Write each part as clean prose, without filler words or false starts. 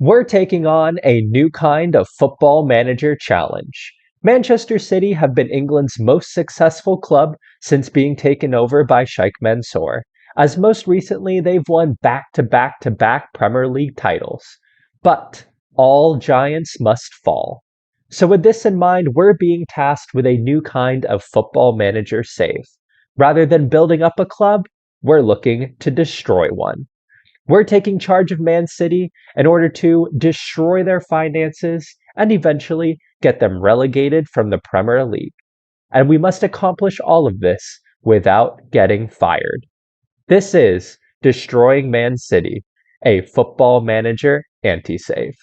We're taking on a new kind of football manager challenge. Manchester City have been England's most successful club since being taken over by Sheikh Mansour, as most recently they've won back-to-back-to-back Premier League titles. But all giants must fall. So with this in mind, we're being tasked with a new kind of football manager save. Rather than building up a club, we're looking to destroy one. We're taking charge of Man City in order to destroy their finances and eventually get them relegated from the Premier League. And we must accomplish all of this without getting fired. This is Destroying Man City, a football manager anti-save.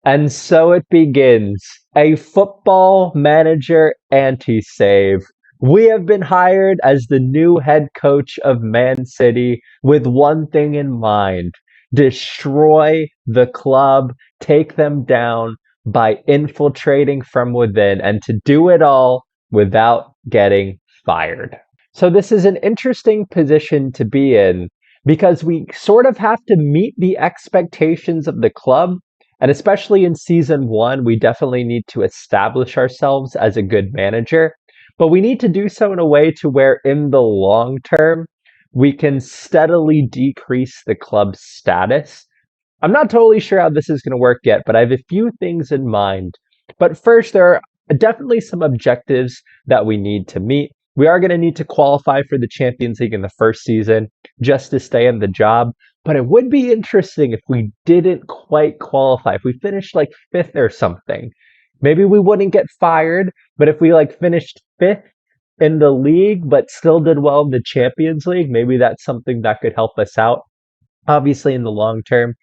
And so it begins, a football manager anti-save. We have been hired as the new head coach of Man City with one thing in mind: destroy the club, take them down by infiltrating from within, and to do it all without getting fired. So this is an interesting position to be in because we sort of have to meet the expectations of the club. And especially in season one, we definitely need to establish ourselves as a good manager. But we need to do so in a way to where in the long term, we can steadily decrease the club's status. I'm not totally sure how this is going to work yet, but I have a few things in mind. But first, there are definitely some objectives that we need to meet. We are going to need to qualify for the Champions League in the first season just to stay in the job. But it would be interesting if we didn't quite qualify, if we finished like fifth or something. Maybe we wouldn't get fired, but if we like finished fifth in the league but still did well in the Champions League, maybe that's something that could help us out. Obviously, in the long term,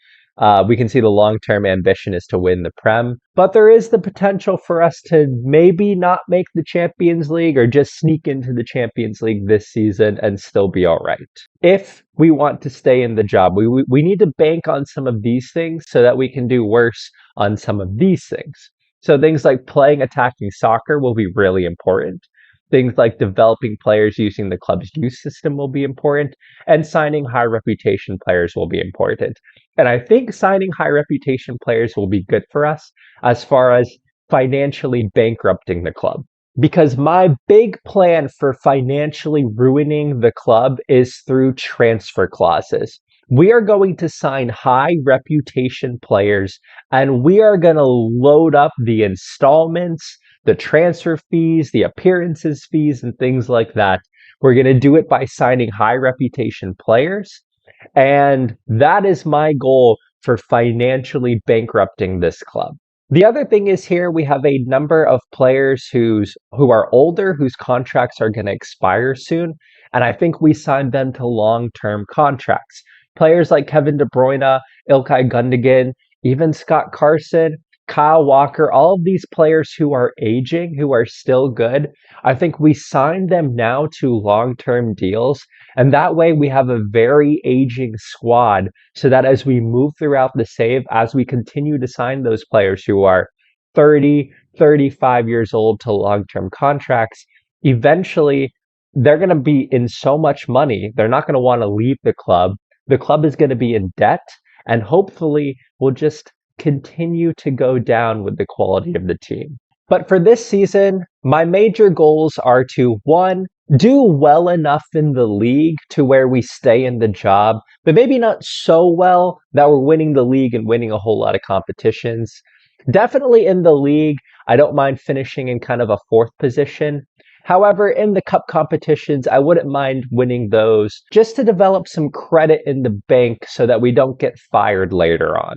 we can see the long-term ambition is to win the Prem, but there is the potential for us to maybe not make the Champions League or just sneak into the Champions League this season and still be all right. If we want to stay in the job, we need to bank on some of these things so that we can do worse on some of these things. So things like playing attacking soccer will be really important. Things like developing players using the club's youth system will be important, and signing high reputation players will be important. And I think signing high reputation players will be good for us as far as financially bankrupting the club. Because my big plan for financially ruining the club is through transfer clauses. We are going to sign high reputation players and we are going to load up the installments, the transfer fees, the appearances fees, and things like that. We're going to do it by signing high reputation players. And that is my goal for financially bankrupting this club. The other thing is here we have a number of players who are older, whose contracts are going to expire soon. And I think we signed them to long-term contracts. Players like Kevin De Bruyne, Ilkay Gundogan, even Scott Carson, Kyle Walker, all of these players who are aging, who are still good, I think we signed them now to long-term deals. And that way we have a very aging squad so that as we move throughout the save, as we continue to sign those players who are 30, 35 years old to long-term contracts, eventually they're going to be in so much money, they're not going to want to leave the club. The club is going to be in debt, and hopefully we'll just continue to go down with the quality of the team. But for this season, my major goals are to, one, do well enough in the league to where we stay in the job, but maybe not so well that we're winning the league and winning a whole lot of competitions. Definitely in the league, I don't mind finishing in kind of a fourth position. However, in the cup competitions, I wouldn't mind winning those just to develop some credit in the bank so that we don't get fired later on.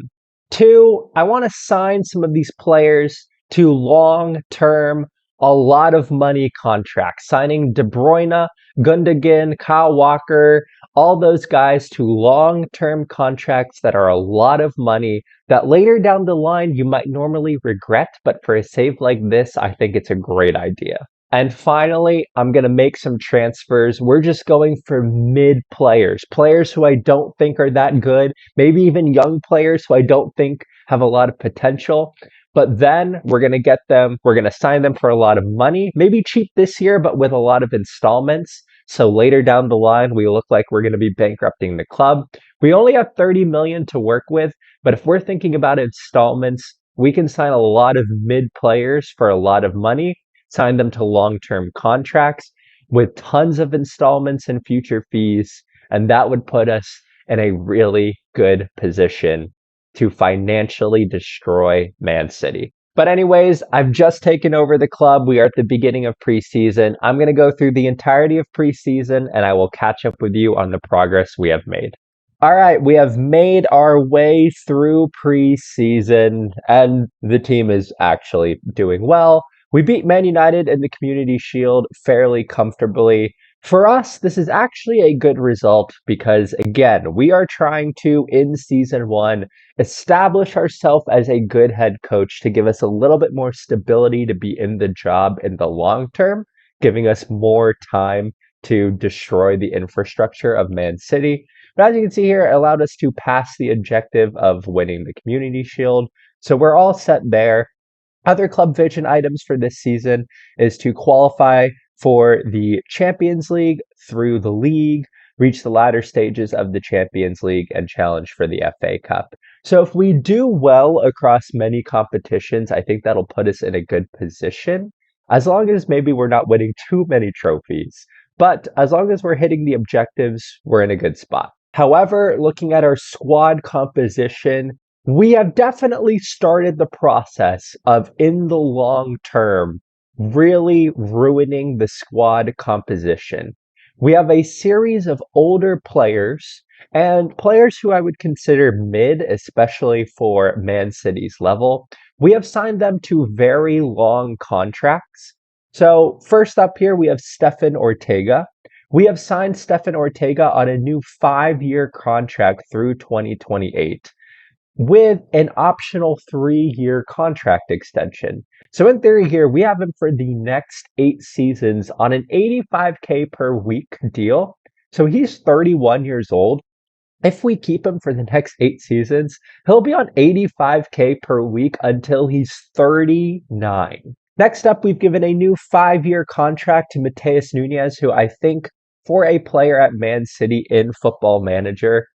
Two, I want to sign some of these players to long-term, a lot of money contracts. Signing De Bruyne, Gundogan, Kyle Walker, all those guys to long-term contracts that are a lot of money that later down the line you might normally regret, but for a save like this, I think it's a great idea. And finally, I'm going to make some transfers. We're just going for mid players, players who I don't think are that good, maybe even young players who I don't think have a lot of potential. But then we're going to get them, we're going to sign them for a lot of money, maybe cheap this year, but with a lot of installments So later down the line, we look like we're going to be bankrupting the club. We only have 30 million to work with, but if we're thinking about installments, we can sign a lot of mid players for a lot of money, sign them to long-term contracts with tons of installments and future fees, and that would put us in a really good position to financially destroy Man City. But anyways, I've just taken over the club. We are at the beginning of preseason. I'm going to go through the entirety of preseason and I will catch up with you on the progress we have made. All right, we have made our way through preseason and the team is actually doing well. We beat Man United in the Community Shield fairly comfortably. For us, this is actually a good result because, again, we are trying to, in season one, establish ourselves as a good head coach to give us a little bit more stability to be in the job in the long term, giving us more time to destroy the infrastructure of Man City. But as you can see here, it allowed us to pass the objective of winning the Community Shield. So we're all set there. Other club vision items for this season is to qualify for the Champions League through the league, reach the latter stages of the Champions League, and challenge for the FA Cup. So if we do well across many competitions, I think that'll put us in a good position, as long as maybe we're not winning too many trophies. But as long as we're hitting the objectives, we're in a good spot. However, looking at our squad composition, we have definitely started the process of, in the long term, really ruining the squad composition. We have a series of older players and players who I would consider mid, especially for Man City's level. We have signed them to very long contracts. So first up here, we have Stefan Ortega. We have signed Stefan Ortega on a new 5-year contract through 2028 with an optional 3-year contract extension. So in theory here, we have him for the next 8 seasons on an 85K per week deal. So he's 31 years old. If we keep him for the next 8 seasons, he'll be on 85K per week until he's 39. Next up, we've given a new 5-year contract to Mateus Nunes, who I think for a player at Man City in Football Manager,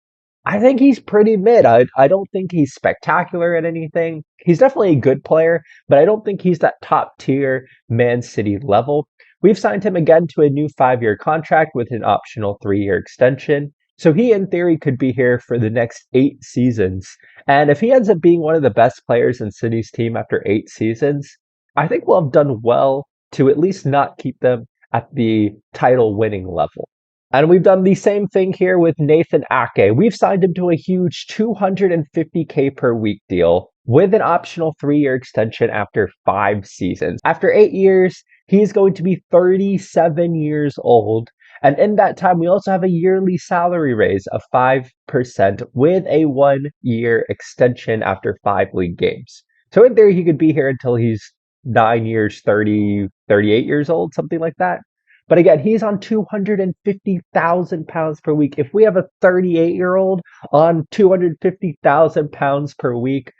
I think he's pretty mid. I don't think he's spectacular at anything. He's definitely a good player, but I don't think he's that top tier Man City level. We've signed him again to a new 5-year contract with an optional 3-year extension. So he, in theory, could be here for the next 8 seasons. And if he ends up being one of the best players in City's team after 8 seasons, I think we'll have done well to at least not keep them at the title winning level. And we've done the same thing here with Nathan Ake. We've signed him to a huge 250K per week deal with an optional 3-year extension after 5 seasons. After 8 years, he's going to be 37 years old. And in that time, we also have a yearly salary raise of 5% with a 1-year extension after 5 league games. So in theory, he could be here until he's 9 years, 38 years old, something like that. But again, he's on £250,000 per week. If we have a 38-year-old on £250,000 per week,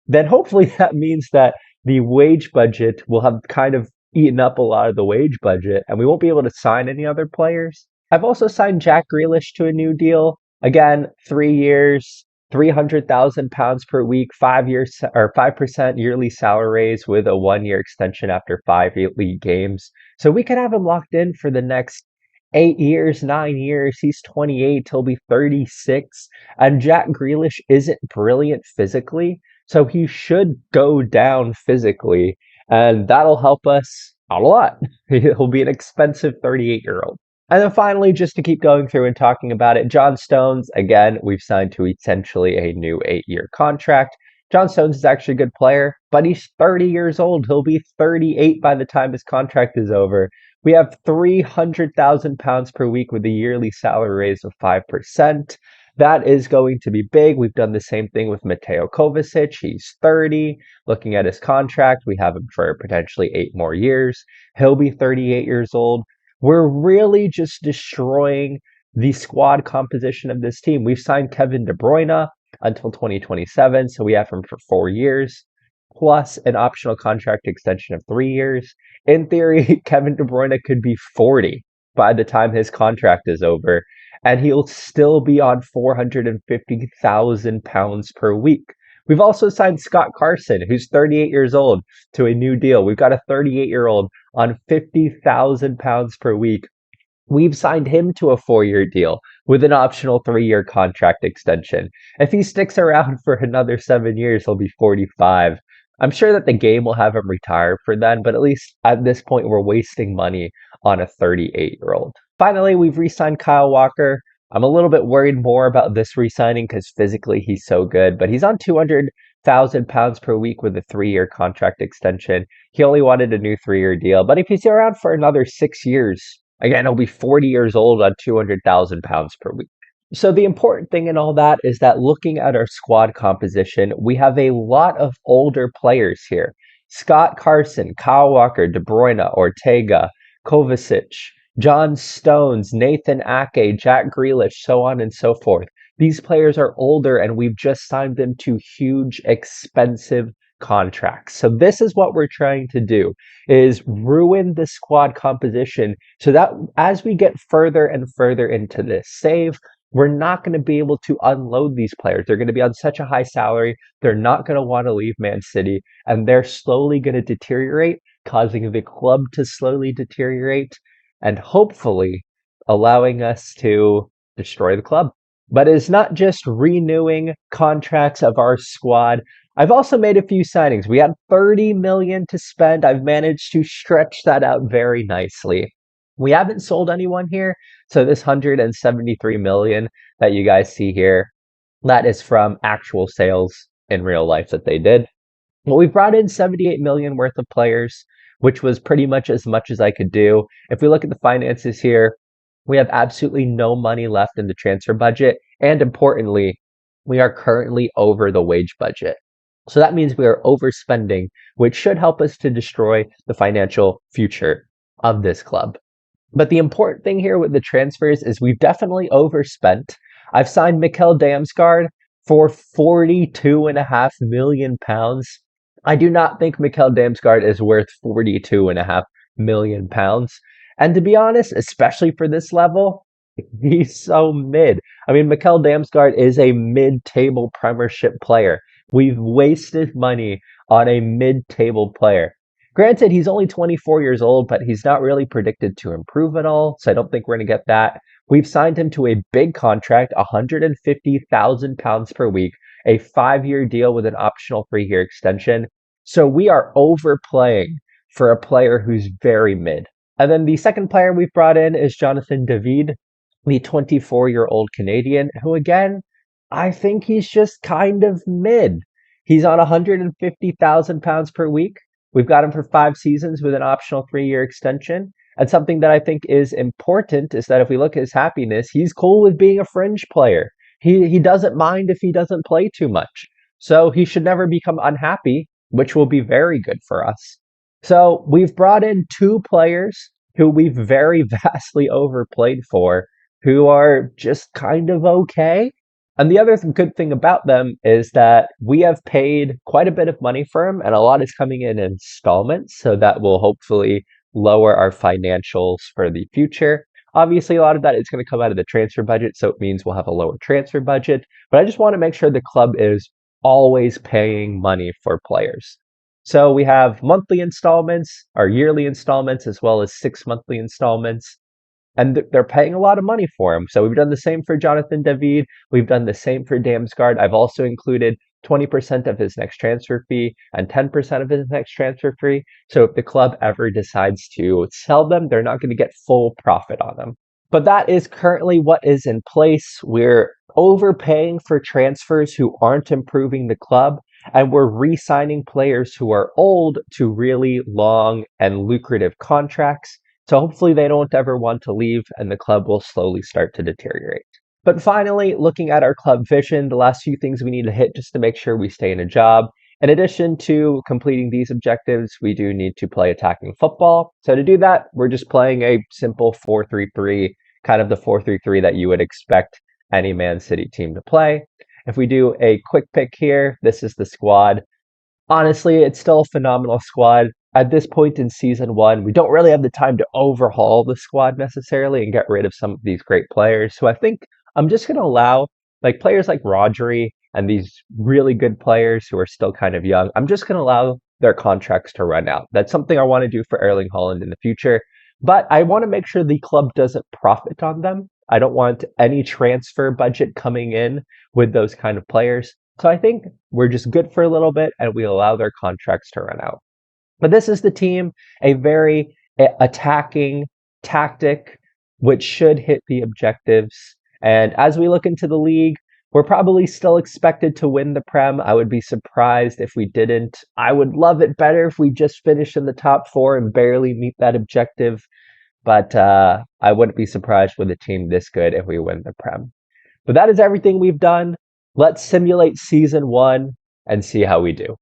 then hopefully that means that the wage budget will have kind of eaten up a lot of the wage budget and we won't be able to sign any other players. I've also signed Jack Grealish to a new deal. Again, 3 years, £300,000 per week, 5 years or 5% yearly salary raise with a 1-year extension after 5 league games. So we could have him locked in for the next 8 years, 9 years. He's 28, he'll be 36. And Jack Grealish isn't brilliant physically, so he should go down physically, and that'll help us out a lot. He'll be an expensive 38-year-old. And then finally, just to keep going through and talking about it, John Stones, again, we've signed to essentially a new 8-year contract. John Stones is actually a good player, but he's 30 years old. He'll be 38 by the time his contract is over. We have £300,000 per week with a yearly salary raise of 5%. That is going to be big. We've done the same thing with Mateo Kovacic. He's 30. Looking at his contract, we have him for potentially 8 more years. He'll be 38 years old. We're really just destroying the squad composition of this team. We've signed Kevin De Bruyne until 2027, so we have him for 4 years, plus an optional contract extension of 3 years. In theory, Kevin De Bruyne could be 40 by the time his contract is over, and he'll still be on £450,000 per week. We've also signed Scott Carson, who's 38 years old, to a new deal. We've got a 38-year-old on £50,000 per week. We've signed him to a 4-year deal with an optional 3-year contract extension. If he sticks around for another 7 years, he'll be 45. I'm sure that the game will have him retire for then, but at least at this point, we're wasting money on a 38-year-old. Finally, we've re signed Kyle Walker. I'm a little bit worried more about this re signing because physically he's so good, but he's on £200,000 per week with a 3-year contract extension. He only wanted a new 3-year deal, but if he's around for another 6 years, again, he'll be 40 years old on £200,000 per week. So the important thing in all that is that looking at our squad composition, we have a lot of older players here. Scott Carson, Kyle Walker, De Bruyne, Ortega, Kovacic, John Stones, Nathan Ake, Jack Grealish, so on and so forth. These players are older and we've just signed them to huge, expensive contracts. So this is what we're trying to do, is ruin the squad composition so that as we get further and further into this save, we're not going to be able to unload these players. They're going to be on such a high salary. They're not going to want to leave Man City, and they're slowly going to deteriorate, causing the club to slowly deteriorate, and hopefully allowing us to destroy the club. But it's not just renewing contracts of our squad. I've also made a few signings. We had 30 million to spend. I've managed to stretch that out very nicely. We haven't sold anyone here, so this 173 million that you guys see here, that is from actual sales in real life that they did. Well, we brought in 78 million worth of players, which was pretty much as I could do. If we look at the finances here, we have absolutely no money left in the transfer budget, and importantly, we are currently over the wage budget. So that means we are overspending, which should help us to destroy the financial future of this club. But the important thing here with the transfers is we've definitely overspent. I've signed Mikkel Damsgaard for £42.5 million. I do not think Mikkel Damsgaard is worth £42.5 million. And to be honest, especially for this level, he's so mid. I mean, Mikkel Damsgaard is a mid-table Premiership player. We've wasted money on a mid-table player. Granted, he's only 24 years old, but he's not really predicted to improve at all, so I don't think we're going to get that. We've signed him to a big contract, £150,000 per week, a 5-year deal with an optional 3-year extension. So we are overplaying for a player who's very mid. And then the second player we've brought in is Jonathan David, the 24-year-old Canadian, who again, I think he's just kind of mid. He's on £150,000 per week. We've got him for 5 seasons with an optional 3-year extension. And something that I think is important is that if we look at his happiness, he's cool with being a fringe player. He doesn't mind if he doesn't play too much. So he should never become unhappy, which will be very good for us. So we've brought in 2 players who we've very vastly overplayed for, who are just kind of okay. And the other good thing about them is that we have paid quite a bit of money for them, and a lot is coming in installments, so that will hopefully lower our financials for the future. Obviously, a lot of that is going to come out of the transfer budget, so it means we'll have a lower transfer budget. But I just want to make sure the club is always paying money for players. So we have monthly installments, our yearly installments, as well as 6 monthly installments. And they're paying a lot of money for him. So we've done the same for Jonathan David. We've done the same for Damsgaard. I've also included 20% of his next transfer fee and 10% of his next transfer fee. So if the club ever decides to sell them, they're not going to get full profit on them. But that is currently what is in place. We're overpaying for transfers who aren't improving the club, and we're re-signing players who are old to really long and lucrative contracts. So hopefully they don't ever want to leave and the club will slowly start to deteriorate. But finally, looking at our club vision, the last few things we need to hit just to make sure we stay in a job. In addition to completing these objectives, we do need to play attacking football. So to do that, we're just playing a simple 4-3-3, kind of the 4-3-3 that you would expect any Man City team to play. If we do a quick pick here, this is the squad. Honestly, it's still a phenomenal squad. at this point in season one, we don't really have the time to overhaul the squad necessarily and get rid of some of these great players. So I think I'm just going to allow like players like Rodri and these really good players who are still kind of young. I'm just going to allow their contracts to run out. That's something I want to do for Erling Haaland in the future. But I want to make sure the club doesn't profit on them. I don't want any transfer budget coming in with those kind of players. So I think we're just good for a little bit and we allow their contracts to run out. But this is the team, a very attacking tactic, which should hit the objectives. And as we look into the league, we're probably still expected to win the Prem. I would be surprised if we didn't. I would love it better if we just finish in the top four and barely meet that objective. But I wouldn't be surprised with a team this good if we win the Prem. But that is everything we've done. Let's simulate season one and see how we do.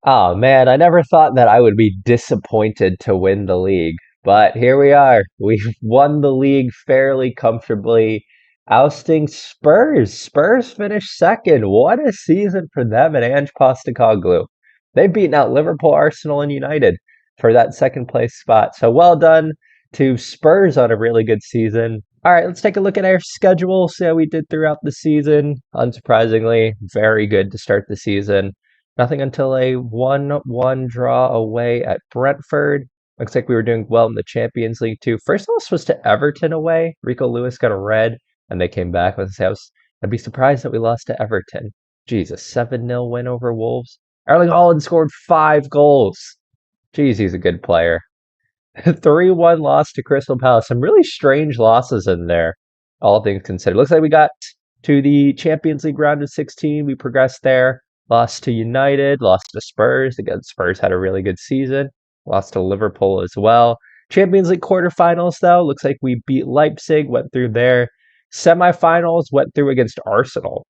Oh man, I never thought that I would be disappointed to win the league, but here we are. We've won the league fairly comfortably, ousting Spurs. Spurs finished second. What a season for them and Ange Postecoglou. They've beaten out Liverpool, Arsenal, and United for that second place spot. So well done to Spurs on a really good season. All right, let's take a look at our schedule, see how we did throughout the season. Unsurprisingly, very good to start the season. Nothing until a 1-1 draw away at Brentford. Looks like we were doing well in the Champions League too. First loss was to Everton away. Rico Lewis got a red, and they came back. I'd be surprised that we lost to Everton. Jesus, 7-0 win over Wolves. Erling Haaland scored 5 goals. Jeez, he's a good player. 3-1 loss to Crystal Palace. Some really strange losses in there, all things considered. Looks like we got to the Champions League round of 16. We progressed there. Lost to United, lost to Spurs. Again, Spurs had a really good season. Lost to Liverpool as well. Champions League quarterfinals, though, looks like we beat Leipzig, went through there. Semifinals, went through against Arsenal.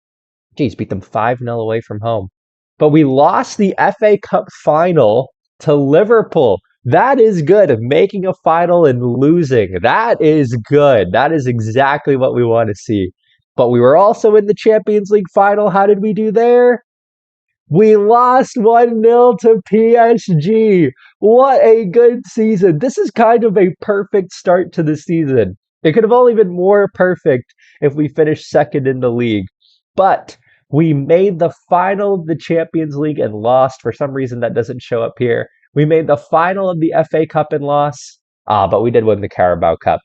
Geez, beat them 5-0 away from home. But we lost the FA Cup final to Liverpool. That is good. Making a final and losing. That is good. That is exactly what we want to see. But we were also in the Champions League final. How did we do there? We lost 1-0 to PSG. What a good season. This is kind of a perfect start to the season. It could have only been more perfect if we finished second in the league. But we made the final of the Champions League and lost. For some reason, that doesn't show up here. We made the final of the FA Cup and lost. But we did win the Carabao Cup.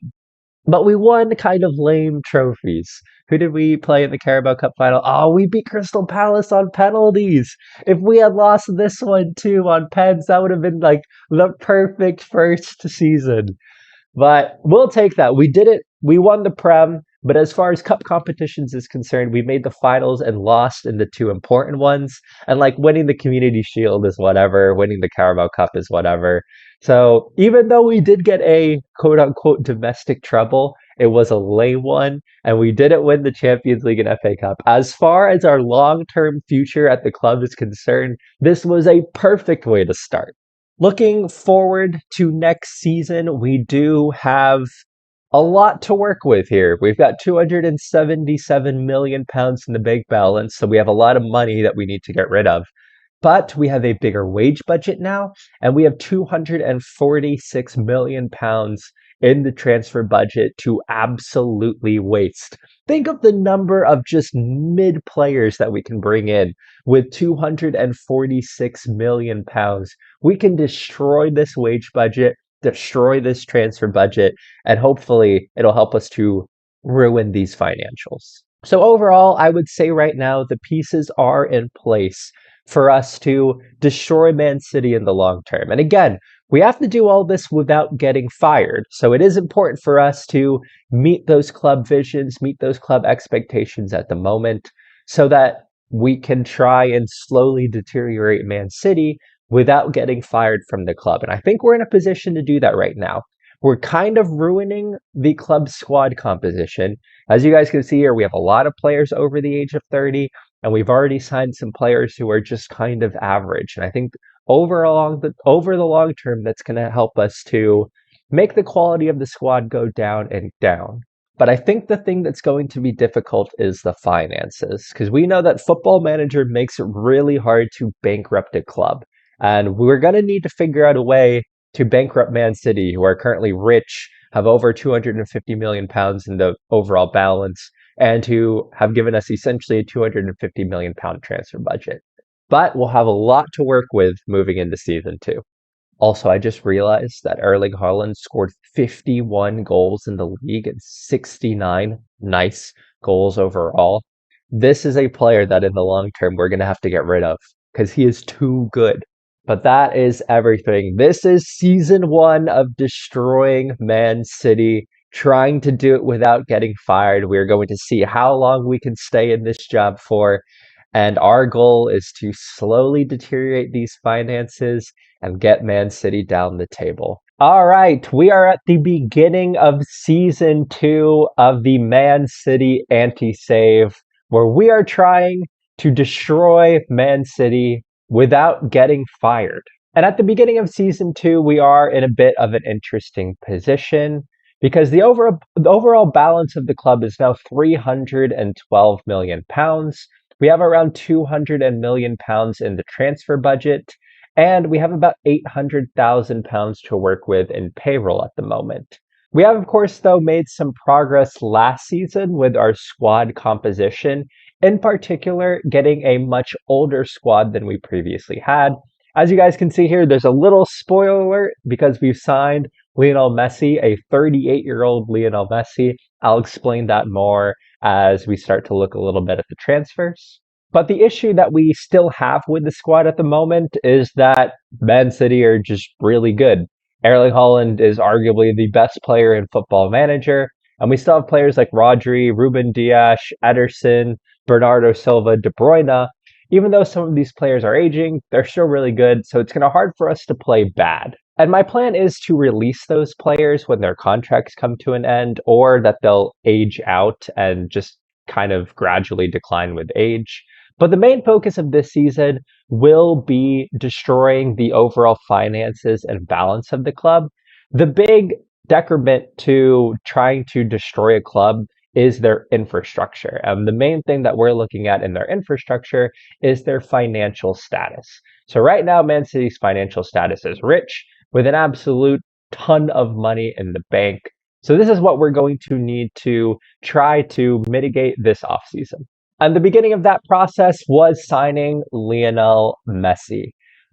But we won kind of lame trophies. Who did we play in the Carabao Cup final? Oh, we beat Crystal Palace on penalties. If we had lost this one too on pens, that would have been like the perfect first season. But we'll take that. We did it. We won the Prem. But as far as cup competitions is concerned, we made the finals and lost in the two important ones. And like winning the Community Shield is whatever. Winning the Carabao Cup is whatever. So even though we did get a quote unquote domestic trouble, it was a lame one, and we didn't win the Champions League and FA Cup. As far as our long-term future at the club is concerned, this was a perfect way to start. Looking forward to next season, we do have a lot to work with here. We've got £277 million in the bank balance, so we have a lot of money that we need to get rid of. But we have a bigger wage budget now, and we have £246 million in the transfer budget to absolutely waste. Think of the number of just mid players that we can bring in with £246 million. We can destroy this wage budget, destroy this transfer budget, and hopefully it'll help us to ruin these financials. So overall, I would say right now the pieces are in place for us to destroy Man City in the long term. And again, we have to do all this without getting fired. So it is important for us to meet those club visions, meet those club expectations at the moment, so that we can try and slowly deteriorate Man City without getting fired from the club. And I think we're in a position to do that right now. We're kind of ruining the club squad composition. As you guys can see here, we have a lot of players over the age of 30, and we've already signed some players who are just kind of average. And I think over the long term, that's going to help us to make the quality of the squad go down and down. But I think the thing that's going to be difficult is the finances, because we know that Football Manager makes it really hard to bankrupt a club. And we're going to need to figure out a way to bankrupt Man City, who are currently rich, have over 250 million pounds in the overall balance, and who have given us essentially a 250 million pound transfer budget. But we'll have a lot to work with moving into season two. Also, I just realized that Erling Haaland scored 51 goals in the league and 69 nice goals overall. This is a player that in the long term we're going to have to get rid of because he is too good. But that is everything. This is season one of destroying Man City, trying to do it without getting fired. We're going to see how long we can stay in this job for. And our goal is to slowly deteriorate these finances and get Man City down the table. All right, we are at the beginning of season two of the Man City anti-save, where we are trying to destroy Man City without getting fired. And at the beginning of season two, we are in a bit of an interesting position because the overall balance of the club is now 312 million pounds. We have around 200 million pounds in the transfer budget, and we have about 800,000 pounds to work with in payroll at the moment. We have, of course, though, made some progress last season with our squad composition, in particular, getting a much older squad than we previously had. As you guys can see here, there's a little spoiler alert because we've signed Lionel Messi, a 38-year-old Lionel Messi. I'll explain that more as we start to look a little bit at the transfers. But the issue that we still have with the squad at the moment is that Man City are just really good. Erling Haaland is arguably the best player in Football Manager, and we still have players like Rodri, Ruben Dias, Ederson, Bernardo Silva, De Bruyne. Even though some of these players are aging, they're still really good, so it's going to be hard for us to play bad. And my plan is to release those players when their contracts come to an end, or that they'll age out and just kind of gradually decline with age. But the main focus of this season will be destroying the overall finances and balance of the club. The big decrement to trying to destroy a club is their infrastructure. And the main thing that we're looking at in their infrastructure is their financial status. So right now, Man City's financial status is rich with an absolute ton of money in the bank. So this is what we're going to need to try to mitigate this offseason. And the beginning of that process was signing Lionel Messi.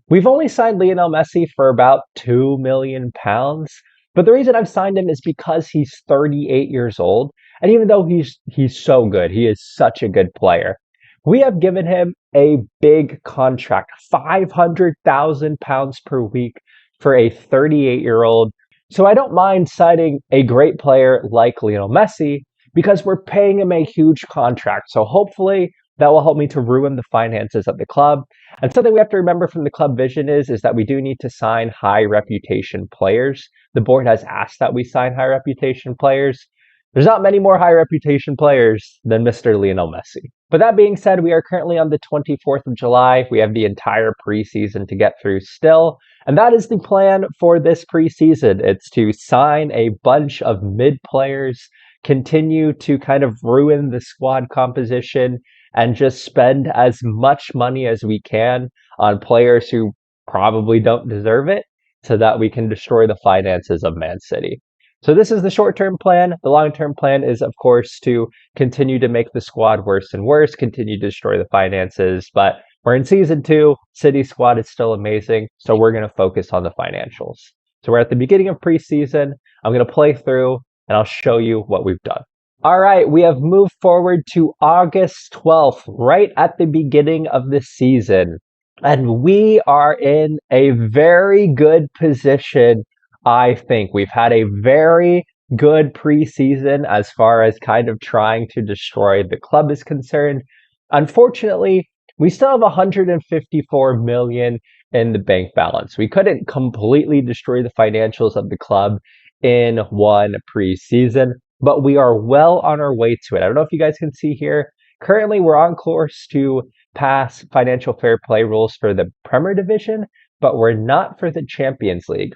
We've only signed Lionel Messi for about 2 million pounds, but the reason I've signed him is because he's 38 years old, and even though he's so good, he is such a good player. We have given him a big contract, 500,000 pounds per week for a 38-year-old. So I don't mind signing a great player like Lionel Messi, because we're paying him a huge contract. So hopefully that will help me to ruin the finances of the club. And something we have to remember from the club vision is that we do need to sign high reputation players. The board has asked that we sign high reputation players. There's not many more high reputation players than Mr. Lionel Messi. But that being said, we are currently on the 24th of July. We have the entire preseason to get through still. And that is the plan for this preseason. It's to sign a bunch of mid players, continue to kind of ruin the squad composition, and just spend as much money as we can on players who probably don't deserve it so that we can destroy the finances of Man City. So this is the short-term plan. The long-term plan is, of course, to continue to make the squad worse and worse, continue to destroy the finances. But we're in season two. City squad is still amazing, so we're going to focus on the financials. So we're at the beginning of preseason. I'm going to play through and I'll show you what we've done. All right, we have moved forward to August 12th, right at the beginning of the season. And we are in a very good position, I think. We've had a very good preseason as far as kind of trying to destroy the club is concerned. Unfortunately, we still have 154 million in the bank balance. We couldn't completely destroy the financials of the club in one preseason, but we are well on our way to it. I don't know if you guys can see here. Currently, we're on course to pass financial fair play rules for the Premier Division, but we're not for the Champions League,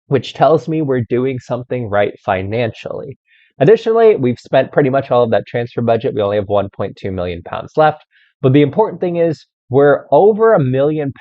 which tells me we're doing something right financially. Additionally, we've spent pretty much all of that transfer budget. We only have 1.2 million pounds left. But the important thing is we're over £1 million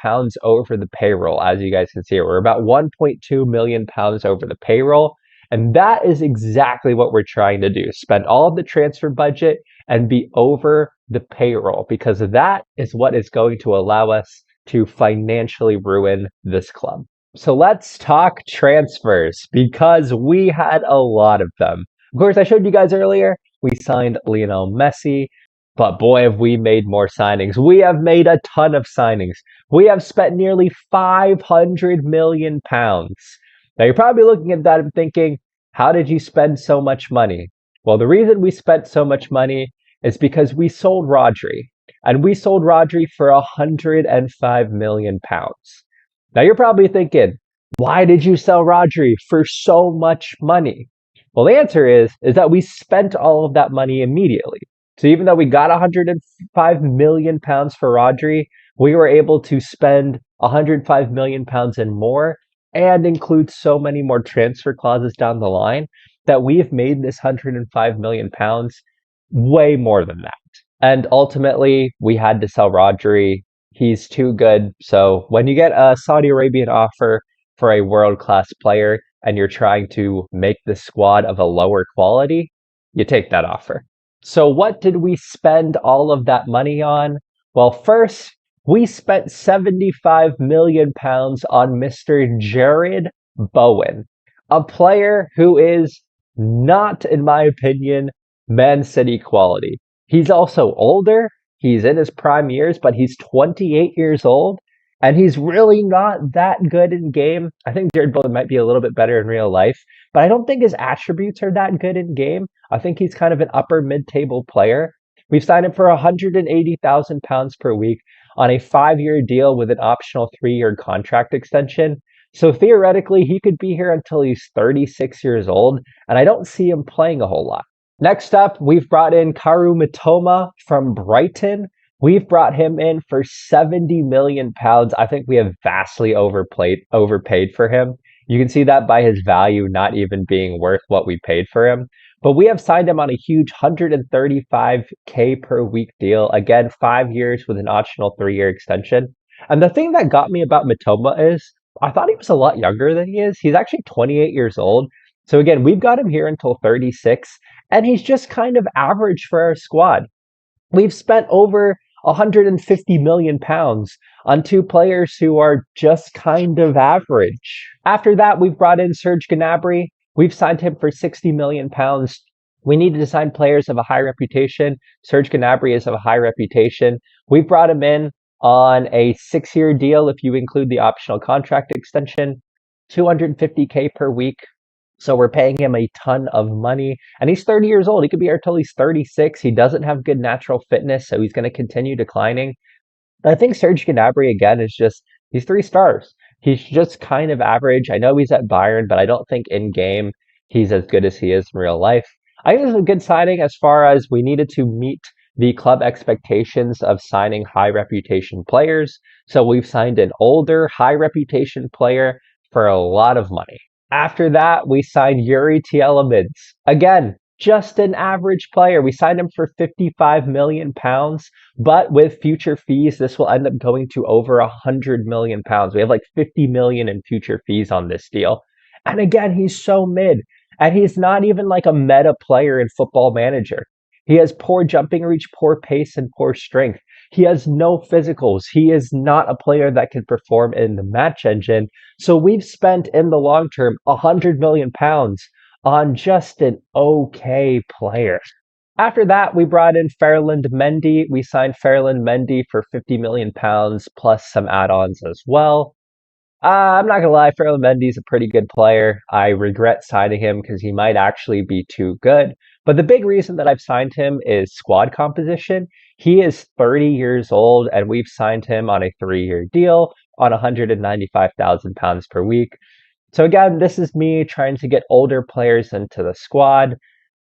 over the payroll, as you guys can see. We're about 1.2 million pounds over the payroll. And that is exactly what we're trying to do. Spend all of the transfer budget and be over the payroll, because that is what is going to allow us to financially ruin this club. So let's talk transfers, because we had a lot of them. Of course, I showed you guys earlier, we signed Lionel Messi, but boy, have we made more signings. We have made a ton of signings. We have spent nearly £500 million. Now, you're probably looking at that and thinking, how did you spend so much money? Well, the reason we spent so much money is because we sold Rodri, and we sold Rodri for £105 million. Now, you're probably thinking, why did you sell Rodri for so much money? Well, the answer is that we spent all of that money immediately. So even though we got £105 million for Rodri, we were able to spend £105 million and more, and include so many more transfer clauses down the line, that we've made this £105 million way more than that. And ultimately, we had to sell Rodri. He's too good. So when you get a Saudi Arabian offer for a world-class player and you're trying to make the squad of a lower quality, you take that offer. So what did we spend all of that money on? Well, first, we spent £75 million on Mr. Jared Bowen, a player who is not, in my opinion, Man City quality. He's also older, he's in his prime years, but he's 28 years old, and he's really not that good in game. I think Jared Bowen might be a little bit better in real life, but I don't think his attributes are that good in game. I think he's kind of an upper mid-table player. We've signed him for £180,000 per week on a 5-year deal with an optional 3-year contract extension. So theoretically, he could be here until he's 36 years old, and I don't see him playing a whole lot. Next up, we've brought in Karu Mitoma from Brighton. We've brought him in for £70 million. I think we have vastly overpaid for him. You can see that by his value not even being worth what we paid for him. But we have signed him on a huge 135K per week deal. Again, 5 years with an optional 3-year extension. And the thing that got me about Mitoma is I thought he was a lot younger than he is. He's actually 28 years old. So again, we've got him here until 36, and he's just kind of average for our squad. We've spent over £150 million on two players who are just kind of average. After that, we've brought in Serge Gnabry. We've signed him for £60 million. We needed to sign players of a high reputation. Serge Gnabry is of a high reputation. We've brought him in on a 6-year deal if you include the optional contract extension, 250K per week. So we're paying him a ton of money, and he's 30 years old. He could be here until he's 36. He doesn't have good natural fitness, so he's going to continue declining. I think Serge Gnabry, again, he's 3 stars. He's just kind of average. I know he's at Bayern, but I don't think in game he's as good as he is in real life. I think this is a good signing as far as we needed to meet the club expectations of signing high reputation players. So we've signed an older, high reputation player for a lot of money. After that, we signed Yuri Tielemans. Again, just an average player. We signed him for £55 million, but with future fees, this will end up going to over £100 million. We have like 50 million in future fees on this deal. And again, he's so mid, and he's not even like a meta player in Football Manager. He has poor jumping reach, poor pace, and poor strength. He has no physicals. He is not a player that can perform in the match engine. So we've spent in the long term £100 million on just an okay player. After that, we brought in Ferland Mendy. We signed Ferland Mendy for £50 million plus some add-ons as well. I'm not gonna lie, Ferland Mendy's a pretty good player. I regret signing him because he might actually be too good. But the big reason that I've signed him is squad composition. He is 30 years old, and we've signed him on a 3-year deal on £195,000 per week. So again, this is me trying to get older players into the squad,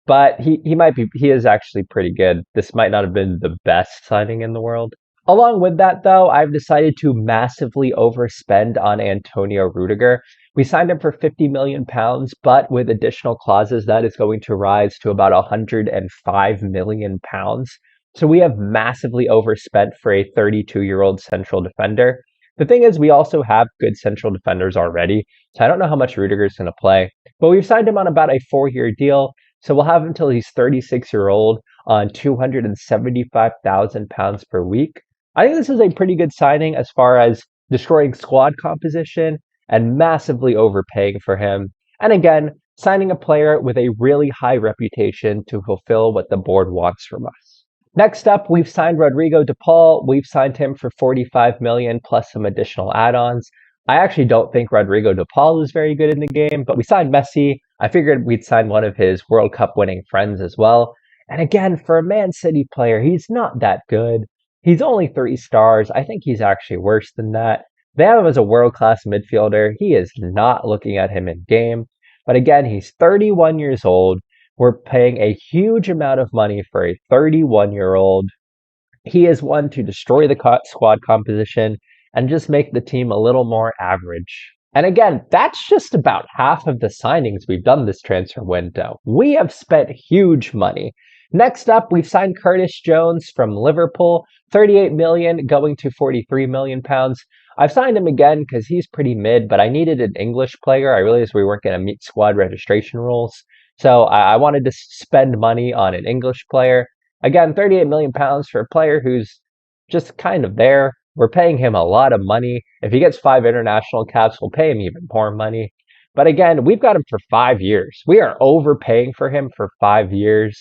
but he is actually pretty good. This might not have been the best signing in the world. Along with that, though, I've decided to massively overspend on Antonio Rudiger. We signed him for £50 million, but with additional clauses, that is going to rise to about £105 million. So we have massively overspent for a 32-year-old central defender. The thing is, we also have good central defenders already, so I don't know how much Rudiger is going to play. But we've signed him on about a 4-year deal, so we'll have him until he's 36-year-old on £275,000 per week. I think this is a pretty good signing as far as destroying squad composition and massively overpaying for him. And again, signing a player with a really high reputation to fulfill what the board wants from us. Next up, we've signed Rodrigo De Paul. We've signed him for 45 million plus some additional add-ons. I actually don't think Rodrigo De Paul is very good in the game, but we signed Messi. I figured we'd sign one of his World Cup winning friends as well. And again, for a Man City player, he's not that good. He's only 3 stars. I think he's actually worse than that. They have him as a world-class midfielder. He is not looking at him in game. But again, he's 31 years old. We're paying a huge amount of money for a 31-year-old. He is one to destroy the squad composition and just make the team a little more average. And again, that's just about half of the signings we've done this transfer window. We have spent huge money. Next up, we've signed Curtis Jones from Liverpool, 38 million going to 43 million pounds. I've signed him again because he's pretty mid, but I needed an English player. I realized we weren't going to meet squad registration rules. So I wanted to spend money on an English player. Again, 38 million pounds for a player who's just kind of there. We're paying him a lot of money. If he gets 5 international caps, we'll pay him even more money. But again, we've got him for 5 years. We are overpaying for him for 5 years.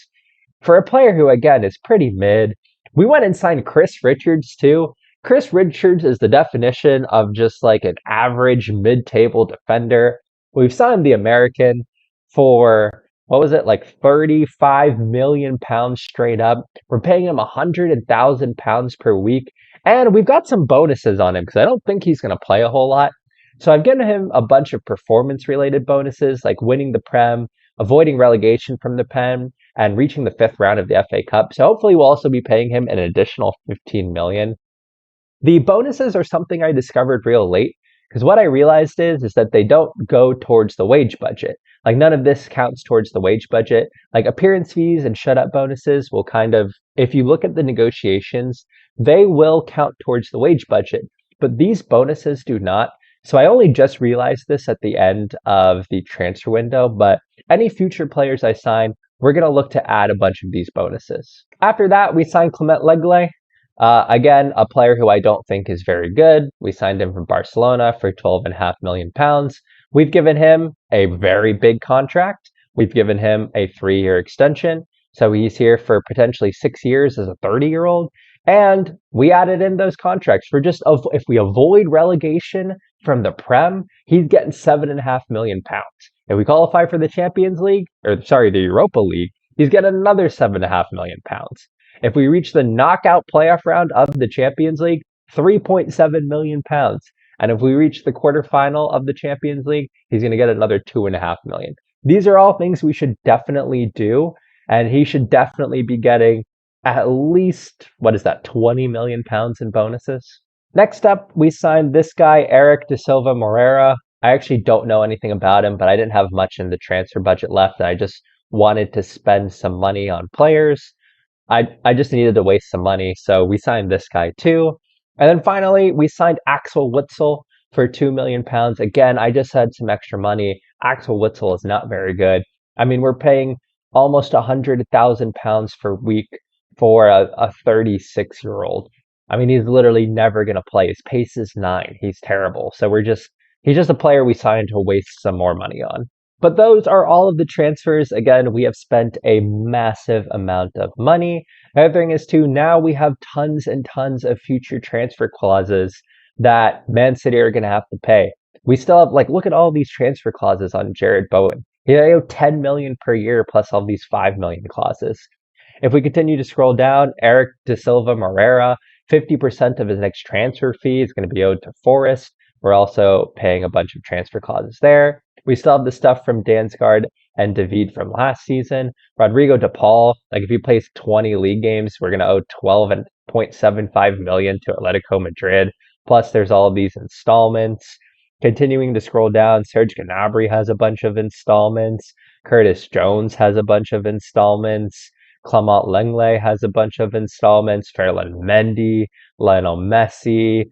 For a player who, again, is pretty mid, we went and signed Chris Richards too. Chris Richards is the definition of just like an average mid-table defender. We've signed the American for, what was it, like 35 million pounds straight up. We're paying him 100,000 pounds per week. And we've got some bonuses on him because I don't think he's going to play a whole lot. So I've given him a bunch of performance-related bonuses like winning the Prem, avoiding relegation from the Prem, and reaching the 5th round of the FA Cup. So hopefully we'll also be paying him an additional 15 million. The bonuses are something I discovered real late because what I realized is that they don't go towards the wage budget. Like none of this counts towards the wage budget. Like appearance fees and shut-up bonuses will kind of, if you look at the negotiations, they will count towards the wage budget, but these bonuses do not. So I only just realized this at the end of the transfer window, but any future players I sign, we're going to look to add a bunch of these bonuses. After that, we signed Clement Lenglet. Again, a player who I don't think is very good. We signed him from Barcelona for 12.5 million pounds. We've given him a very big contract. We've given him a 3-year extension. So he's here for potentially 6 years as a 30-year-old. And we added in those contracts for just, if we avoid relegation from the Prem, he's getting 7.5 million pounds. If we qualify for the Champions League, the Europa League, he's getting another 7.5 million pounds. If we reach the knockout playoff round of the Champions League, 3.7 million pounds. And if we reach the quarterfinal of the Champions League, he's going to get another 2.5 million. These are all things we should definitely do. And he should definitely be getting at least, 20 million pounds in bonuses. Next up, we signed this guy, Eric De Silva Moreira. I actually don't know anything about him, but I didn't have much in the transfer budget left. And I just wanted to spend some money on players. I just needed to waste some money, so we signed this guy too. And then finally, we signed Axel Witsel for 2 million pounds. Again, I just had some extra money. Axel Witsel is not very good. I mean, we're paying almost 100,000 pounds per week for a 36-year-old. I mean, he's literally never going to play. His pace is 9. He's terrible. So he's just a player we signed to waste some more money on. But those are all of the transfers. Again, we have spent a massive amount of money. The other thing is too, now we have tons and tons of future transfer clauses that Man City are going to have to pay. We still have, look at all these transfer clauses on Jared Bowen. He owe 10 million per year plus all these 5 million clauses. If we continue to scroll down, Eric De Silva Moreira, 50% of his next transfer fee is going to be owed to Forest. We're also paying a bunch of transfer clauses there. We still have the stuff from Dansgaard and David from last season. Rodrigo De Paul, if he plays 20 league games, we're going to owe $0.75 million to Atletico Madrid. Plus, there's all of these installments. Continuing to scroll down, Serge Gnabry has a bunch of installments. Curtis Jones has a bunch of installments. Clement Lenglet has a bunch of installments. Ferland Mendy, Lionel Messi,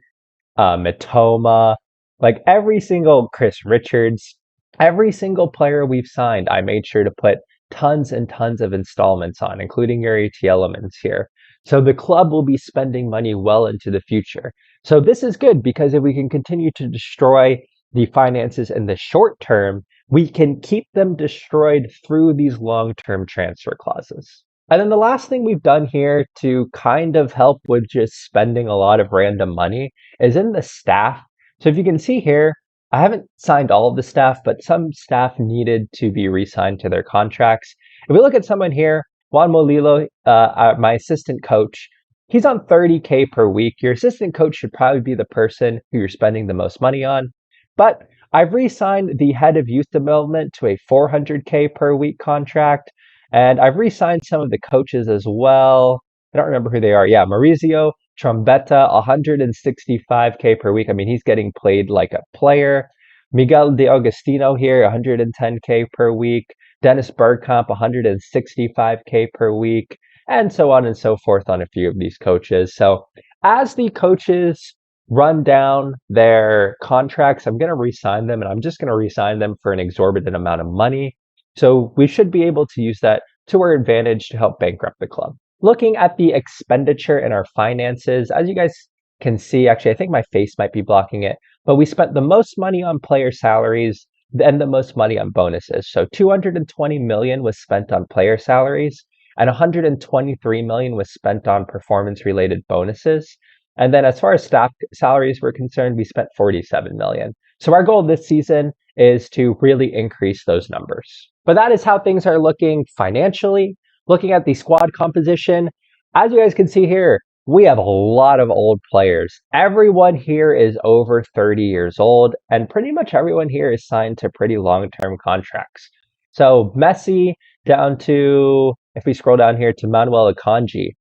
Matoma, like every single Chris Richards, every single player we've signed, I made sure to put tons and tons of installments on, including your AT elements here. So the club will be spending money well into the future. So this is good because if we can continue to destroy the finances in the short term, we can keep them destroyed through these long-term transfer clauses. And then the last thing we've done here to kind of help with just spending a lot of random money is in the staff. So if you can see here, I haven't signed all of the staff, but some staff needed to be re-signed to their contracts. If we look at someone here, Juan Molilo, my assistant coach, he's on 30K per week. Your assistant coach should probably be the person who you're spending the most money on. But I've re-signed the head of youth development to a 400K per week contract. And I've re-signed some of the coaches as well. I don't remember who they are. Yeah, Maurizio Trombetta, 165K per week. I mean, he's getting played like a player. Miguel De Agostino here, 110K per week. Dennis Bergkamp, 165K per week. And so on and so forth on a few of these coaches. So as the coaches run down their contracts, I'm going to re-sign them, and I'm just going to re-sign them for an exorbitant amount of money. So we should be able to use that to our advantage to help bankrupt the club. Looking at the expenditure in our finances, as you guys can see, actually, I think my face might be blocking it, but we spent the most money on player salaries and the most money on bonuses. So 220 million was spent on player salaries and 123 million was spent on performance related bonuses. And then as far as staff salaries were concerned, we spent 47 million. So our goal this season is to really increase those numbers. But that is how things are looking financially. Looking at the squad composition, as you guys can see here, we have a lot of old players. Everyone here is over 30 years old, and pretty much everyone here is signed to pretty long-term contracts. So Messi down to, if we scroll down here to Manuel Akanji,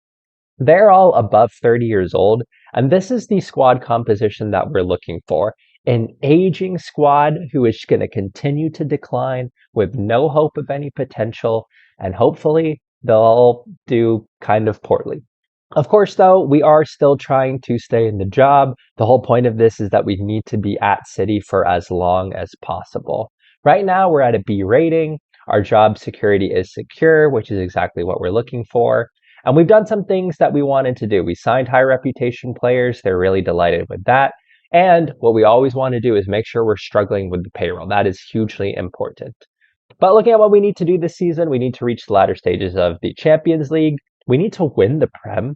they're all above 30 years old, and this is the squad composition that we're looking for. An aging squad who is going to continue to decline with no hope of any potential, and hopefully they'll do kind of poorly. Of course, though, we are still trying to stay in the job. The whole point of this is that we need to be at City for as long as possible. Right now, we're at a B rating. Our job security is secure, which is exactly what we're looking for. And we've done some things that we wanted to do. We signed high reputation players. They're really delighted with that. And what we always want to do is make sure we're struggling with the payroll. That is hugely important. But looking at what we need to do this season, we need to reach the latter stages of the Champions League. We need to win the Prem.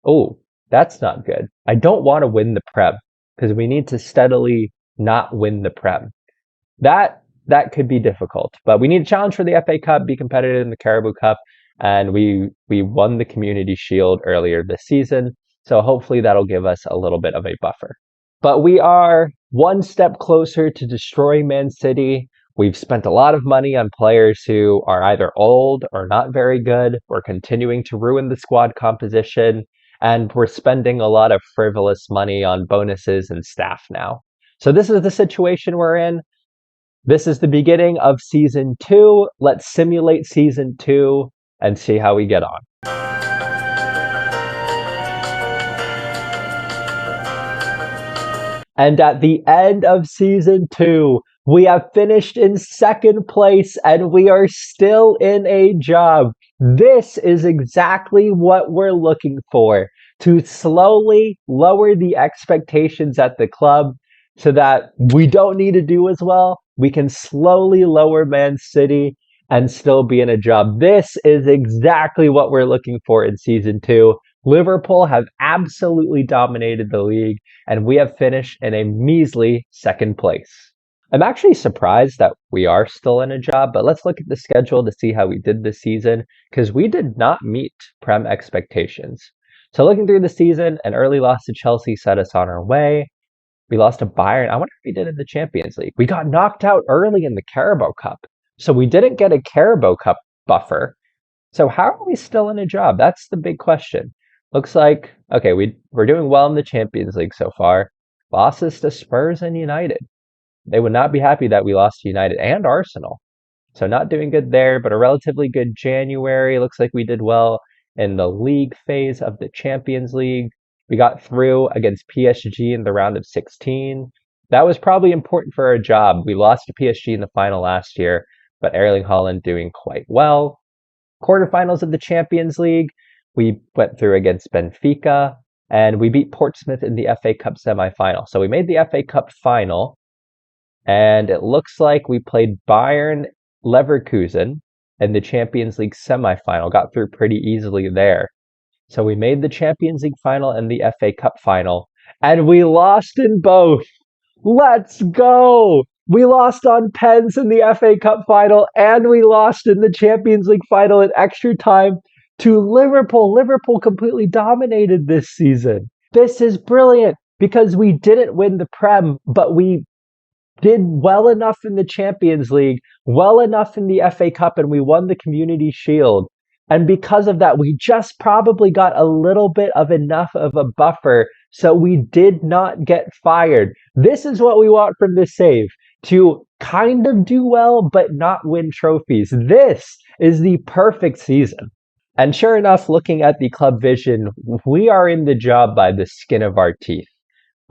Oh, that's not good. I don't want to win the Prem because we need to steadily not win the Prem. That could be difficult, but we need a challenge for the FA Cup, be competitive in the Carabao Cup, and we won the Community Shield earlier this season. So hopefully that'll give us a little bit of a buffer. But we are one step closer to destroying Man City. We've spent a lot of money on players who are either old or not very good. We're continuing to ruin the squad composition, and we're spending a lot of frivolous money on bonuses and staff now. So this is the situation we're in. This is the beginning of season 2. Let's simulate season 2 and see how we get on. And at the end of season 2, we have finished in second place and we are still in a job. This is exactly what we're looking for, to slowly lower the expectations at the club so that we don't need to do as well. We can slowly lower Man City and still be in a job. This is exactly what we're looking for in season 2. Liverpool have absolutely dominated the league, and we have finished in a measly second place. I'm actually surprised that we are still in a job, but let's look at the schedule to see how we did this season, because we did not meet Prem expectations. So looking through the season, an early loss to Chelsea set us on our way. We lost to Bayern. I wonder if we did in the Champions League. We got knocked out early in the Carabao Cup, so we didn't get a Carabao Cup buffer. So how are we still in a job? That's the big question. Looks like okay, we're doing well in the Champions League so far. Losses to Spurs and United. They would not be happy that we lost to United and Arsenal. So not doing good there, but a relatively good January. Looks like we did well in the league phase of the Champions League. We got through against PSG in the round of 16. That was probably important for our job. We lost to PSG in the final last year, but Erling Haaland doing quite well. Quarterfinals of the Champions League, we went through against Benfica and we beat Portsmouth in the FA Cup semifinal. So we made the FA Cup final, and it looks like we played Bayern Leverkusen in the Champions League semifinal, got through pretty easily there. So we made the Champions League final and the FA Cup final, and we lost in both. Let's go! We lost on pens in the FA Cup final, and we lost in the Champions League final in extra time to Liverpool. Liverpool completely dominated this season. This is brilliant because we didn't win the Prem, but we did well enough in the Champions League, well enough in the FA Cup, and we won the Community Shield. And because of that, we just probably got a little bit of enough of a buffer so we did not get fired. This is what we want from this save, to kind of do well but not win trophies. This is the perfect season. And sure enough, looking at the club vision, we are in the job by the skin of our teeth.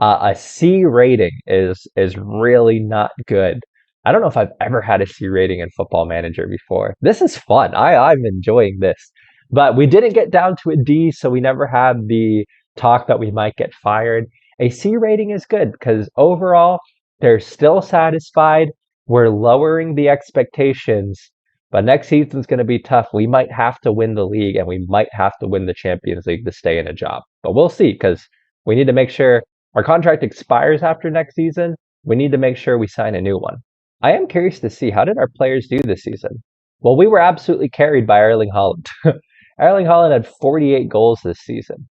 A C rating is really not good. I don't know if I've ever had a C rating in Football Manager before. This is fun. I'm enjoying this. But we didn't get down to a D, so we never had the talk that we might get fired. A C rating is good because overall, they're still satisfied. We're lowering the expectations, but next season's going to be tough. We might have to win the league and we might have to win the Champions League to stay in a job. But we'll see because we need to make sure our contract expires after next season. We need to make sure we sign a new one. I am curious to see, how did our players do this season? Well, we were absolutely carried by Erling Haaland. Erling Haaland had 48 goals this season.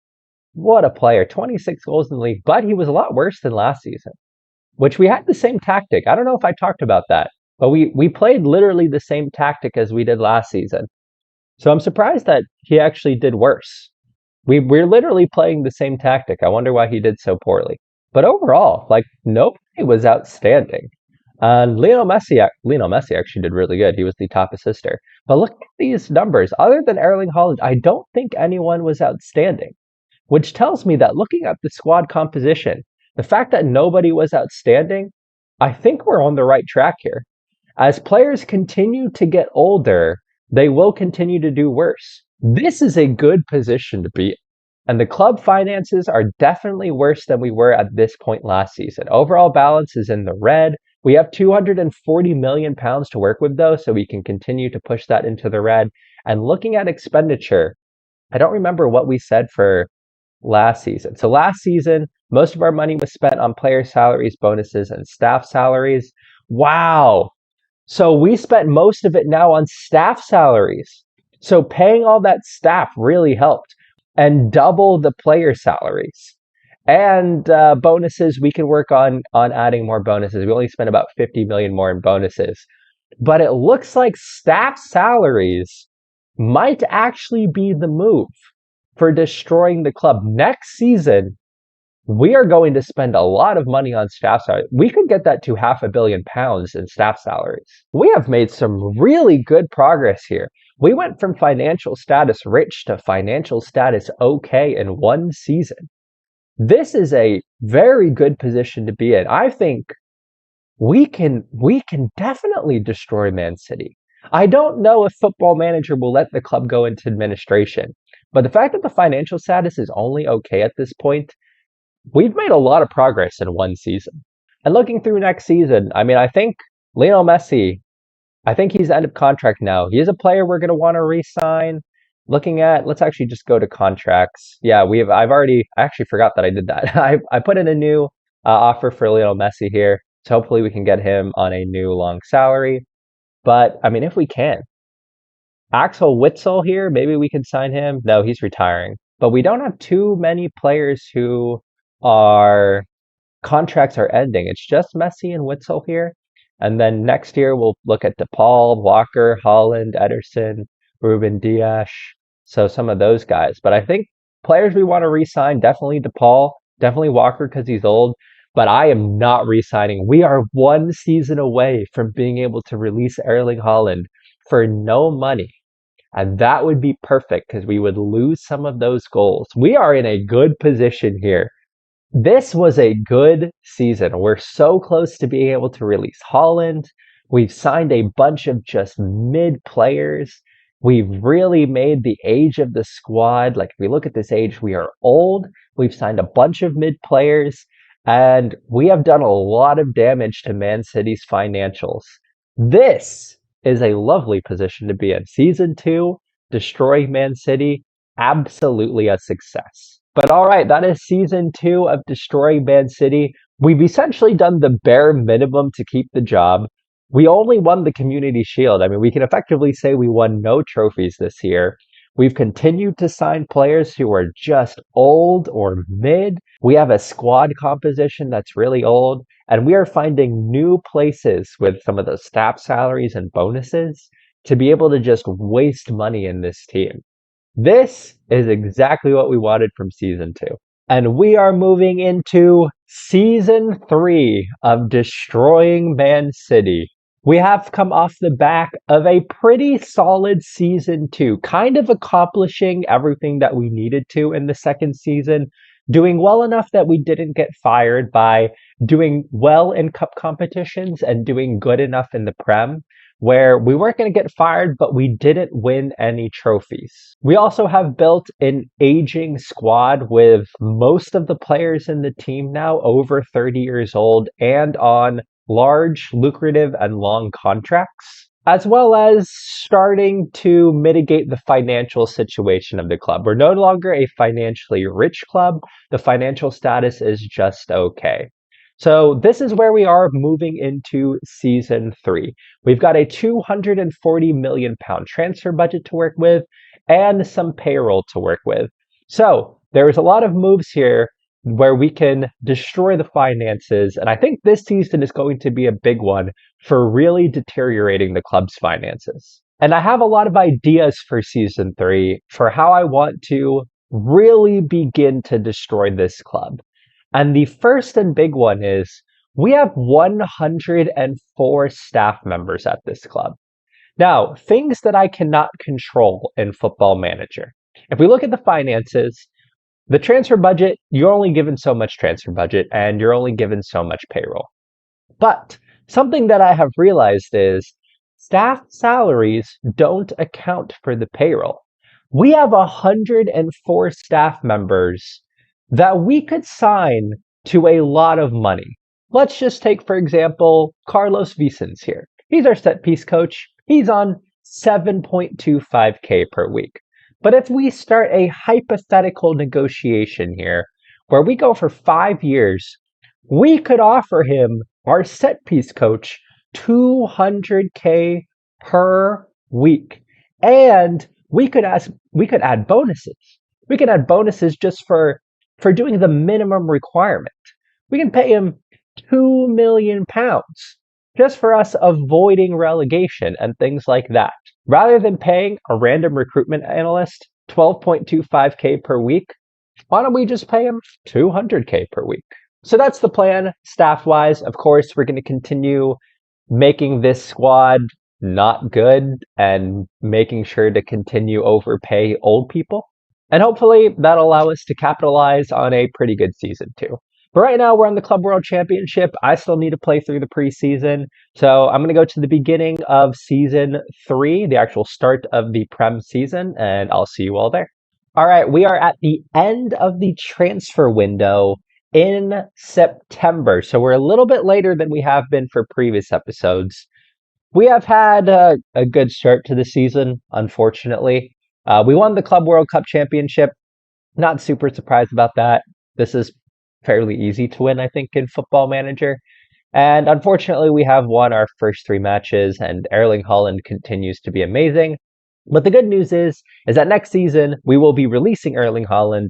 What a player. 26 goals in the league, but he was a lot worse than last season, which we had the same tactic. I don't know if I talked about that, but we played literally the same tactic as we did last season. So I'm surprised that he actually did worse. We're literally playing the same tactic. I wonder why he did so poorly. But overall, like, nobody was outstanding. And Lionel Messi actually did really good. He was the top assister. But look at these numbers. Other than Erling Haaland, I don't think anyone was outstanding, which tells me that looking at the squad composition, the fact that nobody was outstanding, I think we're on the right track here. As players continue to get older, they will continue to do worse. This is a good position to be in. And the club finances are definitely worse than we were at this point last season. Overall balance is in the red. We have £240 million to work with, though, so we can continue to push that into the red. And looking at expenditure, I don't remember what we said for last season. So last season, most of our money was spent on player salaries, bonuses, and staff salaries. Wow. So we spent most of it now on staff salaries. So paying all that staff really helped, and double the player salaries. And bonuses, we can work on adding more bonuses. We only spent about 50 million more in bonuses. But it looks like staff salaries might actually be the move for destroying the club. Next season, we are going to spend a lot of money on staff salaries. We could get that to £500 million in staff salaries. We have made some really good progress here. We went from financial status rich to financial status okay in one season. This is a very good position to be in. I think we can definitely destroy Man City. I don't know if Football Manager will let the club go into administration, but the fact that the financial status is only okay at this point, we've made a lot of progress in one season. And looking through next season, I mean, I think Lionel Messi, I think he's end of contract now. He is a player we're going to want to re-sign. Looking at, let's actually just go to contracts. Yeah, I actually forgot that I did that. I put in a new offer for Lionel Messi here. So hopefully we can get him on a new long salary. But I mean, if we can. Axel Witsel here, maybe we can sign him. No, he's retiring. But we don't have too many players who are contracts are ending. It's just Messi and Witsel here. And then next year we'll look at DePaul, Walker, Holland, Ederson, Ruben Dias. So some of those guys. But I think Players we want to re-sign, definitely DePaul, definitely Walker because he's old, but I am not re-signing. We are one season away from being able to release Erling Haaland for no money. And that would be perfect because we would lose some of those goals. We are in a good position here. This was a good season. We're so close to being able to release Holland. We've signed a bunch of just mid players. We've really made the age of the squad. Like, if we look at this age, we are old. We've signed a bunch of mid players, and we have done a lot of damage to Man City's financials. This is a lovely position to be in. Season 2, destroying Man City, absolutely a success. But all right, that is season 2 of Destroying Man City. We've essentially done the bare minimum to keep the job. We only won the Community Shield. I mean, we can effectively say we won no trophies this year. We've continued to sign players who are just old or mid. We have a squad composition that's really old, and we are finding new places with some of the staff salaries and bonuses to be able to just waste money in this team. This is exactly what we wanted from season 2. And we are moving into season 3 of Destroying Man City. We have come off the back of a pretty solid season 2, kind of accomplishing everything that we needed to in the second season, doing well enough that we didn't get fired by doing well in cup competitions and doing good enough in the Prem, where we weren't going to get fired, but we didn't win any trophies. We also have built an aging squad with most of the players in the team now over 30 years old and on large, lucrative, and long contracts, as well as starting to mitigate the financial situation of the club. We're no longer a financially rich club. The financial status is just okay. So this is where we are moving into season 3. We've got a £240 million transfer budget to work with and some payroll to work with. So there's a lot of moves here where we can destroy the finances. And I think this season is going to be a big one for really deteriorating the club's finances. And I have a lot of ideas for season 3 for how I want to really begin to destroy this club. And the first and big one is we have 104 staff members at this club. Now, things that I cannot control in Football Manager. If we look at the finances, the transfer budget, you're only given so much transfer budget and you're only given so much payroll. But something that I have realized is staff salaries don't account for the payroll. We have 104 staff members that we could sign to a lot of money. Let's just take, for example, Carlos Vicens here. He's our set piece coach. He's on 7.25K per week. But if we start a hypothetical negotiation here, where we go for 5 years, we could offer him, our set piece coach, 200K per week. And we could add bonuses. We could add bonuses just for doing the minimum requirement. We can pay him £2 million just for us avoiding relegation and things like that. Rather than paying a random recruitment analyst 12.25K per week, why don't we just pay him 200K per week? So that's the plan, staff-wise. Of course, we're going to continue making this squad not good and making sure to continue overpay old people. And hopefully that'll allow us to capitalize on a pretty good season too. But right now we're on the Club World Championship. I still need to play through the preseason. So I'm going to go to the beginning of season 3, the actual start of the Prem season, and I'll see you all there. All right, we are at the end of the transfer window in September. So we're a little bit later than we have been for previous episodes. We have had a good start to the season, unfortunately. We won the Club World Cup Championship. Not super surprised about that. This is fairly easy to win, I think, in Football Manager. And unfortunately, we have won our first 3 matches, and Erling Haaland continues to be amazing. But the good news is that next season, we will be releasing Erling Haaland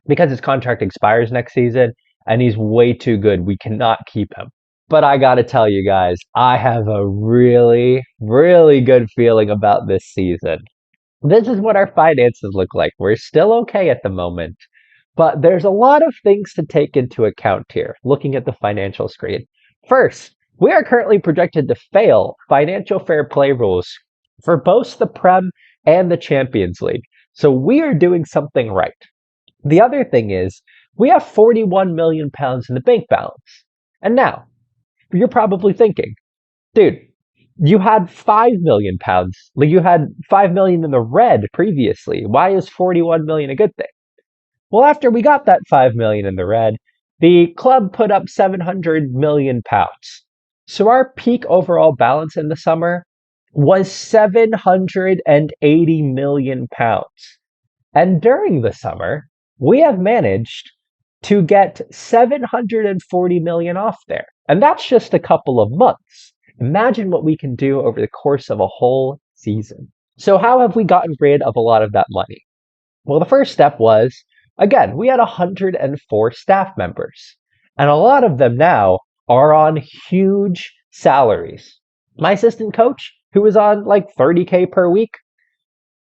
because his contract expires next season, and he's way too good. We cannot keep him. But I gotta tell you guys, I have a really, really good feeling about this season. This is what our finances look like. We're still okay at the moment, but there's a lot of things to take into account here, looking at the financial screen. First, we are currently projected to fail financial fair play rules for both the Prem and the Champions League. So we are doing something right. The other thing is, we have £41 million in the bank balance. And now, you're probably thinking, dude, you had £5 million. Like you had 5 million in the red previously. Why is 41 million a good thing? Well, after we got that 5 million in the red, the club put up £700 million. So our peak overall balance in the summer was £780 million. And during the summer, we have managed to get 740 million off there. And that's just a couple of months. Imagine what we can do over the course of a whole season. So how have we gotten rid of a lot of that money? Well, the first step was, again, we had 104 staff members, and a lot of them now are on huge salaries. My assistant coach, who was on like 30K per week,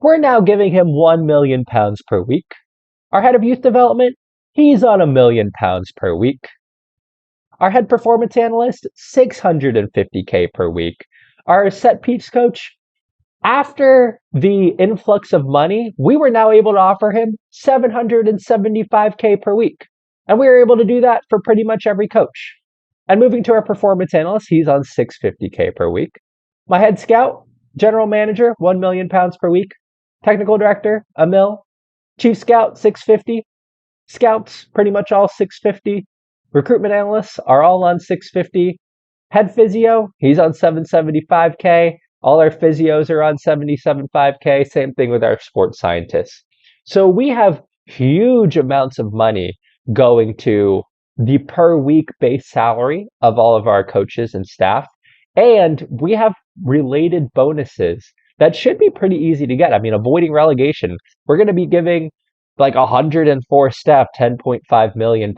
we're now giving him £1 million per week. Our head of youth development, he's on £1 million per week. Our head performance analyst, 650K per week. Our set piece coach, after the influx of money, we were now able to offer him 775K per week. And we were able to do that for pretty much every coach. And moving to our performance analyst, he's on 650K per week. My head scout, general manager, £1 million per week. Technical director, a mil. Chief scout, 650. Scouts, pretty much all 650. Recruitment analysts are all on 650. Head physio, he's on 775K. All our physios are on 775K. Same thing with our sports scientists. So we have huge amounts of money going to the per week base salary of all of our coaches and staff. And we have related bonuses that should be pretty easy to get. I mean, avoiding relegation, we're going to be giving like 104 staff £10.5 million.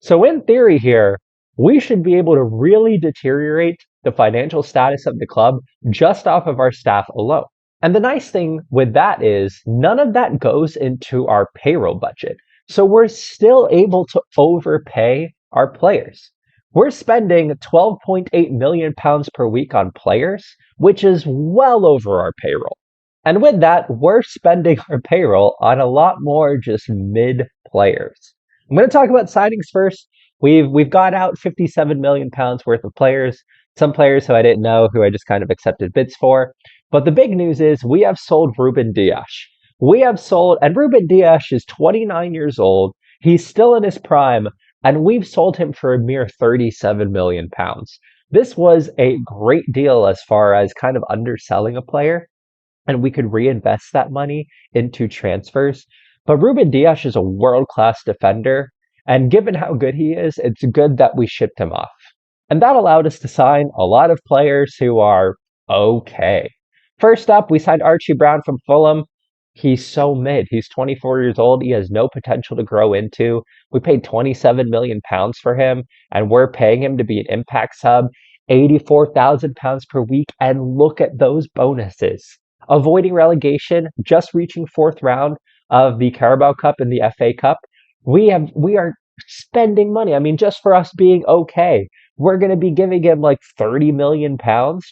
So in theory here, we should be able to really deteriorate the financial status of the club just off of our staff alone. And the nice thing with that is none of that goes into our payroll budget. So we're still able to overpay our players. We're spending £12.8 million per week on players, which is well over our payroll. And with that, we're spending our payroll on a lot more just mid players. I'm going to talk about signings first. We've got out £57 million worth of players. Some players who I didn't know, who I just kind of accepted bids for. But the big news is we have sold Ruben Dias. And Ruben Dias is 29 years old. He's still in his prime, and we've sold him for a mere £37 million. This was a great deal as far as kind of underselling a player, and we could reinvest that money into transfers. But Ruben Dias is a world-class defender, and given how good he is, it's good that we shipped him off. And that allowed us to sign a lot of players who are okay. First up, we signed Archie Brown from Fulham. He's so mid. He's 24 years old. He has no potential to grow into. We paid £27 million for him, and we're paying him to be an impact sub, £84,000 per week. And look at those bonuses. Avoiding relegation, just reaching fourth round of the Carabao Cup and the FA Cup. We are spending money. I mean, just for us being okay, we're going to be giving him like £30 million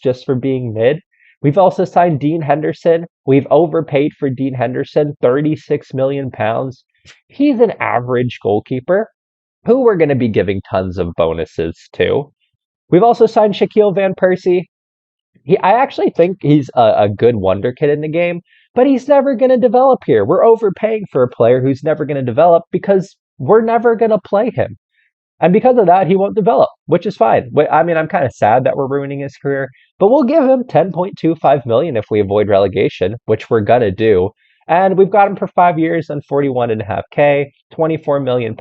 just for being mid. We've also signed Dean Henderson. We've overpaid for Dean Henderson, £36 million. He's an average goalkeeper who we're going to be giving tons of bonuses to. We've also signed Shaquille Van Persie. I actually think he's a good wonder kid in the game, but he's never going to develop here. We're overpaying for a player who's never going to develop because we're never going to play him. And because of that, he won't develop, which is fine. I mean, I'm kind of sad that we're ruining his career, but we'll give him 10.25 million if we avoid relegation, which we're going to do. And we've got him for 5 years on 41.5K, £24 million.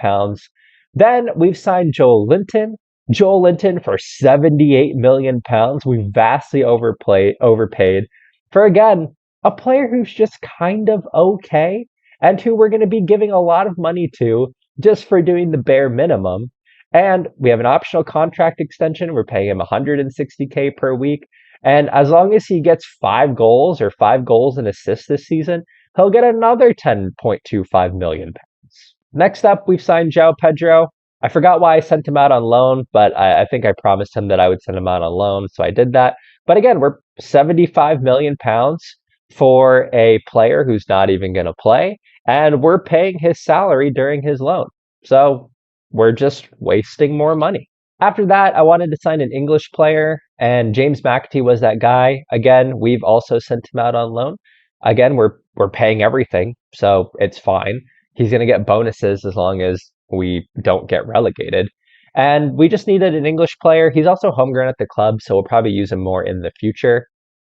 Then we've signed Joel Linton. Joel Linton for £78 million. We vastly overpaid for, again, a player who's just kind of okay and who we're going to be giving a lot of money to just for doing the bare minimum. And we have an optional contract extension. We're paying him 160K per week. And as long as he gets 5 goals or 5 goals and assists this season, he'll get another 10.25 million pounds. Next up, we've signed João Pedro. I forgot why I sent him out on loan, but I think I promised him that I would send him out on loan, so I did that. But again, we're 75 million pounds for a player who's not even going to play, and we're paying his salary during his loan. So we're just wasting more money. After that, I wanted to sign an English player, and James McAtee was that guy. Again, we've also sent him out on loan. Again, we're paying everything, so it's fine. He's going to get bonuses as long as we don't get relegated. And we just needed an English player. He's also homegrown at the club, so we'll probably use him more in the future.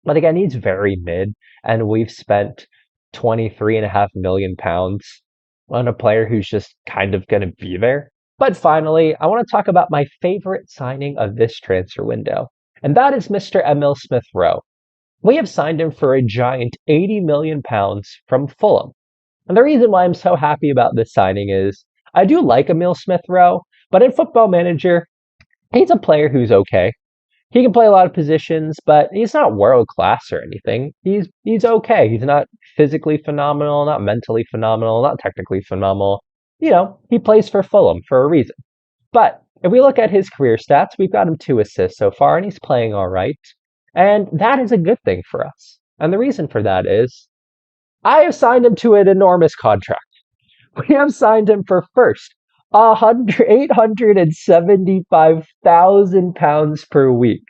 But again, he's very mid, and we've spent 23.5 million pounds on a player who's just kind of going to be there. But finally, I want to talk about my favorite signing of this transfer window, and that is Mr. Emil Smith Rowe. We have signed him for a giant 80 million pounds from Fulham. And the reason why I'm so happy about this signing is I do like Emil Smith Rowe, but in Football Manager, he's a player who's okay. He can play a lot of positions, but he's not world class or anything. He's okay. He's not physically phenomenal, not mentally phenomenal, not technically phenomenal. He plays for Fulham for a reason. But if we look at his career stats, we've got him 2 assists so far, and he's playing all right. And that is a good thing for us. And the reason for that is I have signed him to an enormous contract. We have signed him for first, 875,000 pounds per week,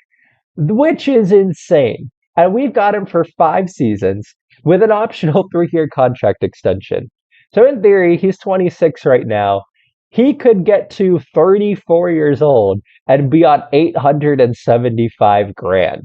which is insane. And we've got him for 5 seasons with an optional 3-year contract extension. So in theory, he's 26 right now. He could get to 34 years old and be on 875 grand.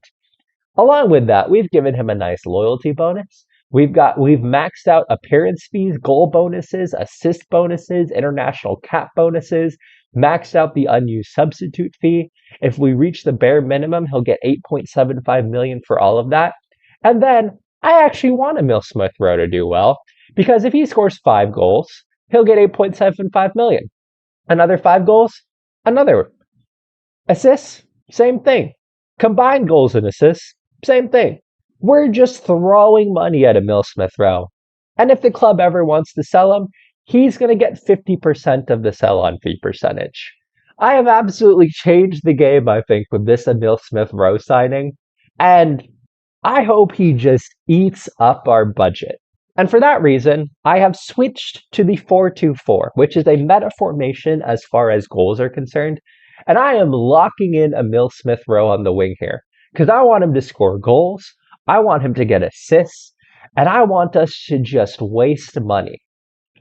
Along with that, we've given him a nice loyalty bonus. We've maxed out appearance fees, goal bonuses, assist bonuses, international cap bonuses, maxed out the unused substitute fee. If we reach the bare minimum, he'll get 8.75 million for all of that. And then I actually want Emil Smith Rowe to do well, because if he scores 5 goals, he'll get 8.75 million. Another 5 goals, another. Assists, same thing. Combined goals and assists, same thing. We're just throwing money at Emil Smith Rowe. And if the club ever wants to sell him, he's going to get 50% of the sell-on fee percentage. I have absolutely changed the game, I think, with this Emil Smith Rowe signing. And I hope he just eats up our budget. And for that reason, I have switched to the 4-2-4, which is a meta formation as far as goals are concerned. And I am locking in Emil Smith Rowe on the wing here, because I want him to score goals, I want him to get assists, and I want us to just waste money.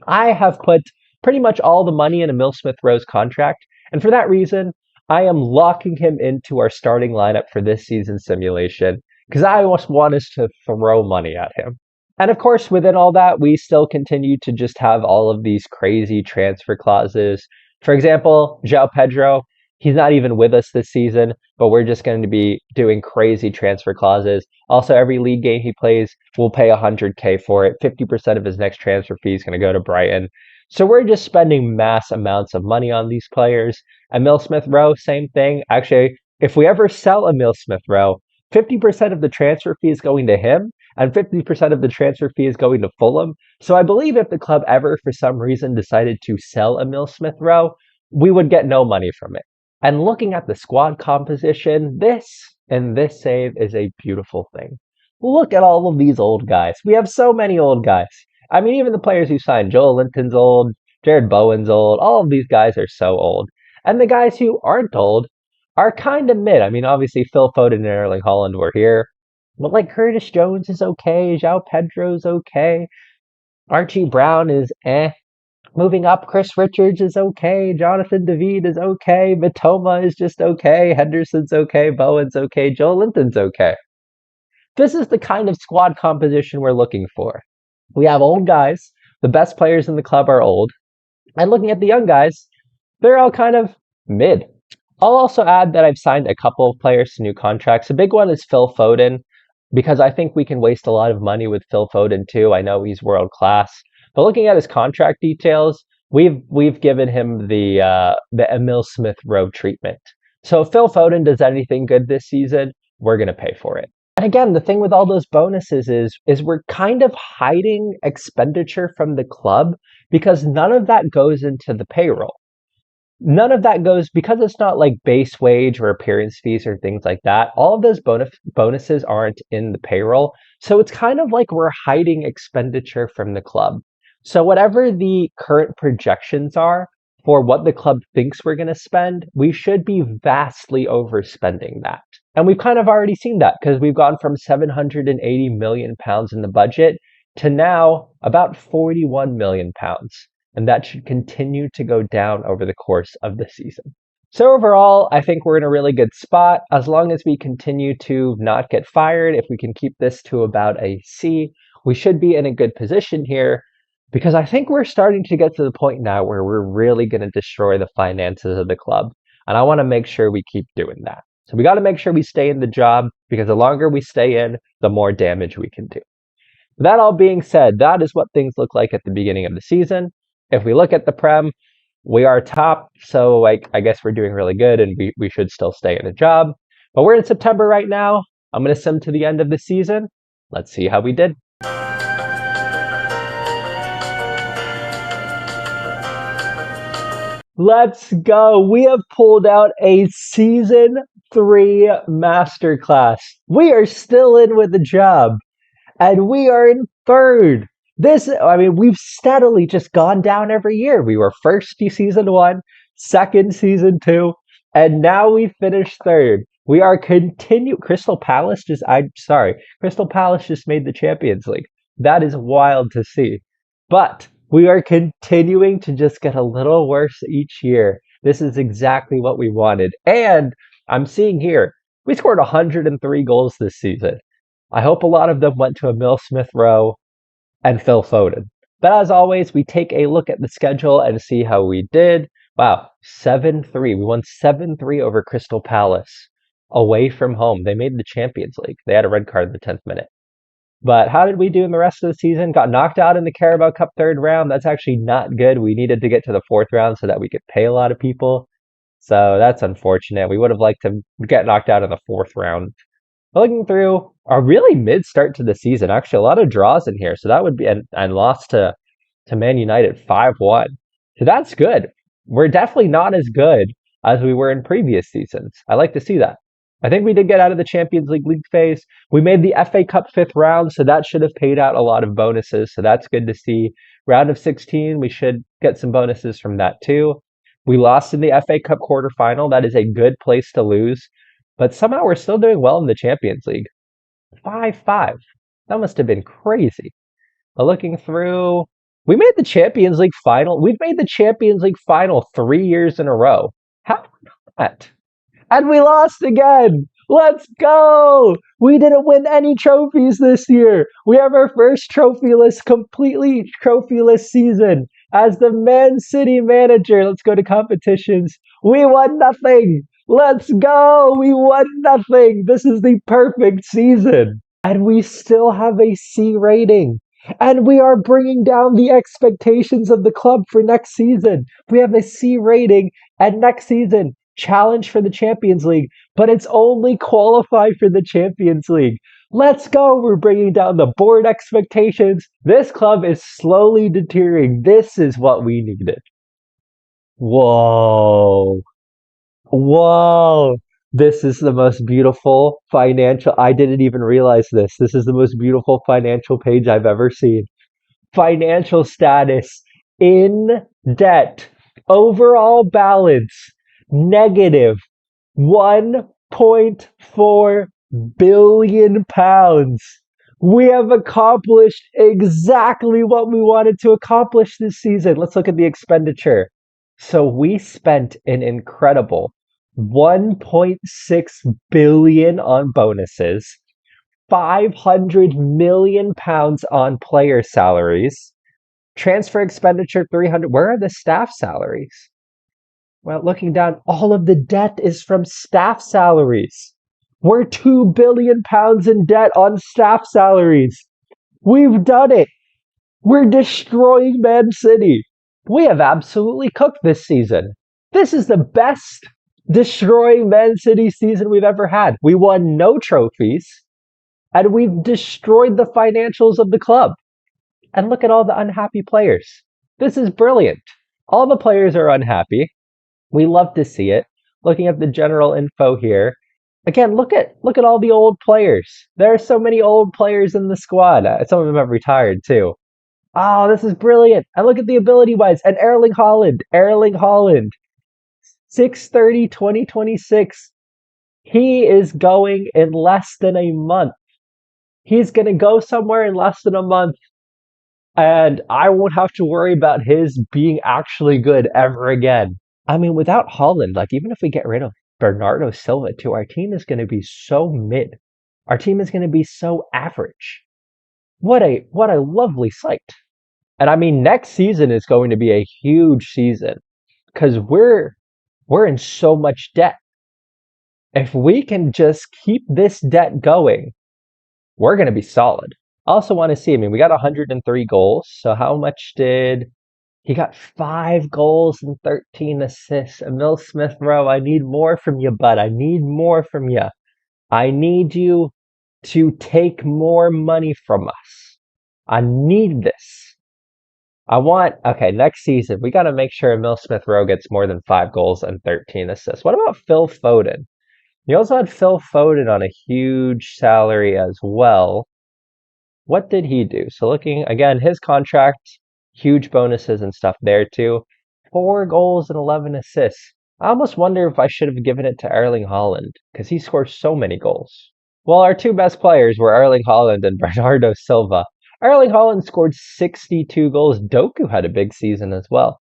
I have put pretty much all the money in Emil Smith Rowe's contract, and for that reason, I am locking him into our starting lineup for this season's simulation, because I just want us to throw money at him. And of course, within all that, we still continue to just have all of these crazy transfer clauses. For example, João Pedro, he's not even with us this season, but we're just going to be doing crazy transfer clauses. Also, every league game he plays, we'll pay 100K for it. 50% of his next transfer fee is going to go to Brighton. So we're just spending mass amounts of money on these players. Emil Smith Rowe, same thing. Actually, if we ever sell Emil Smith Rowe, 50% of the transfer fee is going to him, and 50% of the transfer fee is going to Fulham. So I believe if the club ever, for some reason, decided to sell Emil Smith Rowe, we would get no money from it. And looking at the squad composition, this save is a beautiful thing. Look at all of these old guys. We have so many old guys. I mean, even the players who signed, Joel Linton's old, Jared Bowen's old, all of these guys are so old. And the guys who aren't old are kind of mid. I mean, obviously Phil Foden and Erling Haaland were here, but like Curtis Jones is okay, João Pedro's okay, Archie Brown is eh. Moving up, Chris Richards is okay, Jonathan David is okay, Matoma is just okay, Henderson's okay, Bowen's okay, Joel Linton's okay. This is the kind of squad composition we're looking for. We have old guys, the best players in the club are old, and looking at the young guys, they're all kind of mid. I'll also add that I've signed a couple of players to new contracts. A big one is Phil Foden, because I think we can waste a lot of money with Phil Foden too. I know he's world class. But looking at his contract details, we've given him the Emil Smith Rowe treatment. So if Phil Foden does anything good this season, we're going to pay for it. And again, the thing with all those bonuses is we're kind of hiding expenditure from the club because none of that goes into the payroll. None of that goes because it's not like base wage or appearance fees or things like that. All of those bonuses aren't in the payroll. So it's kind of like we're hiding expenditure from the club. So whatever the current projections are for what the club thinks we're going to spend, we should be vastly overspending that. And we've kind of already seen that because we've gone from 780 million pounds in the budget to now about 41 million pounds. And that should continue to go down over the course of the season. So overall, I think we're in a really good spot. As long as we continue to not get fired, if we can keep this to about a C, we should be in a good position here because I think we're starting to get to the point now where we're really going to destroy the finances of the club. And I want to make sure we keep doing that. So we got to make sure we stay in the job because the longer we stay in, the more damage we can do. That all being said, that is what things look like at the beginning of the season. If we look at the Prem, we are top, so I guess we're doing really good and we should still stay in the job. But we're in September right now. I'm going to sim to the end of the season. Let's see how we did. Let's go. We have pulled out a Season 3 Masterclass. We are still in with the job. And we are in third. We've steadily just gone down every year. We were first season 1, second season 2, and now we finished third. We are Crystal Palace just made the Champions League. That is wild to see. But we are continuing to just get a little worse each year. This is exactly what we wanted. And I'm seeing here, we scored 103 goals this season. I hope a lot of them went to Emil Smith-Rowe and Phil Foden. But as always, we take a look at the schedule and see how we did. Wow, 7-3. We won 7-3 over Crystal Palace away from home. They made the Champions League. They had a red card in the 10th minute. But how did we do in the rest of the season? Got knocked out in the Carabao Cup third round. That's actually not good. We needed to get to the fourth round so that we could pay a lot of people. So that's unfortunate. We would have liked to get knocked out in the fourth round. Looking through a really mid start to the season, actually a lot of draws in here. So that would be and lost to Man United 5-1. So that's good. We're definitely not as good as we were in previous seasons. I like to see that. I think we did get out of the Champions League phase. We made the FA Cup fifth round, so that should have paid out a lot of bonuses. So that's good to see. Round of 16, we should get some bonuses from that too. We lost in the FA Cup quarterfinal. That is a good place to lose. But somehow we're still doing well in the Champions League. 5-5. That must have been crazy. But looking through, we made the Champions League final. We've made the Champions League final 3 years in a row. How did that? And we lost again. Let's go. We didn't win any trophies this year. We have our first completely trophyless season as the Man City manager. Let's go to competitions. We won nothing. Let's go! We won nothing! This is the perfect season! And we still have a C rating. And we are bringing down the expectations of the club for next season. We have a C rating, and next season, challenge for the Champions League. But it's only qualify for the Champions League. Let's go! We're bringing down the board expectations. This club is slowly deteriorating. This is what we needed. Whoa! Whoa, this is the most beautiful I didn't even realize this. This is the most beautiful financial page I've ever seen. Financial status in debt. Overall balance negative 1.4 billion pounds. We have accomplished exactly what we wanted to accomplish this season. Let's look at the expenditure. So we spent an incredible 1.6 billion on bonuses, 500 million pounds on player salaries, transfer expenditure 300. Where are the staff salaries? Well, looking down, all of the debt is from staff salaries. We're 2 billion pounds in debt on staff salaries. We've done it. We're destroying Man City. We have absolutely cooked this season. This is the best Destroying Man City season we've ever had. We won no trophies, and we've destroyed the financials of the club. And look at all the unhappy players. This is brilliant. All the players are unhappy. We love to see it. Looking at the general info here. Again, look at all the old players. There are so many old players in the squad. Some of them have retired too. Oh, this is brilliant. And look at the ability wise. And Erling Haaland. Erling Haaland. 6/30, 2026. He is going in less than a month. He's going to go somewhere in less than a month. And I won't have to worry about his being actually good ever again. I mean, without Holland, like even if we get rid of Bernardo Silva too, our team is going to be so mid. Our team is going to be so average. What a lovely sight. And I mean, next season is going to be a huge season because we're in so much debt. If we can just keep this debt going, we're going to be solid. I also want to see, I mean, we got 103 goals. So how much did he got 5 goals and 13 assists? Emil Smith Rowe, I need more from you, bud. I need more from you. I need you to take more money from us. I need this. Okay, next season, we got to make sure Emil Smith Rowe gets more than 5 goals and 13 assists. What about Phil Foden? You also had Phil Foden on a huge salary as well. What did he do? So looking again, his contract, huge bonuses and stuff there too. 4 goals and 11 assists. I almost wonder if I should have given it to Erling Haaland because he scores so many goals. Well, our two best players were Erling Haaland and Bernardo Silva. Erling Haaland scored 62 goals. Doku had a big season as well.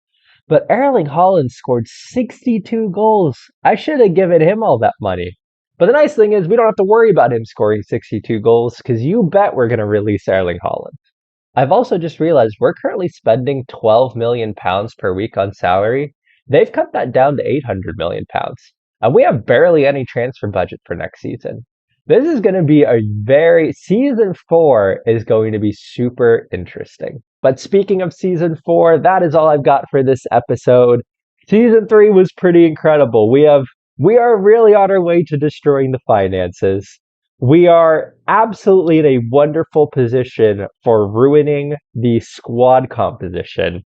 But Erling Haaland scored 62 goals. I should have given him all that money. But the nice thing is we don't have to worry about him scoring 62 goals because you bet we're going to release Erling Haaland. I've also just realized we're currently spending £12 million per week on salary. They've cut that down to £800 million. And we have barely any transfer budget for next season. This is going to be season 4 is going to be super interesting. But speaking of season 4, that is all I've got for this episode. Season 3 was pretty incredible. We are really on our way to destroying the finances. We are absolutely in a wonderful position for ruining the squad composition.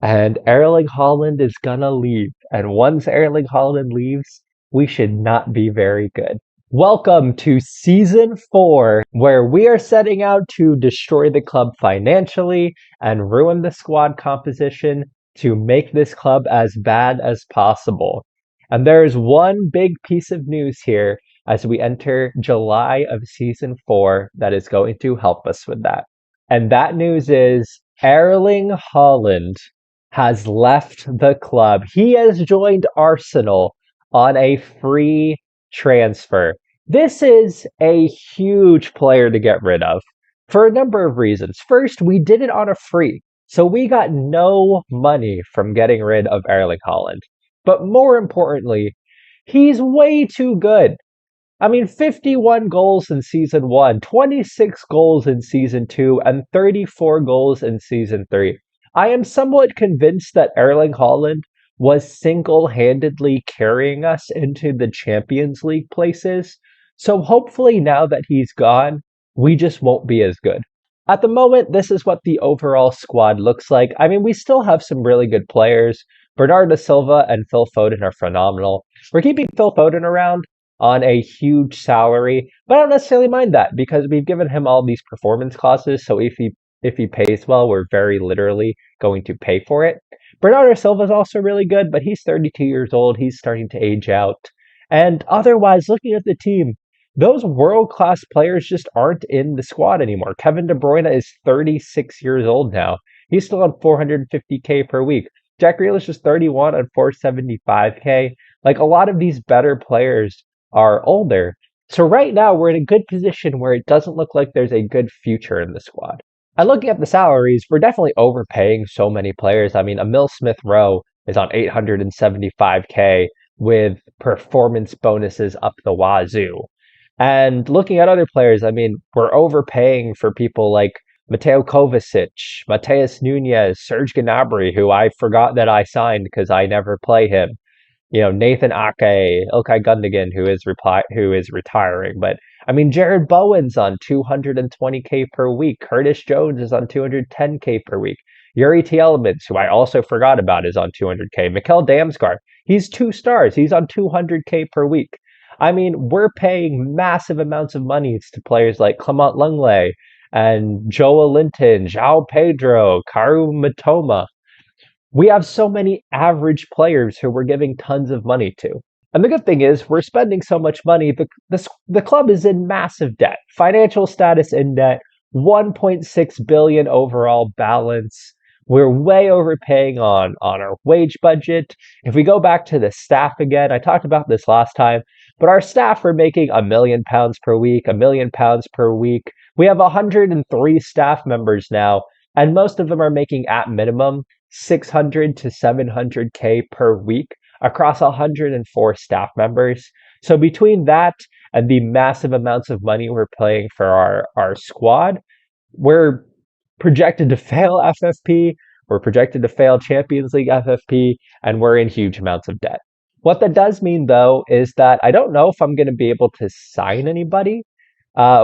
And Erling Haaland is gonna leave. And once Erling Haaland leaves, we should not be very good. Welcome to season 4, where we are setting out to destroy the club financially and ruin the squad composition to make this club as bad as possible. And there is one big piece of news here as we enter July of season 4 that is going to help us with that. And that news is Erling Haaland has left the club. He has joined Arsenal on a free transfer. This is a huge player to get rid of for a number of reasons. First, we did it on a free, so we got no money from getting rid of Erling Haaland. But more importantly, he's way too good. I mean, 51 goals in season 1, 26 goals in season 2, and 34 goals in season 3. I am somewhat convinced that Erling Haaland was single-handedly carrying us into the Champions League places. So hopefully now that he's gone, we just won't be as good. At the moment, this is what the overall squad looks like. I mean, we still have some really good players. Bernardo Silva and Phil Foden are phenomenal. We're keeping Phil Foden around on a huge salary, but I don't necessarily mind that because we've given him all these performance clauses. So if he pays well, we're very literally going to pay for it. Bernardo Silva is also really good, but he's 32 years old. He's starting to age out. And otherwise, looking at the team, those world-class players just aren't in the squad anymore. Kevin De Bruyne is 36 years old now. He's still on 450K per week. Jack Grealish is 31 on 475K. Like, a lot of these better players are older. So right now, we're in a good position where it doesn't look like there's a good future in the squad. And looking at the salaries, we're definitely overpaying so many players. I mean, Emil Smith Rowe is on 875K with performance bonuses up the wazoo. And looking at other players, I mean, we're overpaying for people like Mateo Kovacic, Mateus Nunez, Serge Gnabry, who I forgot that I signed because I never play him. Nathan Ake, Ilkay Gundogan, who is retiring. But I mean, Jared Bowen's on 220K per week. Curtis Jones is on 210K per week. Yuri Tielemans, who I also forgot about, is on 200K. Mikkel Damsgaard, he's 2 stars. He's on 200K per week. I mean, we're paying massive amounts of money to players like Clement Lenglet and Joel Linton, João Pedro, Karu Matoma. We have so many average players who we're giving tons of money to. And the good thing is, we're spending so much money. The club is in massive debt. Financial status in debt, 1.6 billion overall balance. We're way overpaying on our wage budget. If we go back to the staff again, I talked about this last time, but our staff are making £1 million per week, £1 million per week. We have 103 staff members now, and most of them are making at minimum 600 to 700K per week across 104 staff members. So between that and the massive amounts of money we're paying for our squad, we're projected to fail FFP, we're projected to fail Champions League FFP, and we're in huge amounts of debt. What that does mean, though, is that I don't know if I'm going to be able to sign anybody.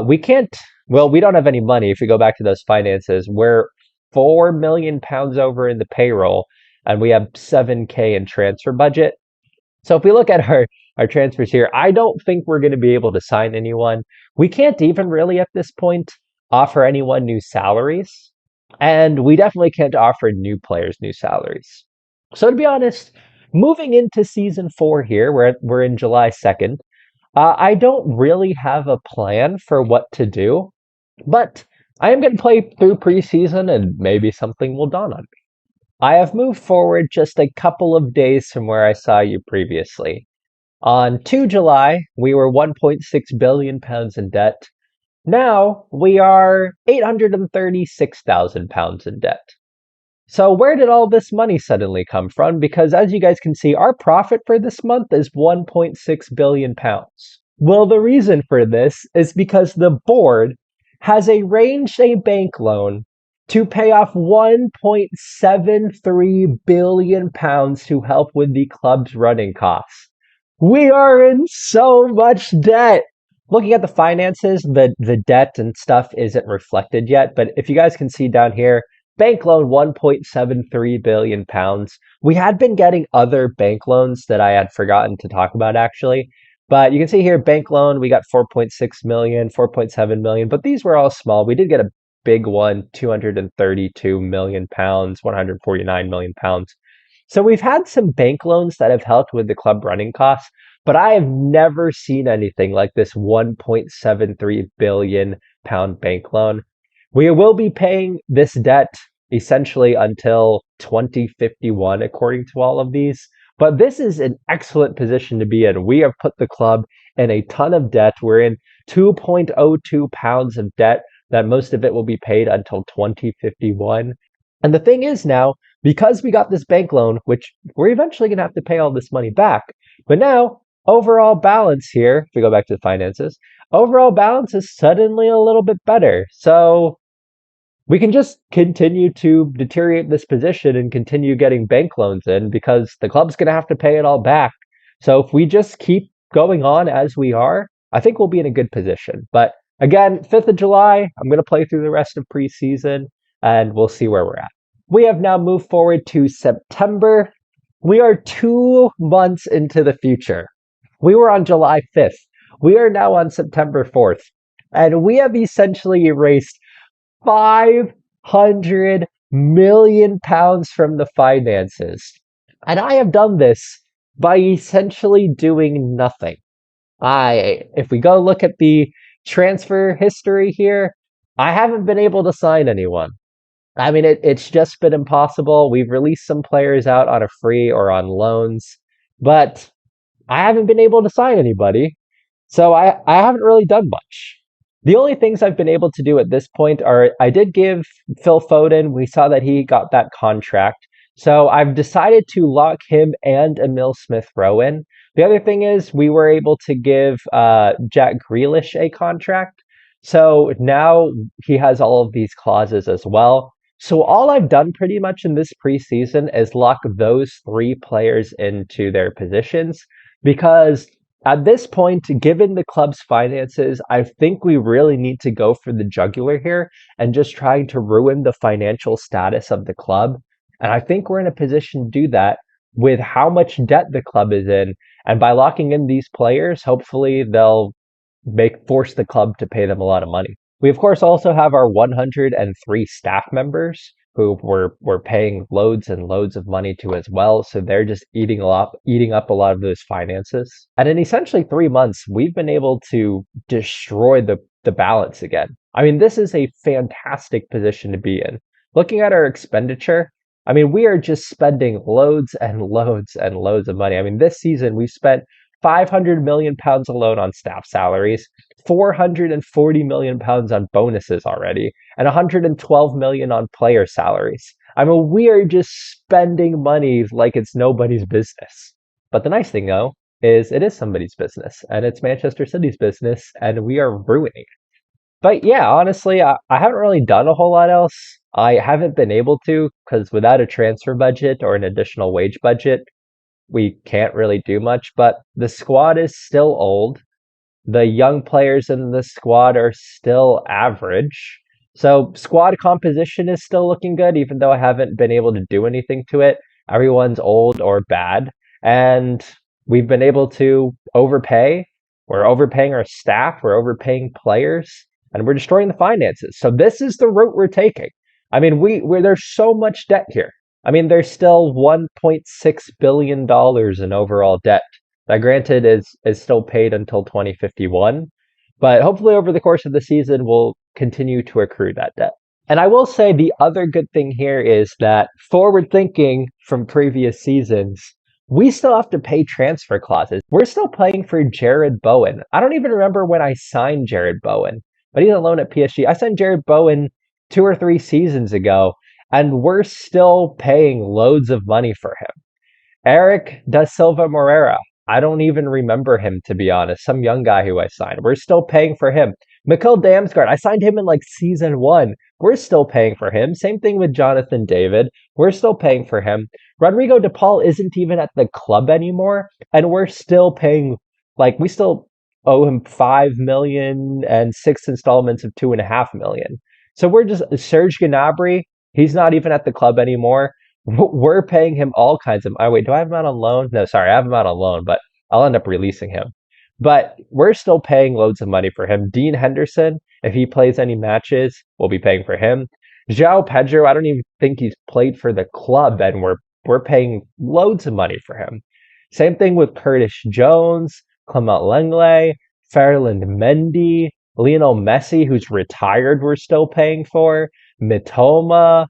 We can't, well, we don't have any money. If we go back to those finances, we're £4 million over in the payroll, and we have 7K in transfer budget. So if we look at our transfers here, I don't think we're going to be able to sign anyone. We can't even really at this point offer anyone new salaries, and we definitely can't offer new players new salaries. So to be honest, moving into season 4 here, we're in July 2nd, I don't really have a plan for what to do, but I am going to play through preseason and maybe something will dawn on me. I have moved forward just a couple of days from where I saw you previously. On 2 July, we were £1.6 billion in debt. Now we are £836,000 in debt. So where did all this money suddenly come from? Because as you guys can see, our profit for this month is £1.6 billion. Well, the reason for this is because the board has arranged a bank loan to pay off £1.73 billion to help with the club's running costs. We are in so much debt. Looking at the finances, the debt and stuff isn't reflected yet, but if you guys can see down here, bank loan £1.73 billion. We had been getting other bank loans that I had forgotten to talk about actually. But you can see here, bank loan, we got 4.6 million, 4.7 million, but these were all small. We did get a big one, 232 million pounds, 149 million pounds. So we've had some bank loans that have helped with the club running costs, but I have never seen anything like this £1.73 billion bank loan. We will be paying this debt essentially until 2051, according to all of these. But this is an excellent position to be in. We have put the club in a ton of debt. We're in £2.02 of debt, that most of it will be paid until 2051. And the thing is now, because we got this bank loan, which we're eventually going to have to pay all this money back, but now overall balance here, if we go back to the finances, overall balance is suddenly a little bit better. So we can just continue to deteriorate this position and continue getting bank loans in because the club's going to have to pay it all back. So if we just keep going on as we are, I think we'll be in a good position. But again, 5th of July, I'm going to play through the rest of preseason and we'll see where we're at. We have now moved forward to September. We are 2 months into the future. We were on July 5th. We are now on September 4th. And we have essentially erased £500 million from the finances. And I have done this by essentially doing nothing. If we go look at the transfer history here, I haven't been able to sign anyone. I mean, it's just been impossible. We've released some players out on a free or on loans, but I haven't been able to sign anybody. So I haven't really done much. The only things I've been able to do at this point are I did give Phil Foden. We saw that he got that contract. So I've decided to lock him and Emil Smith-Rowe in. The other thing is we were able to give Jack Grealish a contract. So now he has all of these clauses as well. So all I've done pretty much in this preseason is lock those three players into their positions because at this point, given the club's finances, I think we really need to go for the jugular here and just trying to ruin the financial status of the club. And I think we're in a position to do that with how much debt the club is in. And by locking in these players, hopefully they'll force the club to pay them a lot of money. We of course also have our 103 staff members who we're paying loads and loads of money to as well. So they're just eating up a lot of those finances. And in essentially 3 months, we've been able to destroy the balance again. I mean, this is a fantastic position to be in. Looking at our expenditure, I mean, we are just spending loads and loads and loads of money. I mean, this season we spent 500 million pounds alone on staff salaries, 440 million pounds on bonuses already, and 112 million on player salaries. I mean, we are just spending money like it's nobody's business. But the nice thing, though, is it is somebody's business, and it's Manchester City's business, and we are ruining it. But yeah, honestly, I haven't really done a whole lot else. I haven't been able to because without a transfer budget or an additional wage budget, we can't really do much, but the squad is still old. The young players in the squad are still average. So squad composition is still looking good, even though I haven't been able to do anything to it. Everyone's old or bad. And we've been able to overpay. We're overpaying our staff, we're overpaying players, and we're destroying the finances. So this is the route we're taking. I mean, there's so much debt here. I mean, there's still $1.6 billion in overall debt. That granted is still paid until 2051, but hopefully over the course of the season, we'll continue to accrue that debt. And I will say the other good thing here is that forward thinking from previous seasons, we still have to pay transfer clauses. We're still paying for Jared Bowen. I don't even remember when I signed Jared Bowen, but he's on loan at PSG. I signed Jared Bowen 2 or 3 seasons ago, and we're still paying loads of money for him. Eric da Silva Moreira, I don't even remember him, to be honest. Some young guy who I signed. We're still paying for him. Mikkel Damsgaard, I signed him in like season 1. We're still paying for him. Same thing with Jonathan David. We're still paying for him. Rodrigo De Paul isn't even at the club anymore, and we're still paying, like, we still owe him 5 million and 6 installments of 2.5 million. So we're just Serge Gnabry. He's not even at the club anymore. We're paying him all kinds of. Oh wait, do I have him out on loan? No, sorry, I have him out on loan, but I'll end up releasing him. But we're still paying loads of money for him. Dean Henderson, if he plays any matches, we'll be paying for him. João Pedro, I don't even think he's played for the club, and we're paying loads of money for him. Same thing with Curtis Jones, Clement Lenglet, Ferland Mendy, Lionel Messi, who's retired, we're still paying for. Mitoma,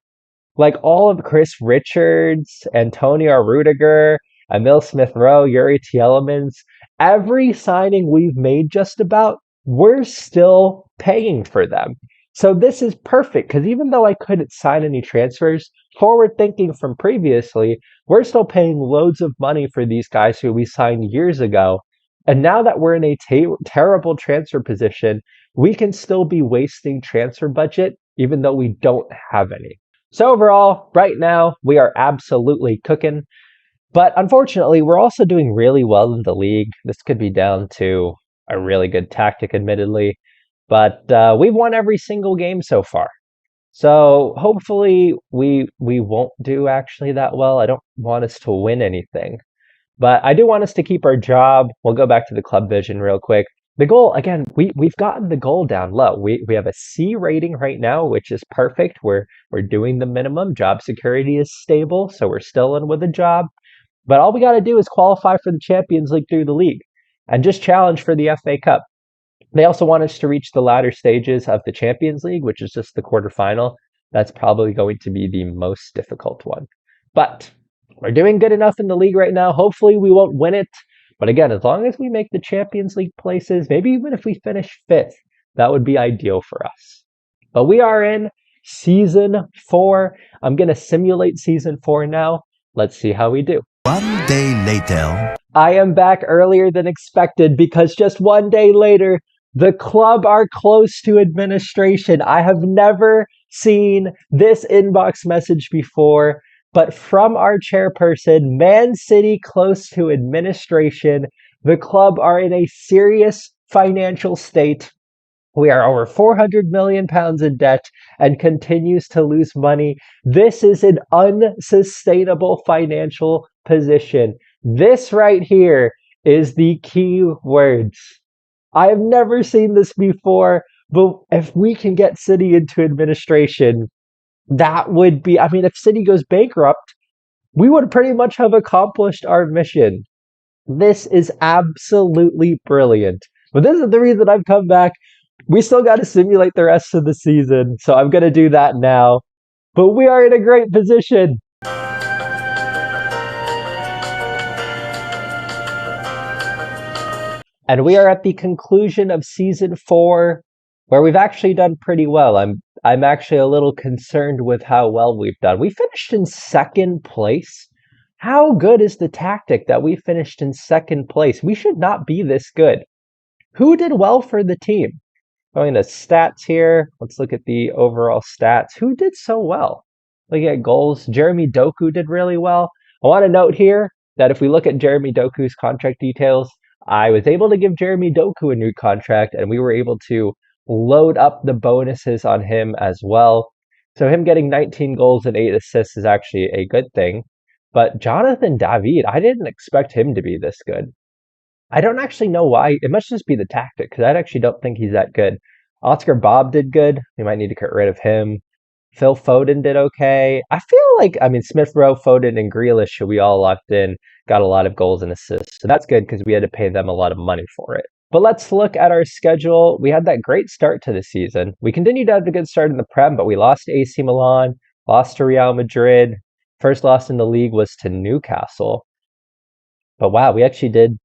like all of Chris Richards, Antonio Rudiger, Emil Smith Rowe, Yuri Tielemans, every signing we've made just about, we're still paying for them. So this is perfect because even though I couldn't sign any transfers, forward thinking from previously, we're still paying loads of money for these guys who we signed years ago. And now that we're in a terrible transfer position, we can still be wasting transfer budget even though we don't have any. So overall, right now, we are absolutely cooking. But unfortunately, we're also doing really well in the league. This could be down to a really good tactic, admittedly. But we've won every single game so far. So hopefully we won't do actually that well. I don't want us to win anything. But I do want us to keep our job. We'll go back to the club vision real quick. The goal, again, we've gotten the goal down low. We have a C rating right now, which is perfect. We're doing the minimum. Job security is stable, so we're still in with a job. But all we got to do is qualify for the Champions League through the league and just challenge for the FA Cup. They also want us to reach the latter stages of the Champions League, which is just the quarterfinal. That's probably going to be the most difficult one. But we're doing good enough in the league right now. Hopefully we won't win it. But again, as long as we make the Champions League places, maybe even if we finish 5th, that would be ideal for us. But we are in season 4. I'm going to simulate season 4 now. Let's see how we do. One day later. I am back earlier than expected because just one day later, the club are close to administration. I have never seen this inbox message before, but from our chairperson, Man City close to administration. The club are in a serious financial state. We are over 400 million pounds in debt and continues to lose money. This is an unsustainable financial position. This right here is the key words. I have never seen this before, but if we can get City into administration, that would be, I mean, if City goes bankrupt, we would pretty much have accomplished our mission. This is absolutely brilliant. But this is the reason I've come back. We still got to simulate the rest of the season, so I'm going to do that now. But we are in a great position. And we are at the conclusion of season 4, where we've actually done pretty well. I'm actually a little concerned with how well we've done. We finished in second place. How good is the tactic that we finished in second place? We should not be this good. Who did well for the team? Going to stats here. Let's look at the overall stats. Who did so well? Looking at goals, Jeremy Doku did really well. I want to note here that if we look at Jeremy Doku's contract details, I was able to give Jeremy Doku a new contract, and we were able to load up the bonuses on him as well. So him getting 19 goals and 8 assists is actually a good thing. But Jonathan David, I didn't expect him to be this good. I don't actually know why. It must just be the tactic, because I actually don't think he's that good. Oscar Bob did good. We might need to get rid of him. Phil Foden did okay. I feel like, I mean, Smith Rowe, Foden, and Grealish, who we all locked in, got a lot of goals and assists. So that's good because we had to pay them a lot of money for it. But let's look at our schedule. We had that great start to the season. We continued to have a good start in the Prem, but we lost to AC Milan, lost to Real Madrid. First loss in the league was to Newcastle. But wow, we actually did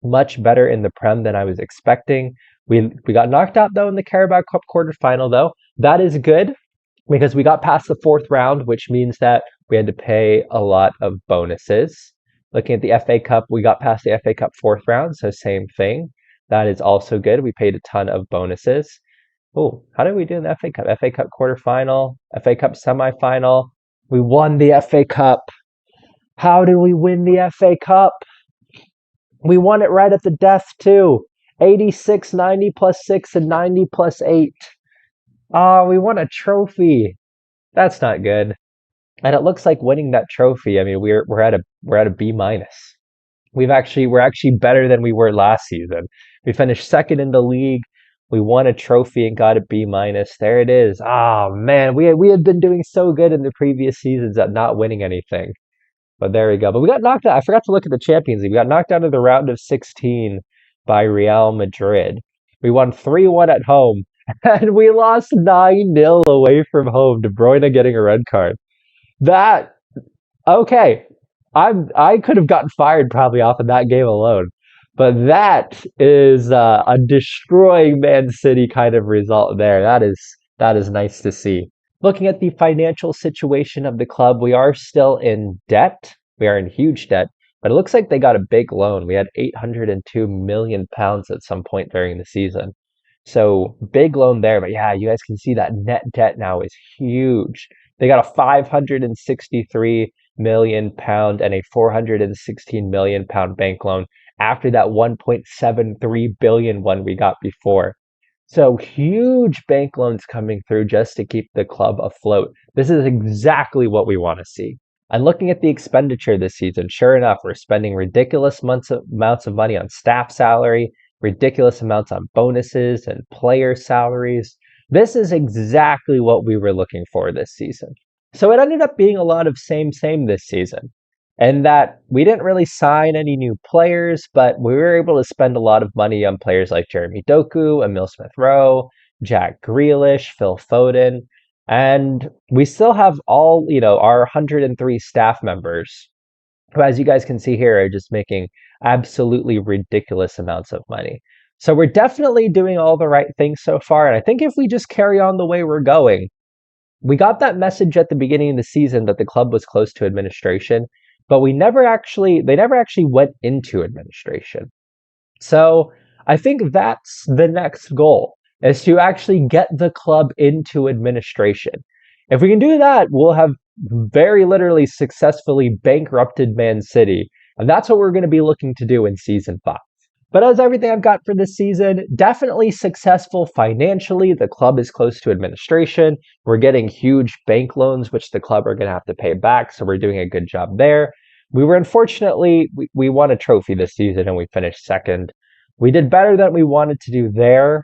much better in the Prem than I was expecting. We got knocked out though in the Carabao Cup quarterfinal though. That is good because we got past the 4th round, which means that we had to pay a lot of bonuses. Looking at the FA Cup, we got past the FA Cup 4th round, so same thing. That is also good. We paid a ton of bonuses. Oh, how did we do in the FA Cup? FA Cup quarterfinal, FA Cup semifinal. We won the FA Cup. How did we win the FA Cup? We won it right at the death, too. 86, 90 plus 6, and 90 plus 8. We won a trophy. That's not good. And it looks like winning that trophy. I mean, we're at a B minus. We're actually better than we were last season. We finished second in the league. We won a trophy and got a B minus. There it is. Oh man, we had been doing so good in the previous seasons at not winning anything. But there we go. But we got knocked out. I forgot to look at the Champions League. We got knocked out of the round of 16 by Real Madrid. We won 3-1 at home, and we lost 9-0 away from home. De Bruyne getting a red card. That, okay. I could have gotten fired probably off of that game alone. But that is a destroying Man City kind of result there. That is nice to see. Looking at the financial situation of the club, we are still in debt. We are in huge debt, but it looks like they got a big loan. We had 802 million pounds at some point during the season. So big loan there, but yeah, you guys can see that net debt now is huge. They got a 563 million pound and a 416 million pound bank loan after that 1.73 billion one we got before. So huge bank loans coming through just to keep the club afloat. This is exactly what we want to see. And looking at the expenditure this season, sure enough, we're spending ridiculous amounts of money on staff salary, ridiculous amounts on bonuses and player salaries. This is exactly what we were looking for this season. So it ended up being a lot of same this season. And that we didn't really sign any new players, but we were able to spend a lot of money on players like Jeremy Doku, Emil Smith Rowe, Jack Grealish, Phil Foden, and we still have all, our 103 staff members, who, as you guys can see here, are just making absolutely ridiculous amounts of money. So we're definitely doing all the right things so far, and I think if we just carry on the way we're going, we got that message at the beginning of the season that the club was close to administration, but they never actually went into administration. So I think that's the next goal. is to actually get the club into administration. If we can do that, we'll have very literally successfully bankrupted Man City. And that's what we're going to be looking to do in season 5. But that's everything I've got for this season. Definitely successful financially. The club is close to administration. We're getting huge bank loans, which the club are going to have to pay back. So we're doing a good job there. We were unfortunately, we won a trophy this season and we finished second. We did better than we wanted to do there.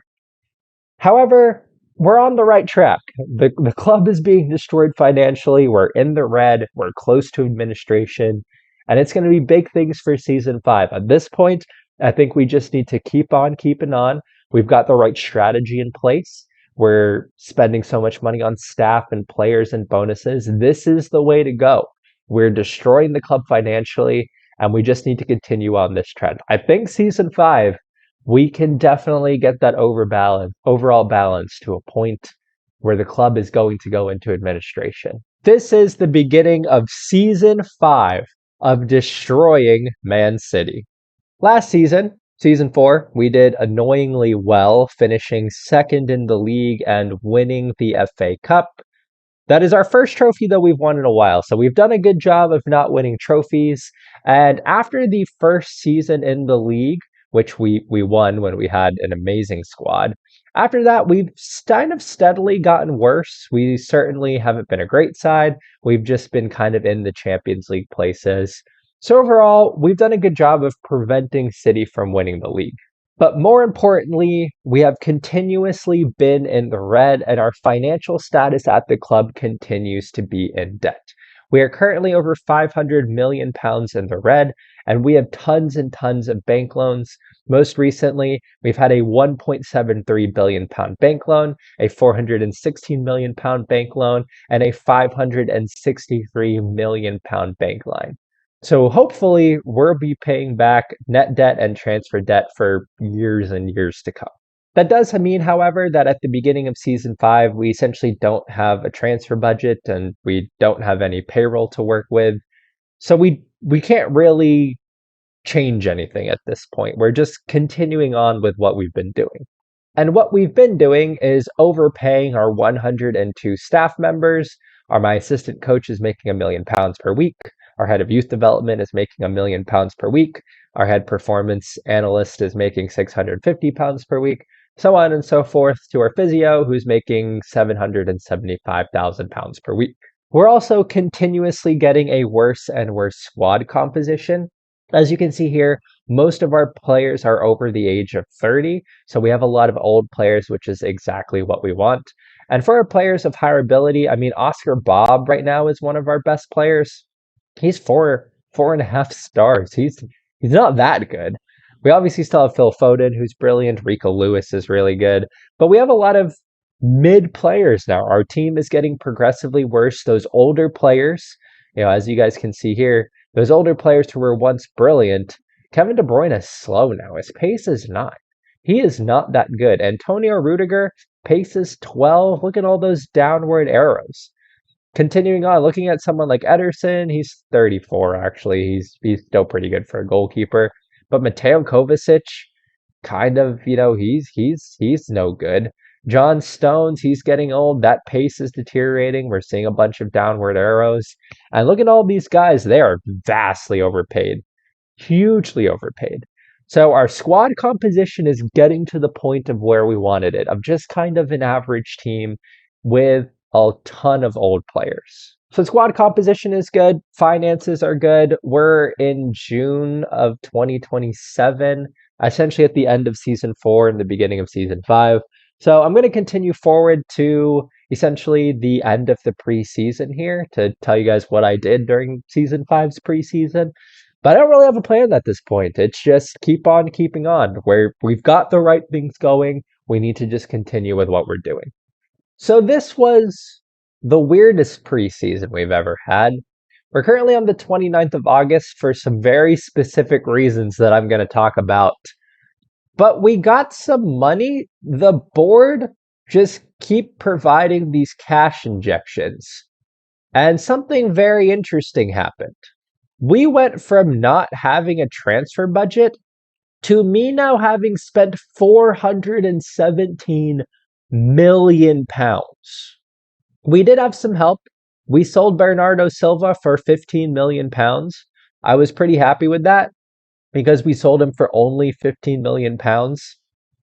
However, we're on the right track. The club is being destroyed financially. We're in the red. We're close to administration. And it's going to be big things for season 5. At this point, I think we just need to keep on keeping on. We've got the right strategy in place. We're spending so much money on staff and players and bonuses. This is the way to go. We're destroying the club financially, and we just need to continue on this trend. I think season 5, we can definitely get that overall balance to a point where the club is going to go into administration. This is the beginning of season 5 of destroying Man City. Last season, season 4, we did annoyingly well, finishing second in the league and winning the FA Cup. That is our first trophy that we've won in a while, so we've done a good job of not winning trophies. And after the first season in the league, which we won when we had an amazing squad, after that, we've kind of steadily gotten worse. We certainly haven't been a great side. We've just been kind of in the Champions League places. So overall, we've done a good job of preventing City from winning the league. But more importantly, we have continuously been in the red, and our financial status at the club continues to be in debt. We are currently over £500 million in the red, and we have tons and tons of bank loans. Most recently, we've had a £1.73 billion bank loan, a £416 million bank loan, and a £563 million bank line. So hopefully we'll be paying back net debt and transfer debt for years and years to come. That does mean, however, that at the beginning of season 5, we essentially don't have a transfer budget and we don't have any payroll to work with. So we can't really change anything at this point. We're just continuing on with what we've been doing. And what we've been doing is overpaying our 102 staff members. My assistant coach is making £1 million per week. Our head of youth development is making £1 million per week. Our head performance analyst is making £650 per week, so on and so forth, to our physio, who's making £775,000 per week. We're also continuously getting a worse and worse squad composition. As you can see here, most of our players are over the age of 30, so we have a lot of old players, which is exactly what we want. And for our players of higher ability, I mean, Oscar Bob right now is one of our best players. He's 4.5 stars. He's not that good. We obviously still have Phil Foden, who's brilliant. Rico Lewis is really good. But we have a lot of mid players now. Our team is getting progressively worse. Those older players, as you guys can see here, those older players who were once brilliant, Kevin De Bruyne is slow now. His pace is not. He is not that good. Antonio Rudiger, pace is 12. Look at all those downward arrows. Continuing on, looking at someone like Ederson, he's 34 actually. He's still pretty good for a goalkeeper. But Mateo Kovacic, kind of, he's no good. John Stones, he's getting old. That pace is deteriorating. We're seeing a bunch of downward arrows. And look at all these guys. They are vastly overpaid. Hugely overpaid. So our squad composition is getting to the point of where we wanted it, of just kind of an average team with a ton of old players. So squad composition is good. Finances are good. We're in June of 2027, essentially at the end of season 4 and the beginning of season 5. So I'm going to continue forward to essentially the end of the preseason here to tell you guys what I did during season 5's preseason. But I don't really have a plan at this point. It's just keep on keeping on. Where we've got the right things going, we need to just continue with what we're doing. So this was the weirdest preseason we've ever had. We're currently on the 29th of August for some very specific reasons that I'm going to talk about. But we got some money. The board just keep providing these cash injections. And something very interesting happened. We went from not having a transfer budget to me now having spent 417 million pounds. We did have some help. We sold Bernardo Silva for 15 million pounds. I was pretty happy with that because we sold him for only 15 million pounds.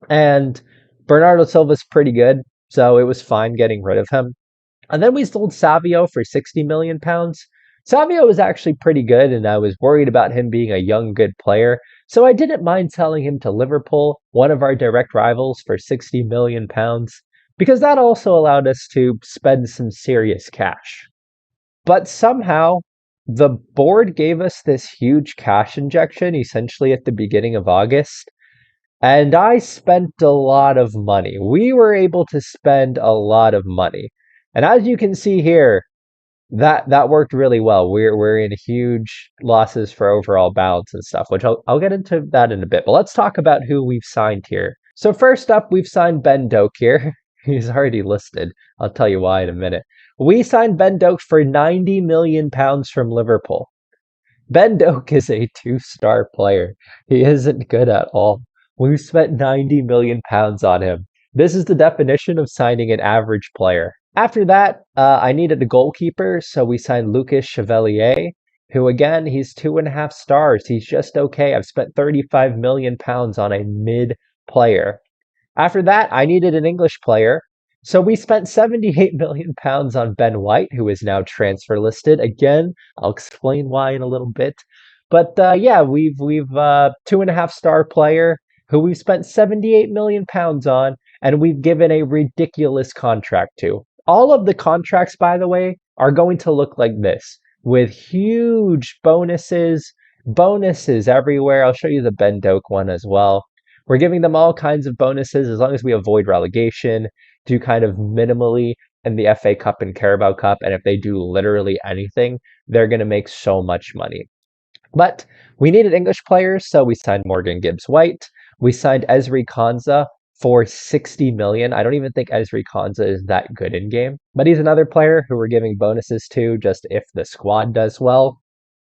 And Bernardo Silva's pretty good, so it was fine getting rid of him. And then we sold Savio for 60 million pounds. Savio was actually pretty good, and I was worried about him being a young, good player. So I didn't mind selling him to Liverpool, one of our direct rivals, for 60 million pounds, because that also allowed us to spend some serious cash. But somehow, the board gave us this huge cash injection essentially at the beginning of August, and I spent a lot of money. We were able to spend a lot of money. And as you can see here, that worked really well. We're in huge losses for overall balance and stuff, which I'll get into that in a bit. But let's talk about who we've signed here. So first up, we've signed Ben Doak here. He's already listed. I'll tell you why in a minute. We signed Ben Doak for 90 million pounds from Liverpool. Ben Doak is a two-star player. He isn't good at all. We've spent 90 million pounds on him. This is the definition of signing an average player. After that, I needed a goalkeeper, so we signed Lucas Chevalier, who again, he's 2.5 stars. He's just okay. I've spent 35 million pounds on a mid player. After that, I needed an English player, so we spent 78 million pounds on Ben White, who is now transfer listed. Again, I'll explain why in a little bit. But yeah, we've 2.5 star player who we've spent 78 million pounds on, and we've given a ridiculous contract to. All of the contracts, by the way, are going to look like this, with huge bonuses everywhere. I'll show you the Ben Doak one as well. We're giving them all kinds of bonuses as long as we avoid relegation, do kind of minimally in the FA Cup and Carabao Cup, and if they do literally anything, they're going to make so much money. But we needed English players, so we signed Morgan Gibbs-White. We signed Ezri Konsa for 60 million. I don't even think Ezri Konsa is that good in game, but he's another player who we're giving bonuses to just if the squad does well.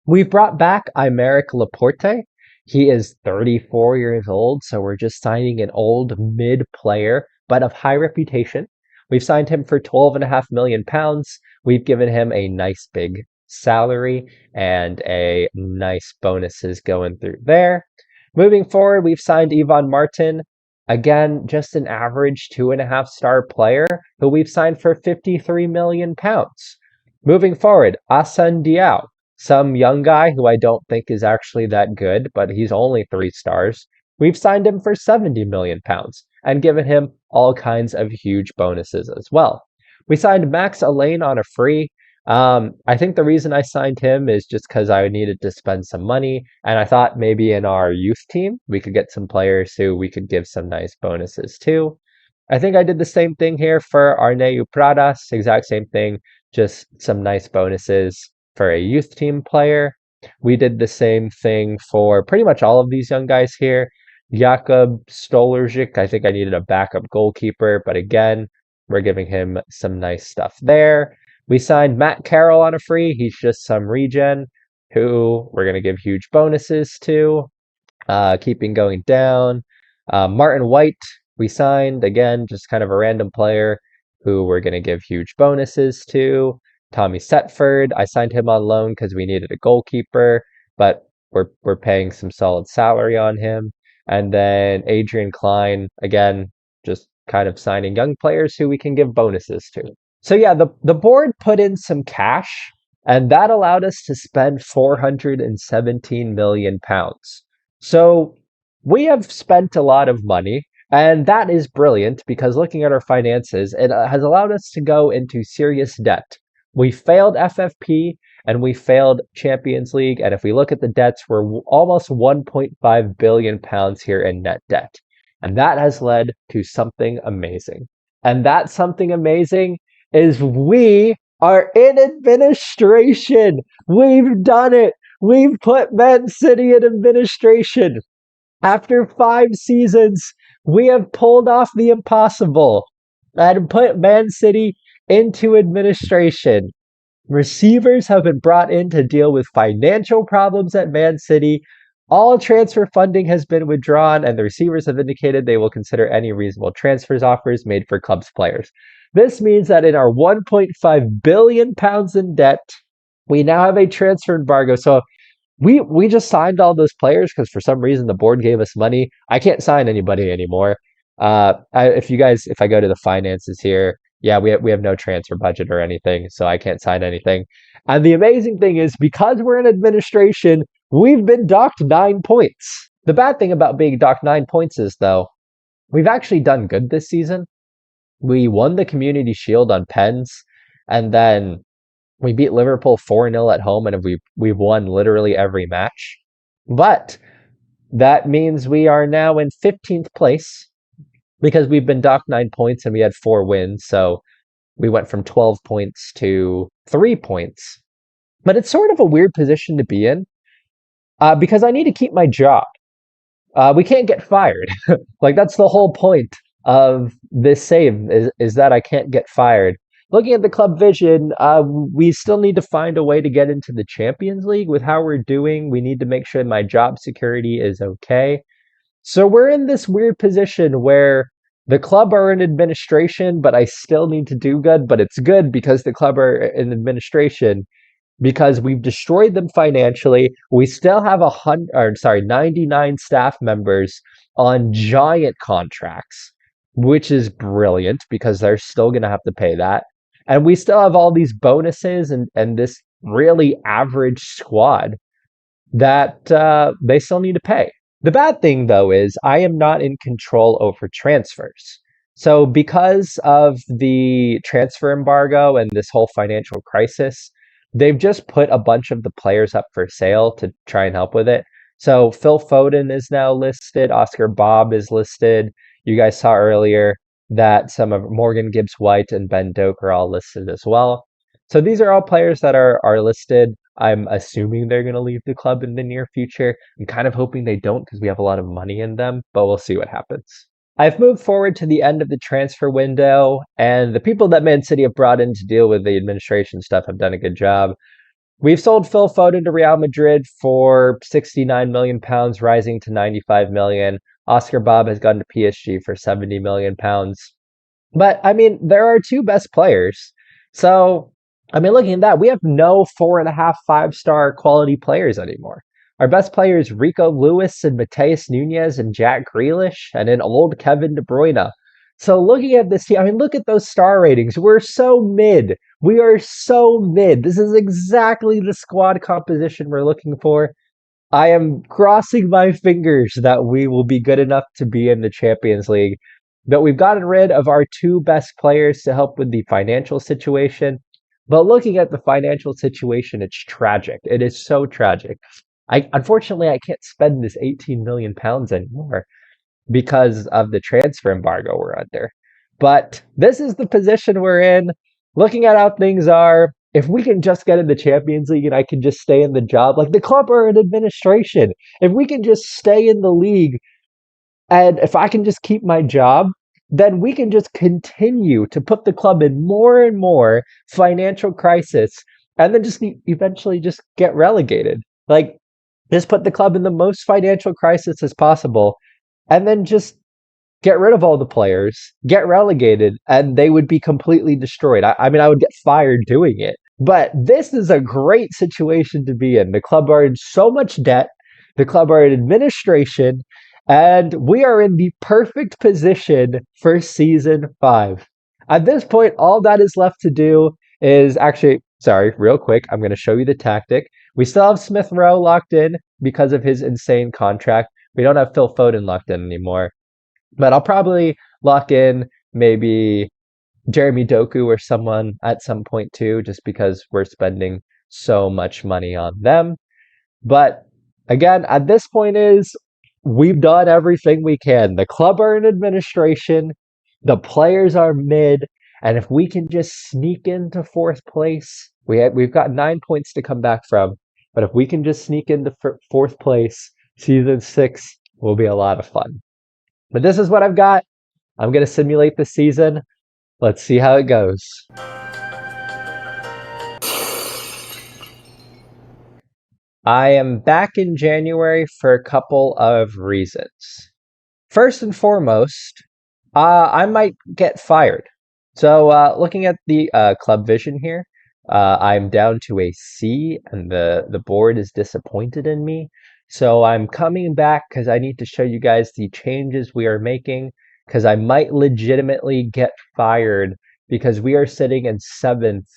We've brought back Aymeric Laporte. He is 34 years old, so we're just signing an old mid player, but of high reputation. We've signed him for 12.5 million pounds. We've given him a nice big salary and a nice bonuses going through there. Moving forward, we've signed Ivan Martin. Again, just an average 2.5 star player who we've signed for 53 million pounds. Moving forward, Asan Diao, some young guy who I don't think is actually that good, but he's only 3 stars. We've signed him for 70 million pounds and given him all kinds of huge bonuses as well. We signed Max Alain on a free. I think the reason I signed him is just because I needed to spend some money, and I thought maybe in our youth team we could get some players who we could give some nice bonuses to. I think I did the same thing here for Arneu Pradas, exact same thing, just some nice bonuses for a youth team player. We did the same thing for pretty much all of these young guys here. Jakub Stolarczyk, I think I needed a backup goalkeeper, but again, we're giving him some nice stuff there. We signed Matt Carroll on a free. He's just some regen who we're going to give huge bonuses to. Keeping going down. Martin White, we signed, again, just kind of a random player who we're going to give huge bonuses to. Tommy Setford, I signed him on loan because we needed a goalkeeper, but we're paying some solid salary on him. And then Adrian Klein, again, just kind of signing young players who we can give bonuses to. So yeah, the board put in some cash, and that allowed us to spend 417 million pounds. So we have spent a lot of money, and that is brilliant because looking at our finances, it has allowed us to go into serious debt. We failed FFP and we failed Champions League, and if we look at the debts, we're almost 1.5 billion pounds here in net debt. And that has led to something amazing. And that something amazing is we are in administration. We've done it. We've put Man City in administration. After 5 seasons, we have pulled off the impossible and put Man City into administration. Receivers have been brought in to deal with financial problems at Man City. All transfer funding has been withdrawn, and the receivers have indicated they will consider any reasonable transfers offers made for club's players. This means that in our 1.5 billion pounds in debt, we now have a transfer embargo. So we just signed all those players because for some reason the board gave us money. I can't sign anybody anymore. If I go to the finances here, yeah, we have no transfer budget or anything, so I can't sign anything. And the amazing thing is because we're in administration, we've been docked 9 points. The bad thing about being docked 9 points is though, we've actually done good this season. We won the Community Shield on pens, and then we beat Liverpool 4-0 at home, and we've won literally every match. But that means we are now in 15th place because we've been docked 9 points and we had 4 wins. So we went from 12 points to 3 points. But it's sort of a weird position to be in because I need to keep my job. We can't get fired. Like that's the whole point of this save is that I can't get fired. Looking at the club vision, we still need to find a way to get into the Champions League with how we're doing. We need to make sure my job security is okay. So we're in this weird position where the club are in administration, but I still need to do good. But it's good because the club are in administration because we've destroyed them financially. We still have 99 staff members on giant contracts, which is brilliant because they're still going to have to pay that. And we still have all these bonuses and this really average squad that they still need to pay. The bad thing, though, is I am not in control over transfers. So, because of the transfer embargo and this whole financial crisis, they've just put a bunch of the players up for sale to try and help with it. So, Phil Foden is now listed, Oscar Bob is listed. You guys saw earlier that some of Morgan Gibbs White and Ben Doak are all listed as well. So, these are all players that are listed. I'm assuming they're going to leave the club in the near future. I'm kind of hoping they don't because we have a lot of money in them, but we'll see what happens. I've moved forward to the end of the transfer window, and the people that Man City have brought in to deal with the administration stuff have done a good job. We've sold Phil Foden to Real Madrid for 69 million pounds, rising to 95 million. Oscar Bob has gone to PSG for 70 million pounds. But I mean, there are two best players. So, I mean, looking at that, we have no 4.5, 5-star quality players anymore. Our best players, Rico Lewis and Mateus Nunez and Jack Grealish, and an old Kevin De Bruyne. So looking at this team, I mean, look at those star ratings. We're so mid. We are so mid. This is exactly the squad composition we're looking for. I am crossing my fingers that we will be good enough to be in the Champions League. But we've gotten rid of our two best players to help with the financial situation. But looking at the financial situation, it's tragic. It is so tragic. Unfortunately, I can't spend this 18 million pounds anymore because of the transfer embargo we're under. But this is the position we're in. Looking at how things are, if we can just get in the Champions League and I can just stay in the job, like the club are in administration, if we can just stay in the league and if I can just keep my job, then we can just continue to put the club in more and more financial crisis and then just eventually just get relegated. Like, just put the club in the most financial crisis as possible and then just get rid of all the players, get relegated, and they would be completely destroyed. I mean, I would get fired doing it. But this is a great situation to be in. The club are in so much debt, the club are in administration, and we are in the perfect position for season 5. At this point, all that is left to do is actually, sorry, real quick, I'm going to show you the tactic. We still have Smith Rowe locked in because of his insane contract. We don't have Phil Foden locked in anymore. But I'll probably lock in maybe Jeremy Doku or someone at some point too, just because we're spending so much money on them. But again, at this point is we've done everything we can. The club are in administration, the players are mid, and if we can just sneak into 4th place, we've got 9 points to come back from. But if we can just sneak into 4th place, season 6 will be a lot of fun. But this is what I've got. I'm going to simulate the season. Let's see how it goes. I am back in January for a couple of reasons. First and foremost, I might get fired. So, looking at the club vision here, I'm down to a C, and the board is disappointed in me. So, I'm coming back because I need to show you guys the changes we are making, because I might legitimately get fired because we are sitting in seventh.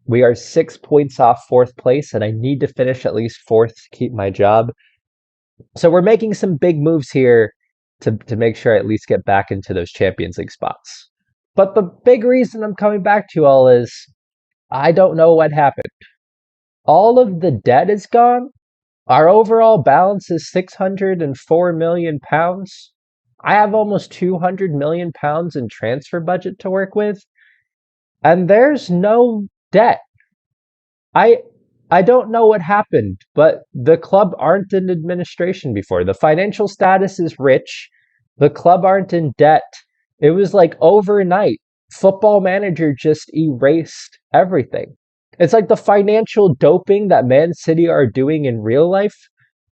We are 6 points off fourth place, and I need to finish at least fourth to keep my job. So we're making some big moves here to make sure I at least get back into those Champions League spots. But the big reason I'm coming back to you all is I don't know what happened. All of the debt is gone. Our overall balance is £604 million. I have almost £200 million in transfer budget to work with, and there's no debt. I I don't know what happened, but the club aren't in administration before. The financial status is rich. The club aren't in debt. It was like overnight. Football Manager just erased everything. It's like the financial doping that Man City are doing in real life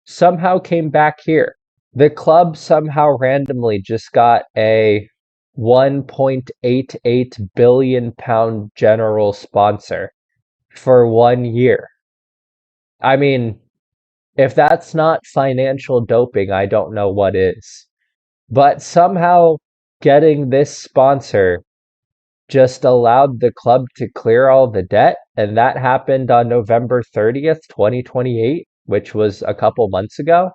somehow came back here. The club somehow randomly just got a 1.88 billion pound general sponsor for 1 year. I mean, if that's not financial doping, I don't know what is. But somehow getting this sponsor just allowed the club to clear all the debt, and that happened on November 30th, 2028, which was a couple months ago.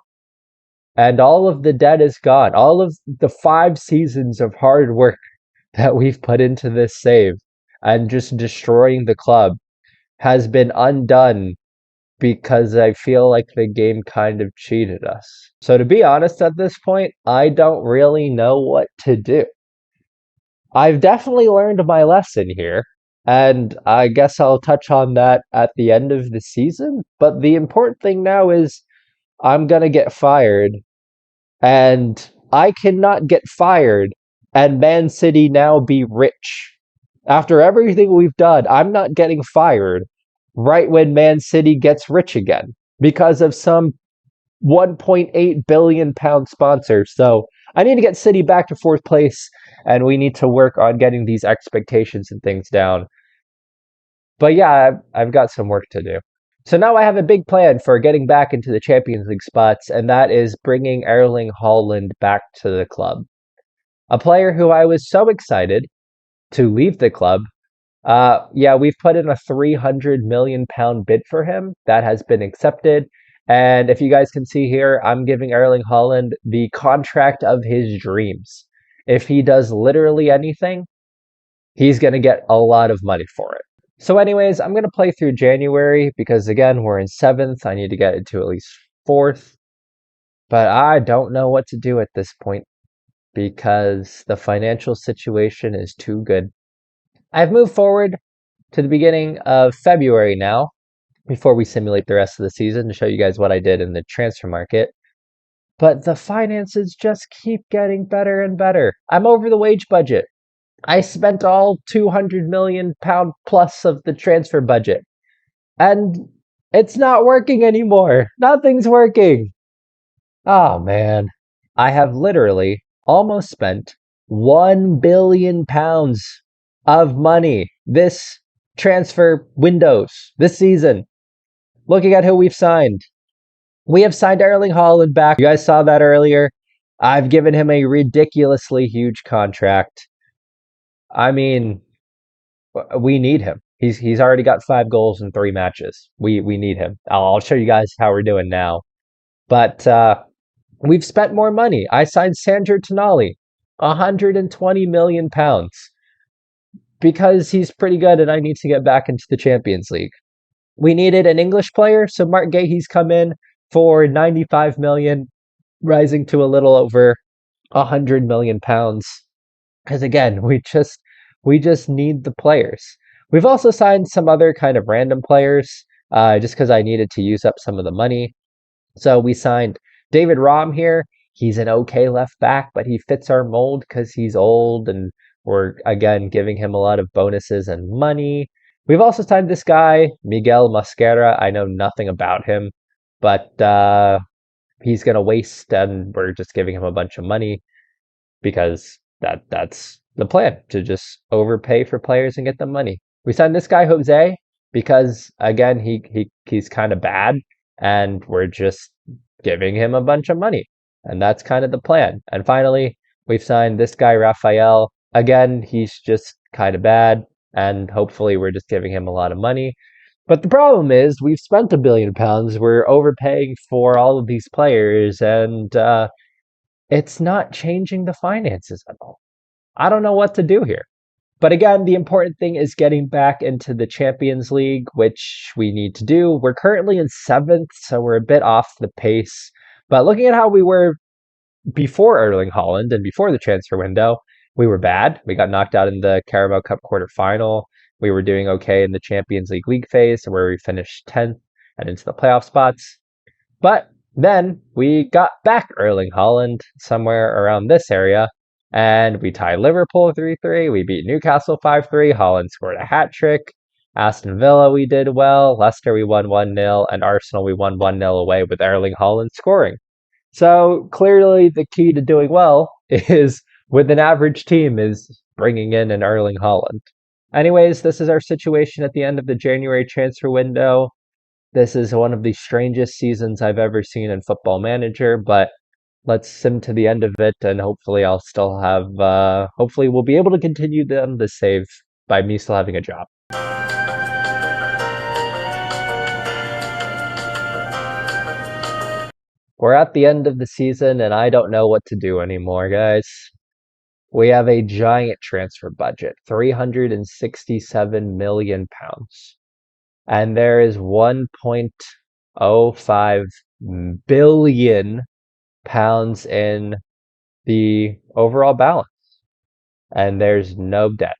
And all of the debt is gone. All of the 5 seasons of hard work that we've put into this save and just destroying the club has been undone because I feel like the game kind of cheated us. So to be honest at this point, I don't really know what to do. I've definitely learned my lesson here, and I guess I'll touch on that at the end of the season. But the important thing now is I'm gonna get fired, and I cannot get fired and Man City now be rich. After everything we've done, I'm not getting fired right when Man City gets rich again because of some 1.8 billion pound sponsor. So I need to get City back to fourth place, and we need to work on getting these expectations and things down. But yeah, I've got some work to do. So now I have a big plan for getting back into the Champions League spots, and that is bringing Erling Haaland back to the club. A player who I was so excited to leave the club. Yeah, we've put in a 300 million pound bid for him that has been accepted. And if you guys can see here, I'm giving Erling Haaland the contract of his dreams. If he does literally anything, he's going to get a lot of money for it. So, anyways, I'm going to play through January because, again, we're in seventh. I need to get into at least fourth. But I don't know what to do at this point because the financial situation is too good. I've moved forward to the beginning of February now, before we simulate the rest of the season to show you guys what I did in the transfer market. But the finances just keep getting better and better. I'm over the wage budget. I spent all 200 million pound plus of the transfer budget. And it's not working anymore. Nothing's working. Oh man. I have literally almost spent 1 billion pounds of money this transfer windows this season. Looking at who we've signed. We have signed Erling Haaland back. You guys saw that earlier. I've given him a ridiculously huge contract. I mean, we need him. He's already got 5 goals in 3 matches. We need him. I'll show you guys how we're doing now. But we've spent more money. I signed Sandro Tonali, 120 million pounds, because he's pretty good and I need to get back into the Champions League. We needed an English player, so Mark Gahey's come in for 95 million, rising to a little over 100 million pounds. Because again, we just need the players. We've also signed some other kind of random players, just because I needed to use up some of the money. So we signed David Raum here. He's an okay left back, but he fits our mold because he's old, and we're again giving him a lot of bonuses and money. We've also signed this guy, Miguel Mosquera. I know nothing about him, but he's going to waste, and we're just giving him a bunch of money because that's the plan, to just overpay for players and get them money. We signed this guy Jose because again he's kind of bad, and we're just giving him a bunch of money, and that's kind of the plan. And finally, we've signed this guy Rafael. Again, he's just kind of bad, and hopefully we're just giving him a lot of money. But the problem is we've spent £1 billion. We're overpaying for all of these players, and it's not changing the finances at all. I don't know what to do here. But again, the important thing is getting back into the Champions League, which we need to do. We're currently in 7th, so we're a bit off the pace. But looking at how we were before Erling Haaland and before the transfer window, we were bad. We got knocked out in the Carabao Cup quarterfinal. We were doing okay in the Champions League phase, where we finished 10th and into the playoff spots. But then we got back Erling Haaland somewhere around this area, and we tied Liverpool 3-3. We beat Newcastle 5-3. Haaland scored a hat trick. Aston Villa, we did well. Leicester, we won 1-0. And Arsenal, we won 1-0 away with Erling Haaland scoring. So clearly the key to doing well is, with an average team, is bringing in an Erling Haaland. Anyways, this is our situation at the end of the January transfer window. This is one of the strangest seasons I've ever seen in Football Manager, but let's sim to the end of it, and hopefully I'll still have, hopefully we'll be able to continue them the save by me still having a job. We're at the end of the season, and I don't know what to do anymore, guys. We have a giant transfer budget, £367 million. And there is £1.05 billion in the overall balance. And there's no debt.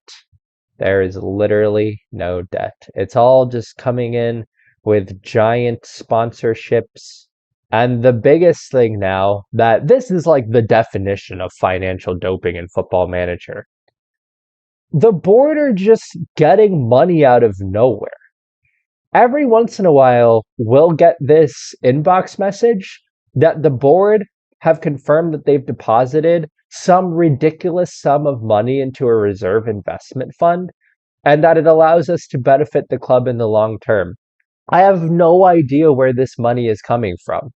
There is literally no debt. It's all just coming in with giant sponsorships. And the biggest thing now, that this is like the definition of financial doping in Football Manager. The board are just getting money out of nowhere. Every once in a while, we'll get this inbox message that the board have confirmed that they've deposited some ridiculous sum of money into a reserve investment fund, and that it allows us to benefit the club in the long term. I have no idea where this money is coming from,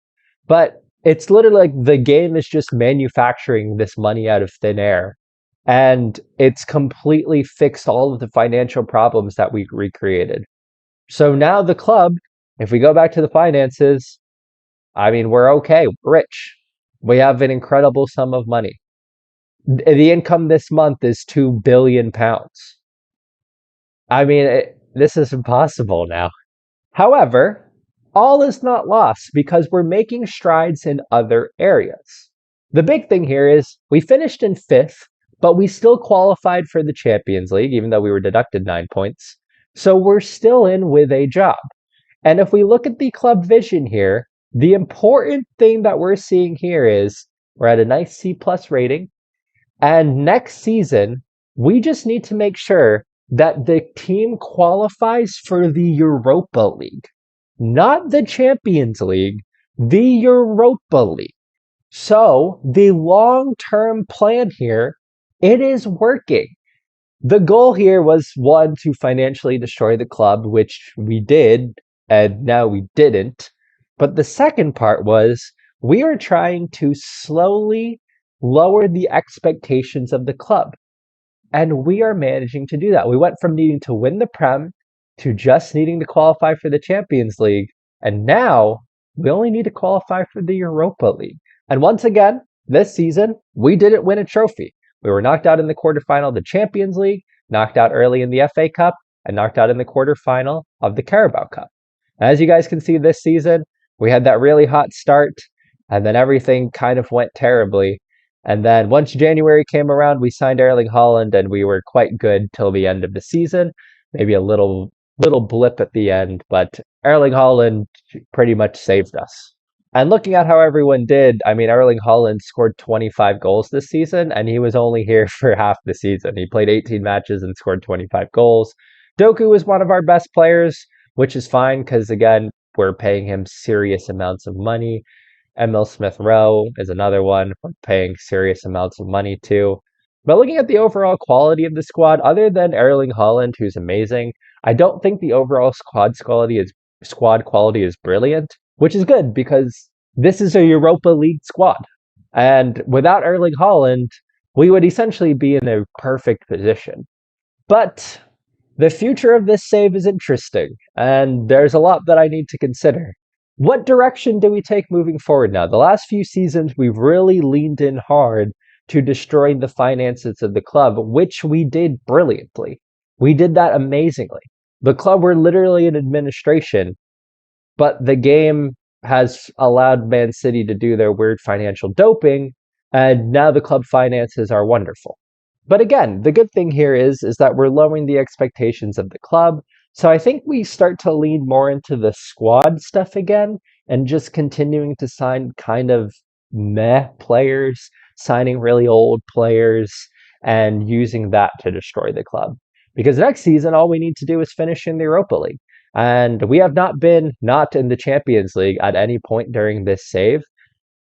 but it's literally like the game is just manufacturing this money out of thin air, and it's completely fixed all of the financial problems that we recreated. So now the club, if we go back to the finances, I mean, we're okay, we're rich. We have an incredible sum of money. The income this month is £2 billion. I mean, this is impossible now. However, all is not lost because we're making strides in other areas. The big thing here is we finished in 5th, but we still qualified for the Champions League, even though we were deducted 9 points. So we're still in with a job. And if we look at the club vision here, the important thing that we're seeing here is we're at a nice C+ rating. And next season, we just need to make sure that the team qualifies for the Europa League. Not the Champions League, the Europa League. So the long-term plan here, it is working. The goal here was, one, to financially destroy the club, which we did, and now we didn't. But the second part was, we are trying to slowly lower the expectations of the club. And we are managing to do that. We went from needing to win the Prem to just needing to qualify for the Champions League. And now we only need to qualify for the Europa League. And once again, this season, we didn't win a trophy. We were knocked out in the quarterfinal of the Champions League, knocked out early in the FA Cup, and knocked out in the quarterfinal of the Carabao Cup. As you guys can see this season, we had that really hot start, and then everything kind of went terribly. And then once January came around, we signed Erling Haaland, and we were quite good till the end of the season. Maybe a little blip at the end, but Erling Haaland pretty much saved us. And looking at how everyone did, I mean, Erling Haaland scored 25 goals this season, and he was only here for half the season. He played 18 matches and scored 25 goals. Doku was one of our best players, which is fine because, again, we're paying him serious amounts of money. Emil Smith Rowe is another one we're paying serious amounts of money to. But looking at the overall quality of the squad, other than Erling Haaland, who's amazing, I don't think the overall squad quality is brilliant, which is good because this is a Europa League squad. And without Erling Haaland, we would essentially be in a perfect position. But the future of this save is interesting, and there's a lot that I need to consider. What direction do we take moving forward now? The last few seasons, we've really leaned in hard to destroying the finances of the club, which we did brilliantly. We did that amazingly. The club were literally in administration, but the game has allowed Man City to do their weird financial doping, and now the club finances are wonderful. But again, the good thing here is that we're lowering the expectations of the club. So I think we start to lean more into the squad stuff again and just continuing to sign kind of meh players, signing really old players, and using that to destroy the club. Because next season, all we need to do is finish in the Europa League. And we have not been not in the Champions League at any point during this save.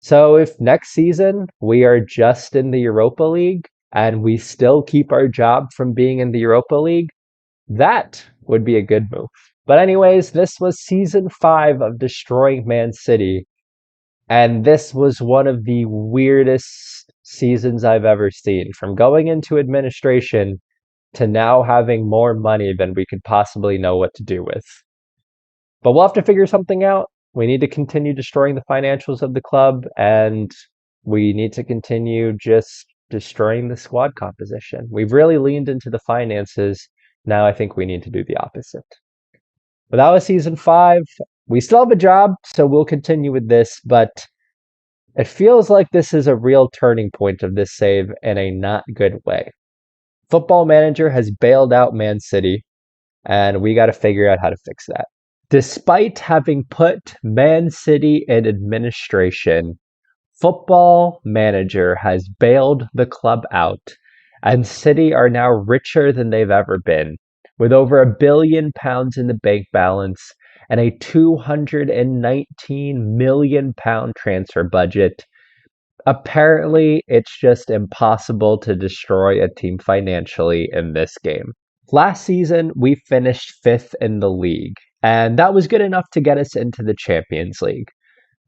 So if next season we are just in the Europa League and we still keep our job from being in the Europa League, that would be a good move. But anyways, this was season 5 of Destroying Man City. And this was one of the weirdest seasons I've ever seen. From going into administration to now having more money than we could possibly know what to do with. But we'll have to figure something out. We need to continue destroying the financials of the club, and we need to continue just destroying the squad composition. We've really leaned into the finances. Now I think we need to do the opposite. But that was season 5. We still have a job, so we'll continue with this, but it feels like this is a real turning point of this save in a not good way. Football Manager has bailed out Man City, and we got to figure out how to fix that. Despite having put Man City in administration, Football Manager has bailed the club out, and City are now richer than they've ever been, with over £1 billion in the bank balance and a £219 million transfer budget. Apparently, it's just impossible to destroy a team financially in this game. Last season, we finished 5th in the league, and that was good enough to get us into the Champions League.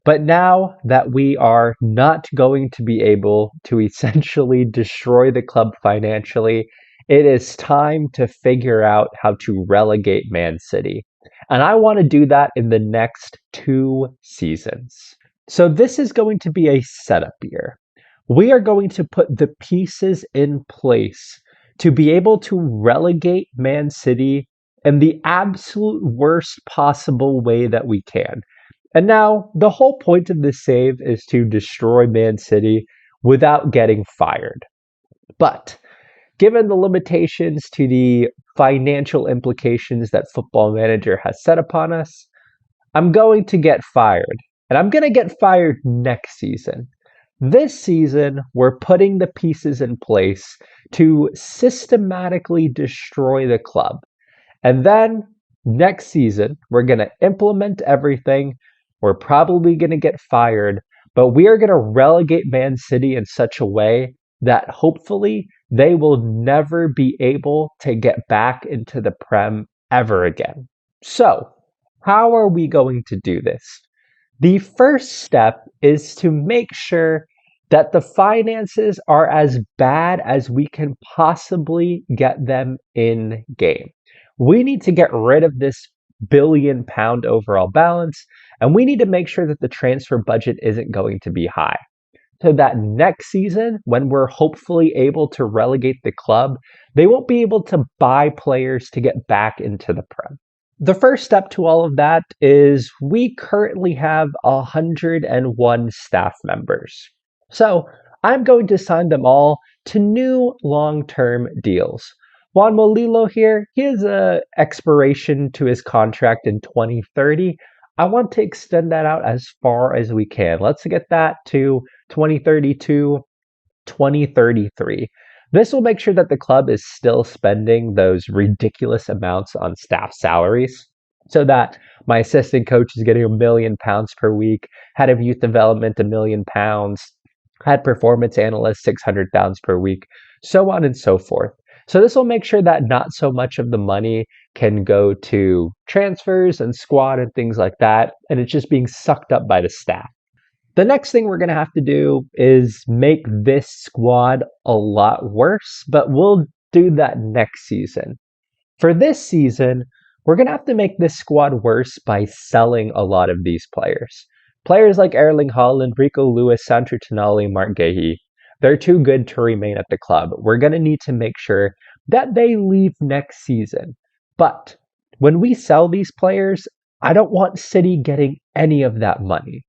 But now that we are not going to be able to essentially destroy the club financially, it is time to figure out how to relegate Man City. And I want to do that in the next 2 seasons. So this is going to be a setup year. We are going to put the pieces in place to be able to relegate Man City in the absolute worst possible way that we can. And now, the whole point of this save is to destroy Man City without getting fired. But given the limitations to the financial implications that Football Manager has set upon us, I'm going to get fired. And I'm going to get fired next season. This season, we're putting the pieces in place to systematically destroy the club. And then next season, we're going to implement everything. We're probably going to get fired, but we are going to relegate Man City in such a way that hopefully they will never be able to get back into the Prem ever again. So, how are we going to do this? The first step is to make sure that the finances are as bad as we can possibly get them in game. We need to get rid of this £1 billion overall balance, and we need to make sure that the transfer budget isn't going to be high. So that next season, when we're hopefully able to relegate the club, they won't be able to buy players to get back into the Prem. The first step to all of that is we currently have 101 staff members. So I'm going to sign them all to new long-term deals. Juan Molilo here, he has an expiration to his contract in 2030. I want to extend that out as far as we can. Let's get that to 2032, 2033. This will make sure that the club is still spending those ridiculous amounts on staff salaries. so that my assistant coach is getting £1 million per week, head of youth development £1 million, head performance analyst £600,000 per week, so on and so forth. So this will make sure that not so much of the money can go to transfers and squad and things like that, and it's just being sucked up by the staff. The next thing we're going to have to do is make this squad a lot worse, but we'll do that next season. For this season, we're going to have to make this squad worse by selling a lot of these players. Players like Erling Haaland, Rico Lewis, Sandro Tonali, Mark Guehi, they're too good to remain at the club. We're going to need to make sure that they leave next season. But when we sell these players, I don't want City getting any of that money.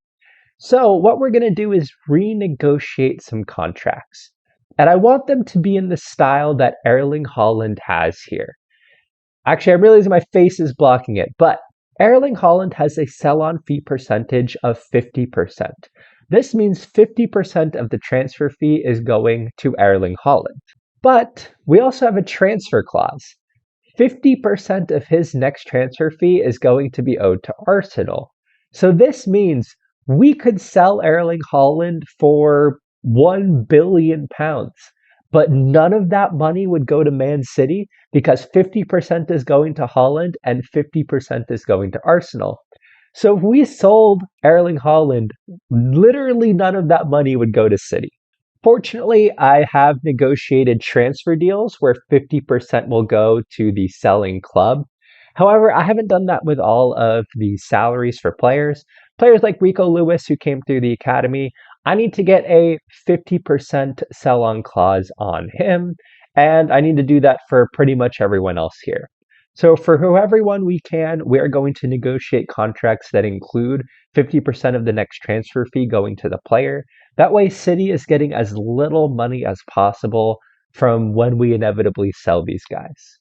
So what we're going to do is renegotiate some contracts. And I want them to be in the style that Erling Haaland has here. Actually, I'm realizing my face is blocking it, but Erling Haaland has a sell-on fee percentage of 50%. This means 50% of the transfer fee is going to Erling Haaland. But we also have a transfer clause. 50% of his next transfer fee is going to be owed to Arsenal. So this means we could sell Erling Haaland for £1 billion, but none of that money would go to Man City because 50% is going to Haaland and 50% is going to Arsenal. So if we sold Erling Haaland, literally none of that money would go to City. Fortunately, I have negotiated transfer deals where 50% will go to the selling club. However, I haven't done that with all of the salaries for players. Players like Rico Lewis, who came through the academy, I need to get a 50% sell on clause on him, and I need to do that for pretty much everyone else here. So for everyone we can, we are going to negotiate contracts that include 50% of the next transfer fee going to the player. That way, City is getting as little money as possible from when we inevitably sell these guys.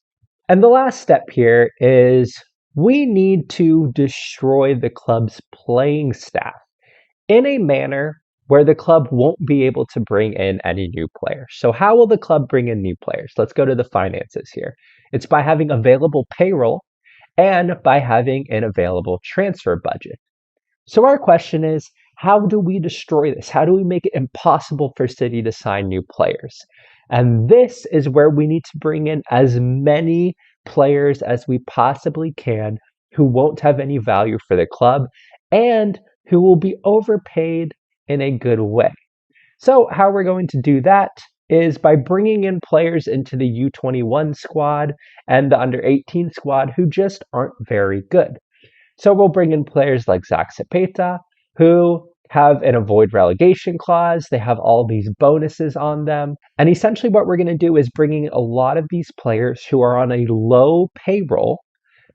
And the last step here is we need to destroy the club's playing staff in a manner where the club won't be able to bring in any new players. So how will the club bring in new players? Let's go to the finances here. It's by having available payroll and by having an available transfer budget. So our question is, how do we destroy this? How do we make it impossible for City to sign new players? And this is where we need to bring in as many players as we possibly can who won't have any value for the club and who will be overpaid in a good way. So how we're going to do that is by bringing in players into the U21 squad and the under 18 squad who just aren't very good. So we'll bring in players like Zach Zapeta, who have an avoid relegation clause. They have all these bonuses on them. And essentially what we're going to do is bringing a lot of these players who are on a low payroll.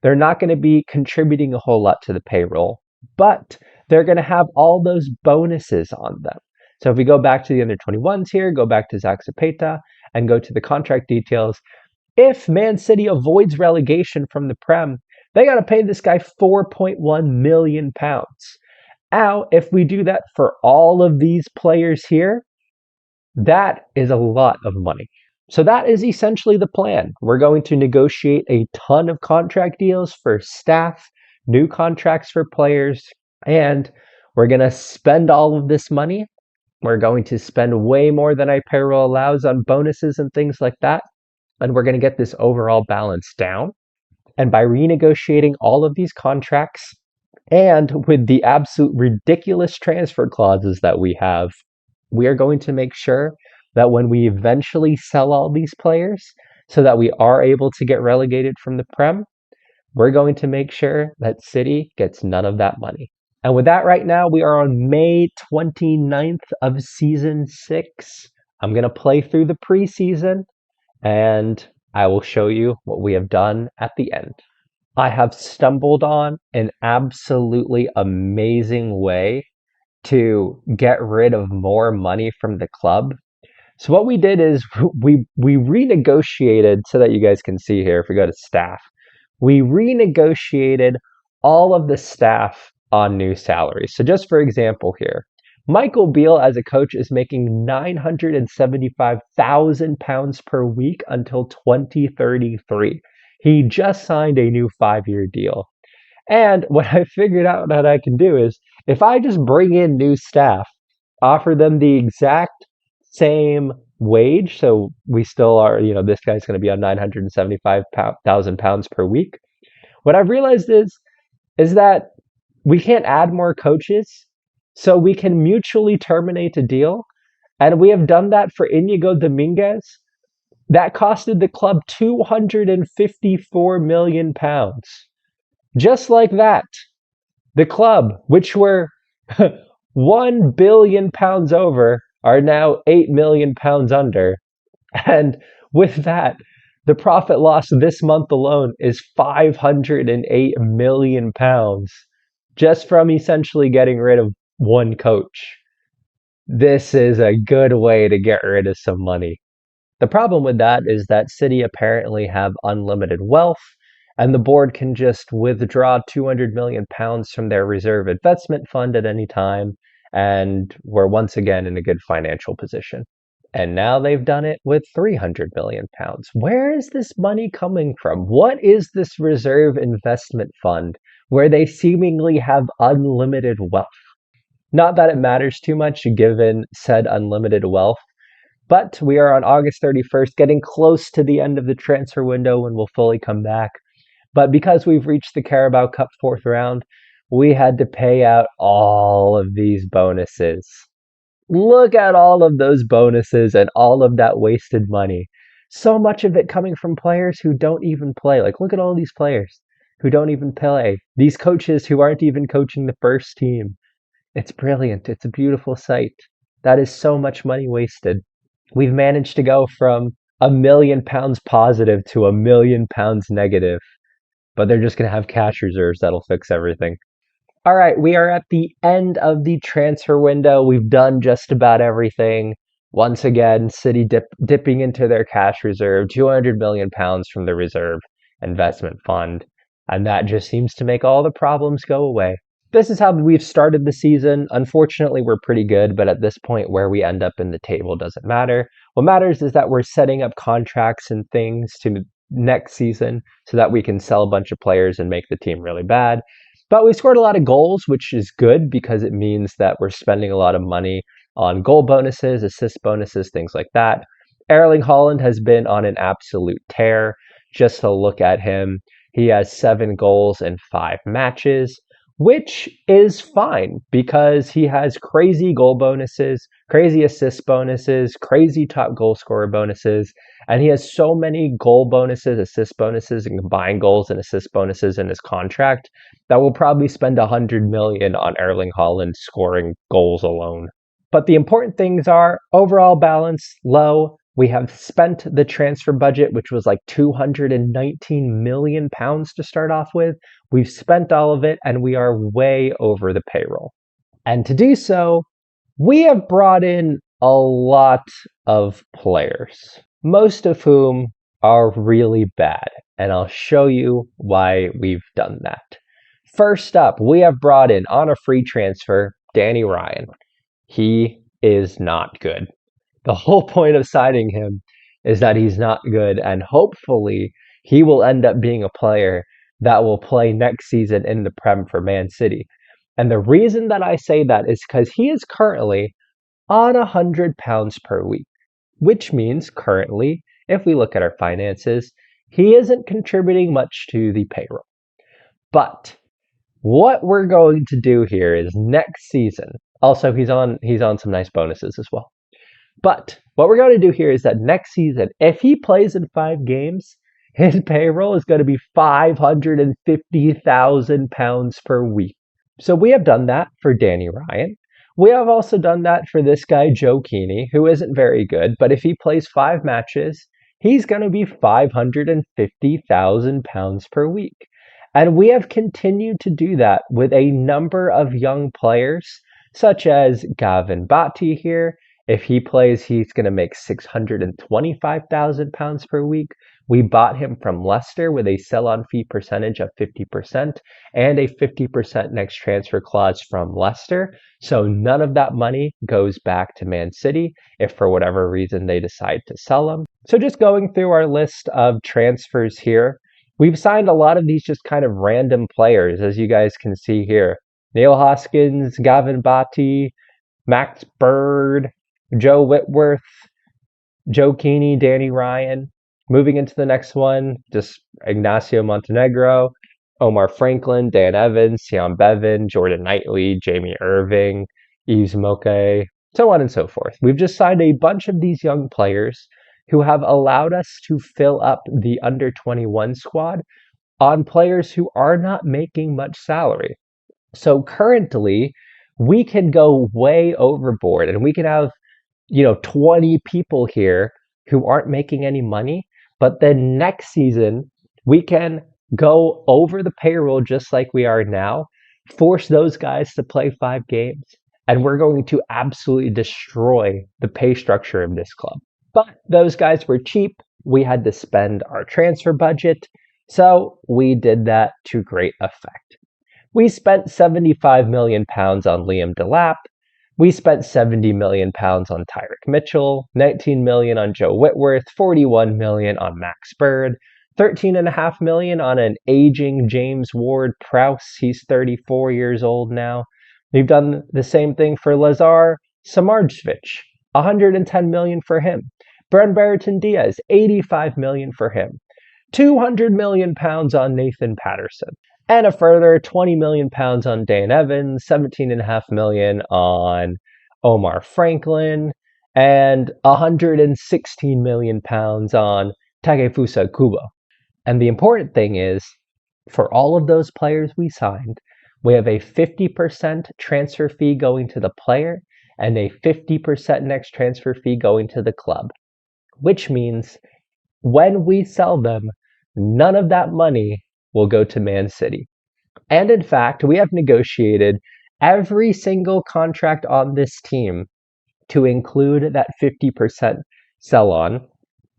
They're not going to be contributing a whole lot to the payroll, but they're going to have all those bonuses on them. So if we go back to the under 21s here, go back to Zach Zapeta and go to the contract details. If Man City avoids relegation from the Prem, they got to pay this guy £4.1 million. Now, if we do that for all of these players here, that is a lot of money. So that is essentially the plan. We're going to negotiate a ton of contract deals for staff, new contracts for players, and we're going to spend all of this money. We're going to spend way more than our payroll allows on bonuses and things like that. And we're going to get this overall balance down. And by renegotiating all of these contracts and with the absolute ridiculous transfer clauses that we have, we are going to make sure that when we eventually sell all these players so that we are able to get relegated from the Prem, we're going to make sure that City gets none of that money. And with that right now, we are on May 29th of season 6. I'm going to play through the preseason and I will show you what we have done at the end. I have stumbled on an absolutely amazing way to get rid of more money from the club. So what we did is we renegotiated, so that you guys can see here, if we go to staff, we renegotiated all of the staff on new salaries. So just for example here, Michael Beale as a coach is making £975,000 per week until 2033. He just signed a new 5-year deal. And what I figured out that I can do is if I just bring in new staff, offer them the exact same wage, so we still are, this guy's going to be on 975,000 pounds per week. What I've realized is that we can't add more coaches, so we can mutually terminate a deal. And we have done that for Inigo Dominguez. That costed the club 254 million pounds. Just like that, the club, which were 1 billion pounds over, are now 8 million pounds under. And with that, the profit loss this month alone is 508 million pounds just from essentially getting rid of one coach. This is a good way to get rid of some money. The problem with that is that City apparently have unlimited wealth, and the board can just withdraw 200 million pounds from their reserve investment fund at any time, and we're once again in a good financial position. And now they've done it with 300 million pounds. Where is this money coming from? What is this reserve investment fund where they seemingly have unlimited wealth? Not that it matters too much given said unlimited wealth, but we are on August 31st, getting close to the end of the transfer window when we'll fully come back. But because we've reached the Carabao Cup fourth round, we had to pay out all of these bonuses. Look at all of those bonuses and all of that wasted money. So much of it coming from players who don't even play. Like, look at all these players who don't even play. These coaches who aren't even coaching the first team. It's brilliant. It's a beautiful sight. That is so much money wasted. We've managed to go from £1 million positive to £1 million negative, but they're just going to have cash reserves that'll fix everything. All right, we are at the end of the transfer window. We've done just about everything. Once again, City dipping into their cash reserve, £200 million from the reserve investment fund, and that just seems to make all the problems go away. This is how we've started the season. Unfortunately, we're pretty good, but at this point, where we end up in the table doesn't matter. What matters is that we're setting up contracts and things to next season so that we can sell a bunch of players and make the team really bad. But we scored a lot of goals, which is good because it means that we're spending a lot of money on goal bonuses, assist bonuses, things like that. Erling Haaland has been on an absolute tear. Just to look at him, he has 7 goals in 5 matches, which is fine because he has crazy goal bonuses, crazy assist bonuses, crazy top goal scorer bonuses, and he has so many goal bonuses, assist bonuses, and combined goals and assist bonuses in his contract that we'll probably spend 100 million on Erling Haaland scoring goals alone. But the important things are overall balance low. We have spent the transfer budget, which was like 219 million pounds to start off with. We've spent all of it and we are way over the payroll. And to do so, we have brought in a lot of players, most of whom are really bad. And I'll show you why we've done that. First up, we have brought in on a free transfer, Danny Ryan. He is not good. The whole point of signing him is that he's not good, and hopefully he will end up being a player that will play next season in the Prem for Man City. And the reason that I say that is because he is currently on £100 per week, which means currently, if we look at our finances, he isn't contributing much to the payroll. But what we're going to do here is next season. Also, he's on some nice bonuses as well. But what we're going to do here is that next season, if he plays in 5 games, his payroll is going to be £550,000 per week. So we have done that for Danny Ryan. We have also done that for this guy, Joe Keeney, who isn't very good, but if he plays 5 matches, he's going to be £550,000 per week. And we have continued to do that with a number of young players, such as Gavin Batti here. If he plays, he's going to make £625,000 per week. We bought him from Leicester with a sell-on fee percentage of 50% and a 50% next transfer clause from Leicester. So none of that money goes back to Man City if for whatever reason they decide to sell him. So just going through our list of transfers here, We've signed a lot of these just kind of random players, as you guys can see here. Neil Hoskins, Gavin Batty, Max Bird, Joe Whitworth, Joe Keeney, Danny Ryan. Moving into the next one, just Ignacio Montenegro, Omar Franklin, Dan Evans, Sion Bevan, Jordan Knightley, Jamie Irving, Yves Moke, so on and so forth. We've just signed a bunch of these young players who have allowed us to fill up the under 21 squad on players who are not making much salary. So currently, we can go way overboard and we can have 20 people here who aren't making any money. But then next season, we can go over the payroll just like we are now, force those guys to play 5 games, and we're going to absolutely destroy the pay structure of this club. But those guys were cheap. We had to spend our transfer budget. So we did that to great effect. We spent £75 million on Liam Delap. We spent £70 million on Tyrick Mitchell, £19 million on Joe Whitworth, £41 million on Max Bird, $13.5 million on an aging James Ward-Prowse. He's 34 years old now. We've done the same thing for Lazar Samardzich, $110 million for him. Bren Brereton Diaz, $85 million for him. £200 million on Nathan Patterson, and a further £20 million on Dan Evans, $17.5 million on Omar Franklin, and £116 million on Takefusa Kubo. And the important thing is, for all of those players we signed, we have a 50% transfer fee going to the player and a 50% next transfer fee going to the club, which means when we sell them, none of that money will go to Man City. And in fact, we have negotiated every single contract on this team to include that 50% sell on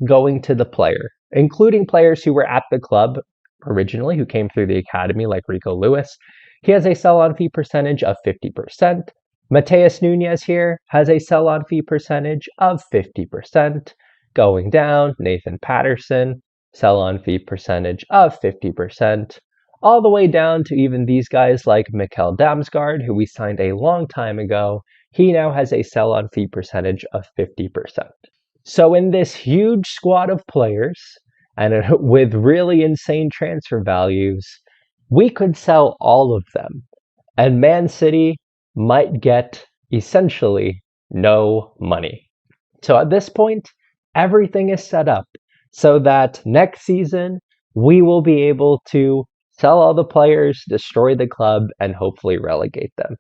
going to the player, including players who were at the club originally, who came through the academy, like Rico Lewis. He has a sell on fee percentage of 50%. Mateus Nunez here has a sell on fee percentage of 50%. Going down, Nathan Patterson, sell on fee percentage of 50%. All the way down to even these guys like Mikkel Damsgaard, who we signed a long time ago. He now has a sell on fee percentage of 50%. So in this huge squad of players, and with really insane transfer values, we could sell all of them, and Man City might get essentially no money. So at this point, everything is set up so that next season we will be able to sell all the players, destroy the club, and hopefully relegate them.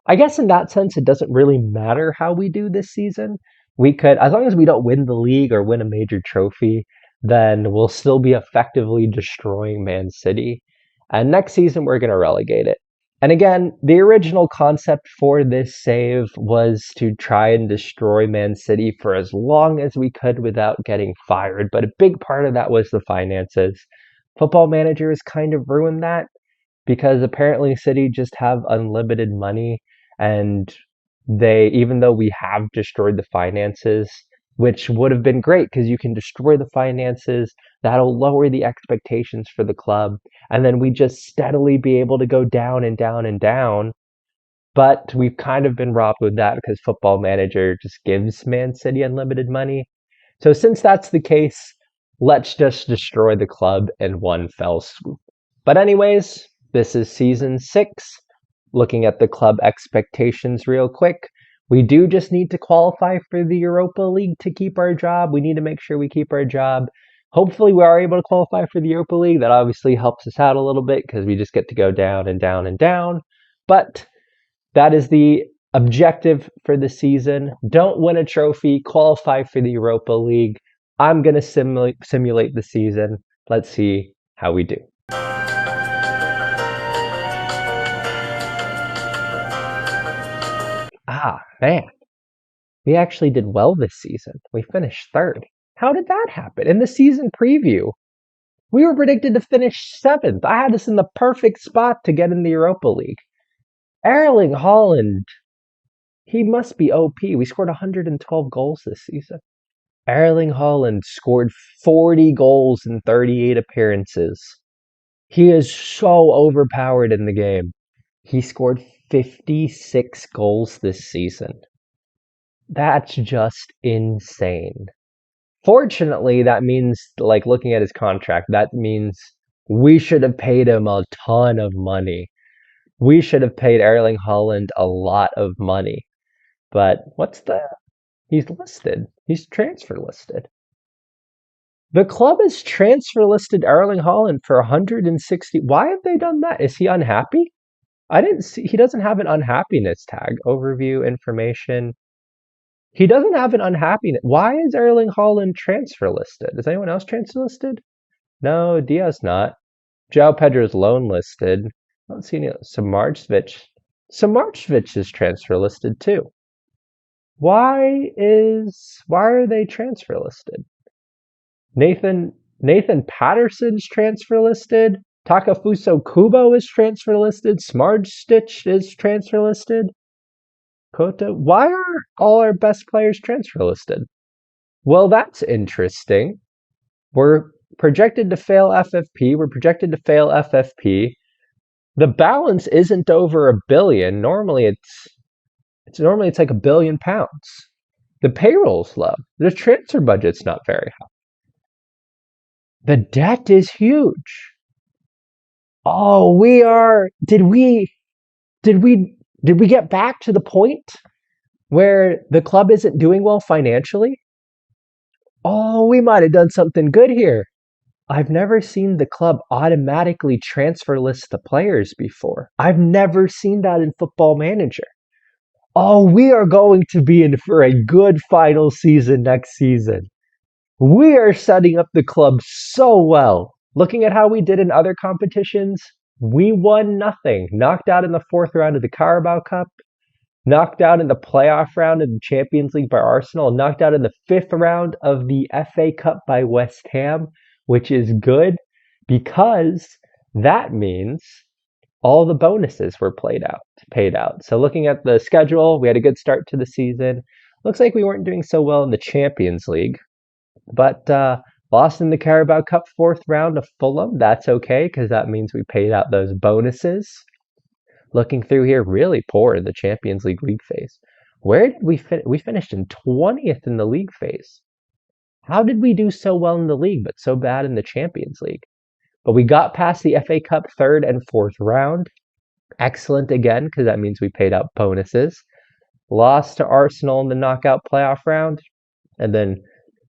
I guess in that sense, it doesn't really matter how we do this season. We could, as long as we don't win the league or win a major trophy, then we'll still be effectively destroying Man City. And next season, we're going to relegate it. And again, the original concept for this save was to try and destroy Man City for as long as we could without getting fired. But a big part of that was the finances. Football Manager has kind of ruined that because apparently City just have unlimited money, and even though we have destroyed the finances, which would have been great because you can destroy the finances, that'll lower the expectations for the club, and then we just steadily be able to go down and down and down. But we've kind of been robbed with that because Football Manager just gives Man City unlimited money. So since that's the case, let's just destroy the club in one fell swoop. But anyways, this is season 6. Looking at the club expectations real quick, we do just need to qualify for the Europa League to keep our job. We need to make sure we keep our job. Hopefully we are able to qualify for the Europa League. That obviously helps us out a little bit because we just get to go down and down and down. But that is the objective for the season. Don't win a trophy, qualify for the Europa League. I'm going to simulate the season. Let's see how we do. Ah, man. We actually did well this season. We finished 3rd. How did that happen? In the season preview, we were predicted to finish 7th. I had us in the perfect spot to get in the Europa League. Erling Haaland, he must be OP. We scored 112 goals this season. Erling Haaland scored 40 goals in 38 appearances. He is so overpowered in the game. He scored 56 goals this season. That's just insane. Fortunately, that means, like looking at his contract, that means we should have paid him a ton of money. We should have paid Erling Haaland a lot of money. But he's listed. He's transfer listed. The club has transfer listed Erling Haaland for 160. Why have they done that? Is he unhappy? I didn't see, he doesn't have an unhappiness tag. Overview information. He doesn't have an unhappiness. Why is Erling Haaland transfer listed? Is anyone else transfer listed? No, Diaz not. João Pedro's loan listed. I don't see any. Samardzvic. Samardzvic is transfer listed too. Why are they transfer listed? Nathan Patterson's transfer listed. Takafuso Kubo is transfer listed. Smartstitch is transfer listed. Kota. Why are all our best players transfer listed? Well, that's interesting. We're projected to fail FFP. We're projected to fail FFP. The balance isn't over $1 billion. Normally it's like £1 billion. The payroll's low. The transfer budget's not very high. The debt is huge. Oh, we are. Did we get back to the point where the club isn't doing well financially? Oh, we might have done something good here. I've never seen the club automatically transfer list the players before. I've never seen that in Football Manager. Oh, we are going to be in for a good final season next season. We are setting up the club so well. Looking at how we did in other competitions, we won nothing. Knocked out in the 4th round of the Carabao Cup, knocked out in the playoff round of the Champions League by Arsenal, knocked out in the 5th round of the FA Cup by West Ham, which is good because that means all the bonuses were paid out. So looking at the schedule, we had a good start to the season. Looks like we weren't doing so well in the Champions League, but lost in the Carabao Cup 4th round of Fulham. That's okay because that means we paid out those bonuses. Looking through here, really poor in the Champions League phase. Where did we finished in 20th in the league phase. How did we do so well in the league but so bad in the Champions League? But we got past the FA Cup 3rd and 4th round. Excellent again, because that means we paid out bonuses. Lost to Arsenal in the knockout playoff round, and then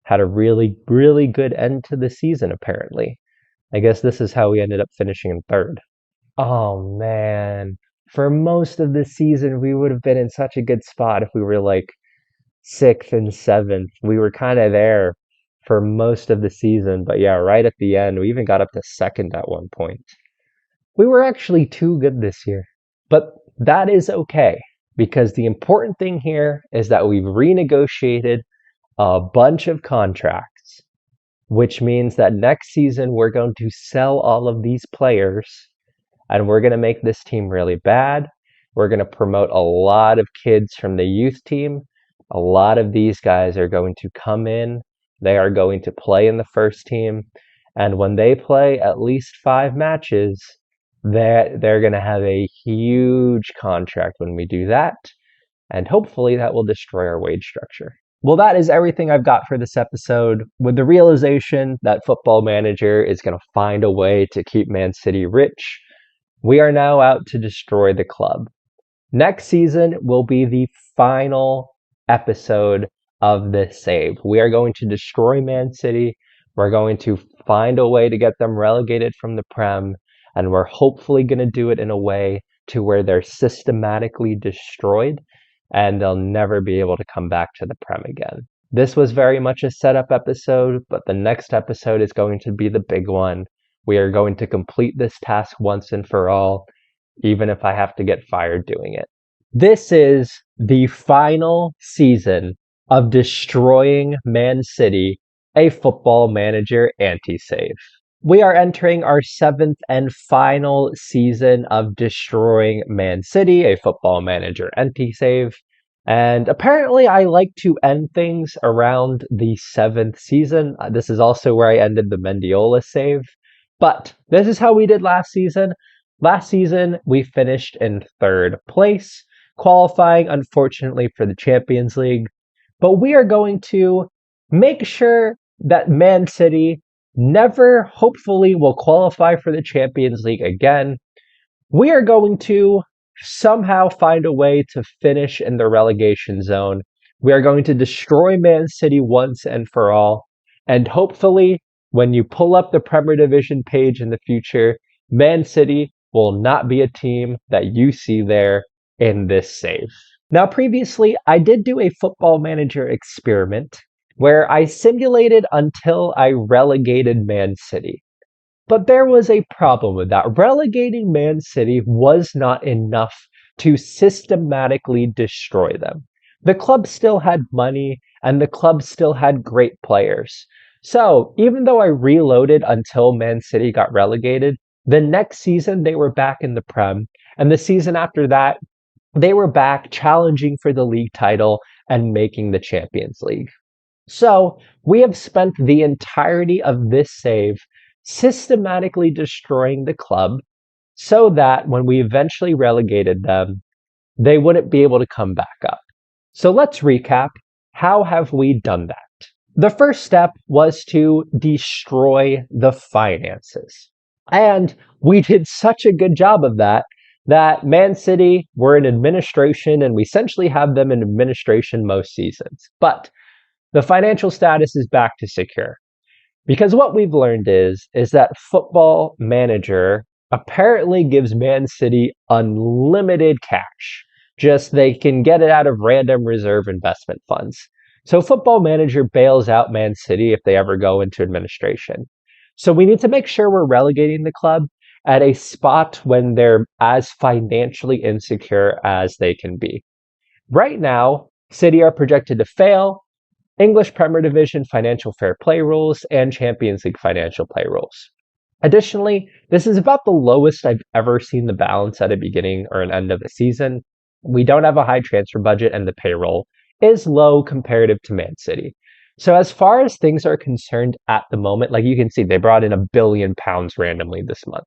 had a really, really good end to the season, apparently. I guess this is how we ended up finishing in 3rd. Oh, man. For most of the season, we would have been in such a good spot if we were like 6th and 7th. We were kind of there for most of the season, but yeah, right at the end, we even got up to 2nd at one point. We were actually too good this year, but that is okay because the important thing here is that we've renegotiated a bunch of contracts, which means that next season we're going to sell all of these players and we're going to make this team really bad. We're going to promote a lot of kids from the youth team. A lot of these guys are going to come in. They are going to play in the first team. And when they play at least 5 matches, they're going to have a huge contract when we do that. And hopefully that will destroy our wage structure. Well, that is everything I've got for this episode. With the realization that Football Manager is going to find a way to keep Man City rich, we are now out to destroy the club. Next season will be the final episode of this save. We are going to destroy Man City. We're going to find a way to get them relegated from the Prem, and we're hopefully going to do it in a way to where they're systematically destroyed and they'll never be able to come back to the Prem again. This was very much a setup episode, but the next episode is going to be the big one. We are going to complete this task once and for all, even if I have to get fired doing it. This is the final season of destroying Man City, a Football Manager anti-save. We are entering our 7th and final season of destroying Man City, a Football Manager anti-save. And apparently, I like to end things around the seventh season. This is also where I ended the Mendiola save. But this is how we did last season. Last season, we finished in third place, qualifying, unfortunately, for the Champions League. But we are going to make sure that Man City never, hopefully, will qualify for the Champions League again. We are going to somehow find a way to finish in the relegation zone. We are going to destroy Man City once and for all. And hopefully, when you pull up the Premier Division page in the future, Man City will not be a team that you see there in this save. Now, previously, I did do a football manager experiment where I simulated until I relegated Man City. But there was a problem with that. Relegating Man City was not enough to systematically destroy them. The club still had money and the club still had great players. So even though I reloaded until Man City got relegated, the next season they were back in the Prem. And the season after that, they were back challenging for the league title and making the Champions League. So we have spent the entirety of this save systematically destroying the club so that when we eventually relegated them, they wouldn't be able to come back up. So let's recap. How have we done that? The first step was to destroy the finances. And we did such a good job of that that Man City were in administration and we essentially have them in administration most seasons. But the financial status is back to secure. Because what we've learned is that Football Manager apparently gives Man City unlimited cash. Just they can get it out of random reserve investment funds. So Football Manager bails out Man City if they ever go into administration. So we need to make sure we're relegating the club at a spot when they're as financially insecure as they can be. Right now, City are projected to fail English Premier Division financial fair play rules, and Champions League financial play rules. Additionally, this is about the lowest I've ever seen the balance at a beginning or an end of a season. We don't have a high transfer budget, and the payroll is low comparative to Man City. So as far as things are concerned at the moment, like you can see, they brought in £1 billion randomly this month.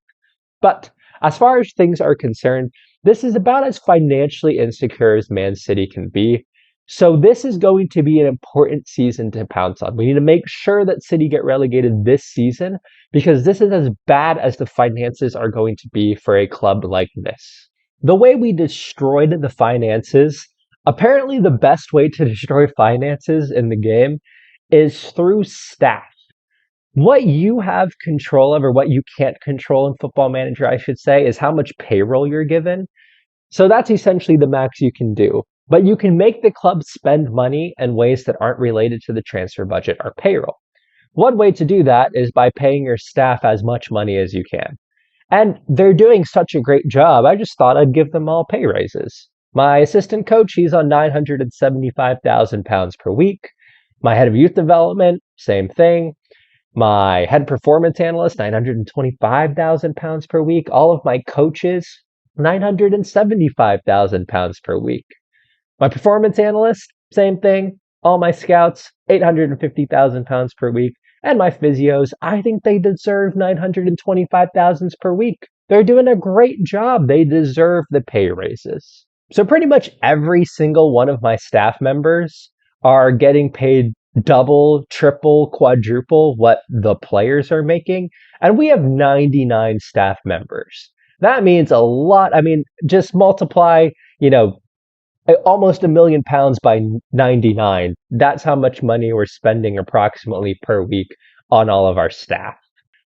But as far as things are concerned, this is about as financially insecure as Man City can be. So this is going to be an important season to pounce on. We need to make sure that City get relegated this season because this is as bad as the finances are going to be for a club like this. The way we destroyed the finances, apparently the best way to destroy finances in the game is through staff. What you have control of, or what you can't control in Football Manager, I should say, is how much payroll you're given. So that's essentially the max you can do. But you can make the club spend money in ways that aren't related to the transfer budget or payroll. One way to do that is by paying your staff as much money as you can. And they're doing such a great job, I just thought I'd give them all pay raises. My assistant coach, he's on £975,000 per week. My head of youth development, same thing. My head performance analyst, £925,000 per week. All of my coaches, £975,000 per week. My performance analyst, same thing. All my scouts, £850,000 per week. And my physios, I think they deserve $925,000 per week. They're doing a great job. They deserve the pay raises. So pretty much every single one of my staff members are getting paid double, triple, quadruple what the players are making. And we have 99 staff members. That means a lot. I mean, just multiply, almost £1 million by 99. That's how much money we're spending approximately per week on all of our staff.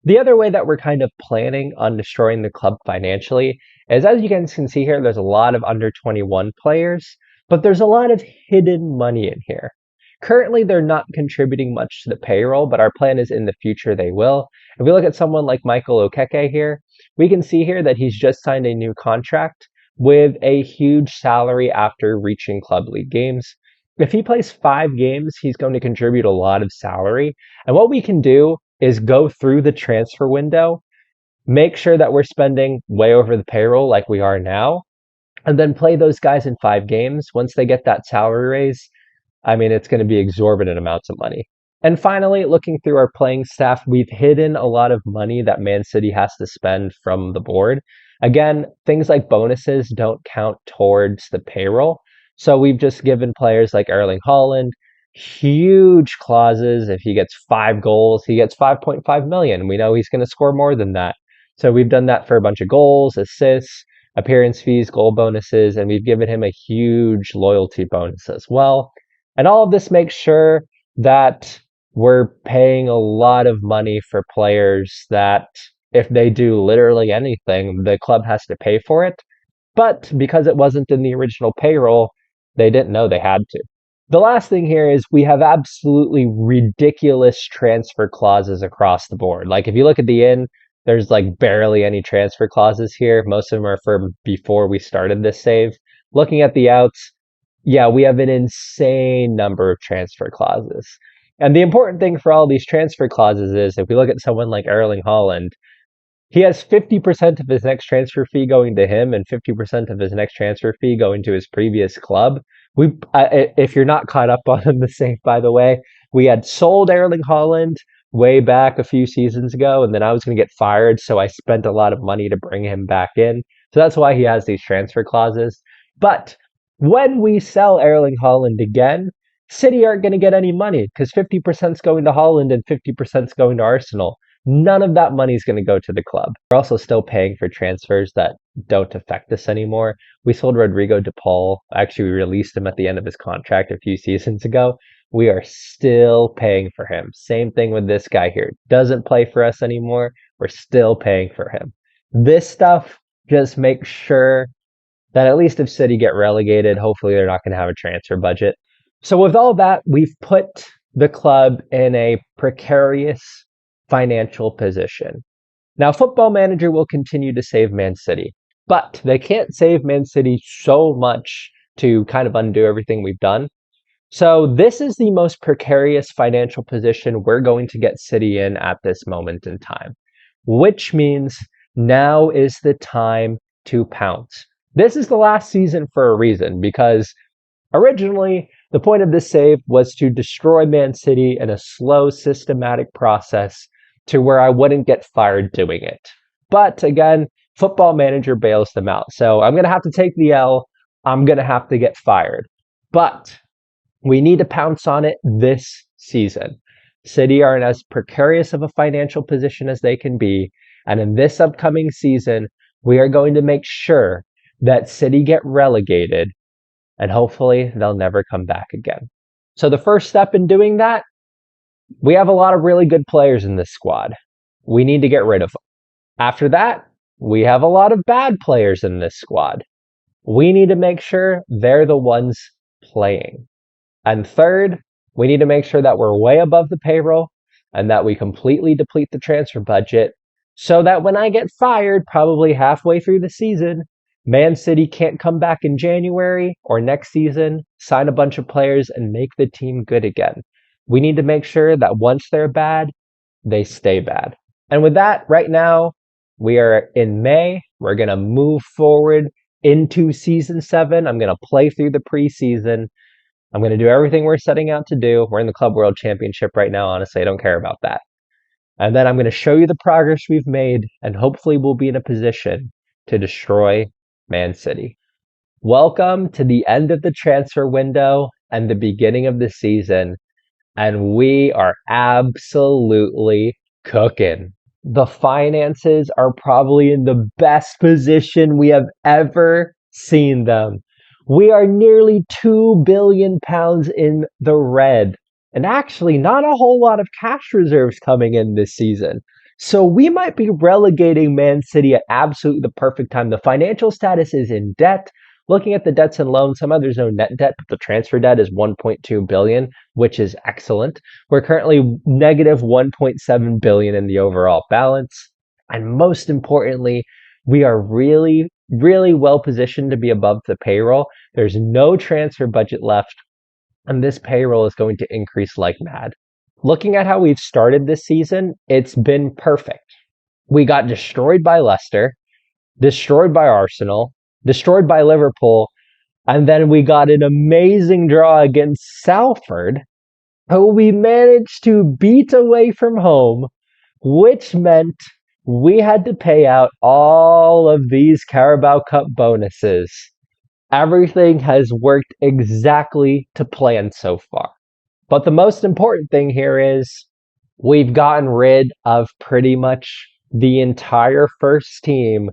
The other way that we're kind of planning on destroying the club financially is, as you guys can see here, there's a lot of under 21 players, but there's a lot of hidden money in here. Currently, they're not contributing much to the payroll, but our plan is in the future they will. If we look at someone like Michael Okeke here, we can see here that he's just signed a new contract with a huge salary after reaching club league games. If he plays 5 games, he's going to contribute a lot of salary. And what we can do is go through the transfer window, make sure that we're spending way over the payroll like we are now, and then play those guys in 5 games. Once they get that salary raise, I mean, it's going to be exorbitant amounts of money. And finally, looking through our playing staff, we've hidden a lot of money that Man City has to spend from the board. Again, things like bonuses don't count towards the payroll. So we've just given players like Erling Haaland huge clauses. If he gets 5 goals, he gets 5.5 million. We know he's going to score more than that. So we've done that for a bunch of goals, assists, appearance fees, goal bonuses, and we've given him a huge loyalty bonus as well. And all of this makes sure that we're paying a lot of money for players that if they do literally anything, the club has to pay for it. But because it wasn't in the original payroll, they didn't know they had to. The last thing here is we have absolutely ridiculous transfer clauses across the board. Like if you look at the in, there's like barely any transfer clauses here. Most of them are from before we started this save. Looking at the outs, yeah, we have an insane number of transfer clauses. And the important thing for all these transfer clauses is if we look at someone like Erling Haaland, he has 50% of his next transfer fee going to him and 50% of his next transfer fee going to his previous club. If you're not caught up on the same, by the way, we had sold Erling Haaland way back a few seasons ago, and then I was going to get fired, so I spent a lot of money to bring him back in. So that's why he has these transfer clauses. But when we sell Erling Haaland again, City aren't going to get any money because 50% is going to Haaland and 50% is going to Arsenal. None of that money is going to go to the club. We're also still paying for transfers that don't affect us anymore. We sold Rodrigo de Paul. Actually, we released him at the end of his contract a few seasons ago. We are still paying for him. Same thing with this guy here. Doesn't play for us anymore. We're still paying for him. This stuff just makes sure that at least if City get relegated, hopefully they're not going to have a transfer budget. So with all that, we've put the club in a precarious financial position. Now, Football Manager will continue to save Man City, but they can't save Man City so much to kind of undo everything we've done. So this is the most precarious financial position we're going to get City in at this moment in time, which means now is the time to pounce. This is the last season for a reason, because originally the point of this save was to destroy Man City in a slow, systematic process to where I wouldn't get fired doing it. But again, Football Manager bails them out. So I'm going to have to take the L. I'm going to have to get fired. But we need to pounce on it this season. City are in as precarious of a financial position as they can be. And in this upcoming season, we are going to make sure that City get relegated, and hopefully they'll never come back again. So the first step in doing that, we have a lot of really good players in this squad. We need to get rid of them. After that, we have a lot of bad players in this squad. We need to make sure they're the ones playing. And third, we need to make sure that we're way above the payroll and that we completely deplete the transfer budget so that when I get fired, probably halfway through the season, Man City can't come back in January or next season, sign a bunch of players, and make the team good again. We need to make sure that once they're bad, they stay bad. And with that, right now, we are in May. We're going to move forward into season 7. I'm going to play through the preseason. I'm going to do everything we're setting out to do. We're in the Club World Championship right now. Honestly, I don't care about that. And then I'm going to show you the progress we've made, and hopefully we'll be in a position to destroy Man City. Welcome to the end of the transfer window and the beginning of the season, and we are absolutely cooking. The finances are probably in the best position we have ever seen them. We are nearly £2 billion in the red, and actually not a whole lot of cash reserves coming in this season. So we might be relegating Man City at absolutely the perfect time. The financial status is in debt. Looking at the debts and loans, somehow there's no net debt, but the transfer debt is 1.2 billion, which is excellent. We're currently negative 1.7 billion in the overall balance. And most importantly, we are really well positioned to be above the payroll. There's no transfer budget left, and this payroll is going to increase like mad. Looking at how we've started this season, it's been perfect. We got destroyed by Leicester, destroyed by Arsenal, destroyed by Liverpool, and then we got an amazing draw against Salford, who we managed to beat away from home, which meant we had to pay out all of these Carabao Cup bonuses. Everything has worked exactly to plan so far. But the most important thing here is we've gotten rid of pretty much the entire first team.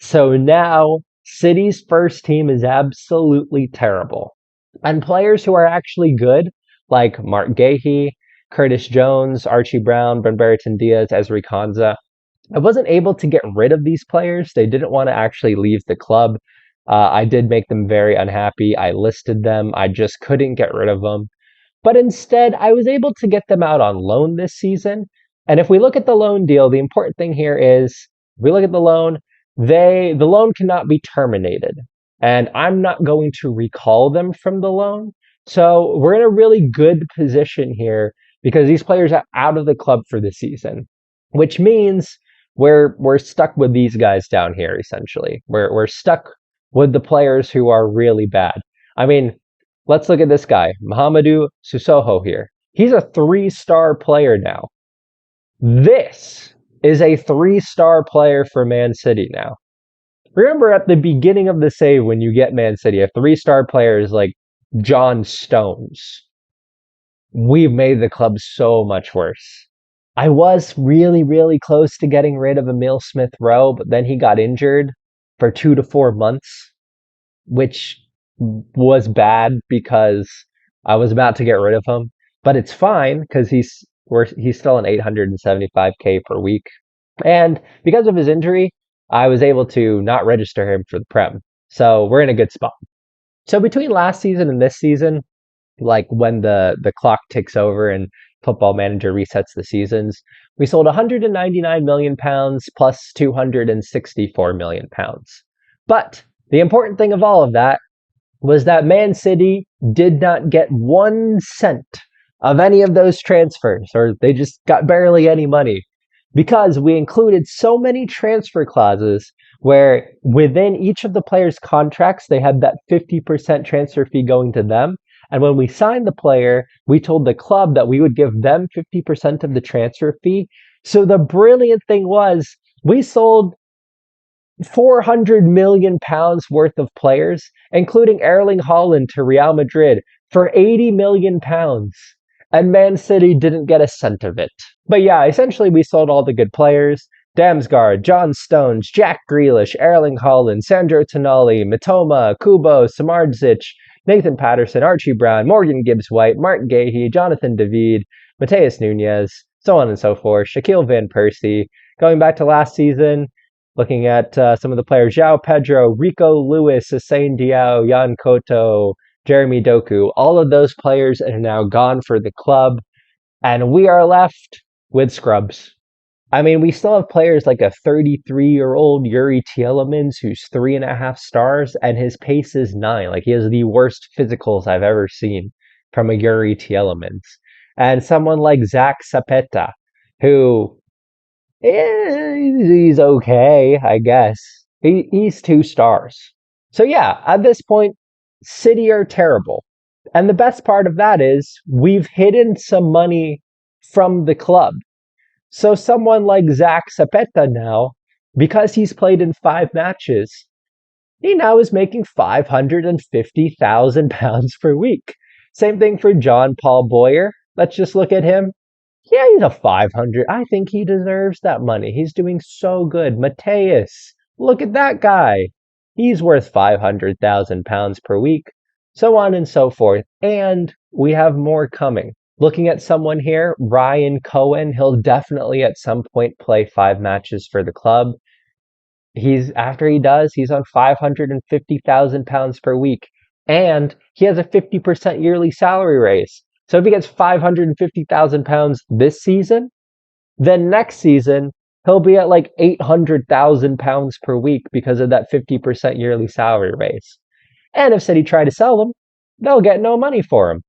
So now City's first team is absolutely terrible. And players who are actually good, like Mark Gahey, Curtis Jones, Archie Brown, Ben Brereton Diaz, Ezri Konza, I wasn't able to get rid of these players. They didn't want to actually leave the club. I did make them very unhappy. I listed them. I just couldn't get rid of them. But instead, I was able to get them out on loan this season. And if we look at the loan deal, the important thing here is if we look at the loan, the loan cannot be terminated. And I'm not going to recall them from the loan. So we're in a really good position here because these players are out of the club for the season, which means we're stuck with these guys down here essentially. We're stuck with the players who are really bad. I mean, let's look at this guy, Mahamadou Sissoko here. He's a 3-star player now. This is a 3-star player for Man City now. Remember at the beginning of the save when you get Man City, a 3-star player is like John Stones. We've made the club so much worse. I was really, really close to getting rid of Emile Smith Rowe, but then he got injured for 2 to 4 months, which was bad because I was about to get rid of him. But it's fine because he's still an 875k per week. And because of his injury, I was able to not register him for the Prem. So we're in a good spot. So between last season and this season, like when the clock ticks over and Football Manager resets the seasons, we sold 199 million pounds plus 264 million pounds. But the important thing of all of that was that Man City did not get 1 cent of any of those transfers, or they just got barely any money, because we included so many transfer clauses where within each of the players' contracts, they had that 50% transfer fee going to them. And when we signed the player, we told the club that we would give them 50% of the transfer fee. So the brilliant thing was we sold 400 million pounds worth of players, including Erling Haaland to Real Madrid for 80 million pounds. And Man City didn't get a cent of it. But yeah, essentially we sold all the good players. Damsgaard, John Stones, Jack Grealish, Erling Haaland, Sandro Tonali, Mitoma, Kubo, Samardzic, Nathan Patterson, Archie Brown, Morgan Gibbs-White, Mark Gahey, Jonathan David, Mateus Nunes, so on and so forth, Shaquille Van Persie. Going back to last season, looking at some of the players, João Pedro, Rico Lewis, Hussein Diao, Jan Koto, Jeremy Doku, all of those players are now gone for the club, and we are left with scrubs. I mean, we still have players like a 33-year-old Yuri Tielemans who's 3.5 stars, and his pace is 9. Like, he has the worst physicals I've ever seen from a Yuri Tielemans. And someone like Zach Sapeta, who he's okay, I guess. He's 2 stars. So yeah, at this point, City are terrible. And the best part of that is we've hidden some money from the club. So someone like Zach Sapeta now, because he's played in 5 matches, he now is making £550,000 per week. Same thing for John Paul Boyer. Let's just look at him. Yeah, he's a 500. I think he deserves that money. He's doing so good. Mateus, look at that guy. He's worth £500,000 per week. So on and so forth. And we have more coming. Looking at someone here, Ryan Cohen, he'll definitely at some point play 5 matches for the club. After he does, he's on £550,000 per week. And he has a 50% yearly salary raise. So if he gets £550,000 this season, then next season he'll be at like £800,000 per week because of that 50% yearly salary raise. And if City try to sell him, they'll get no money for him.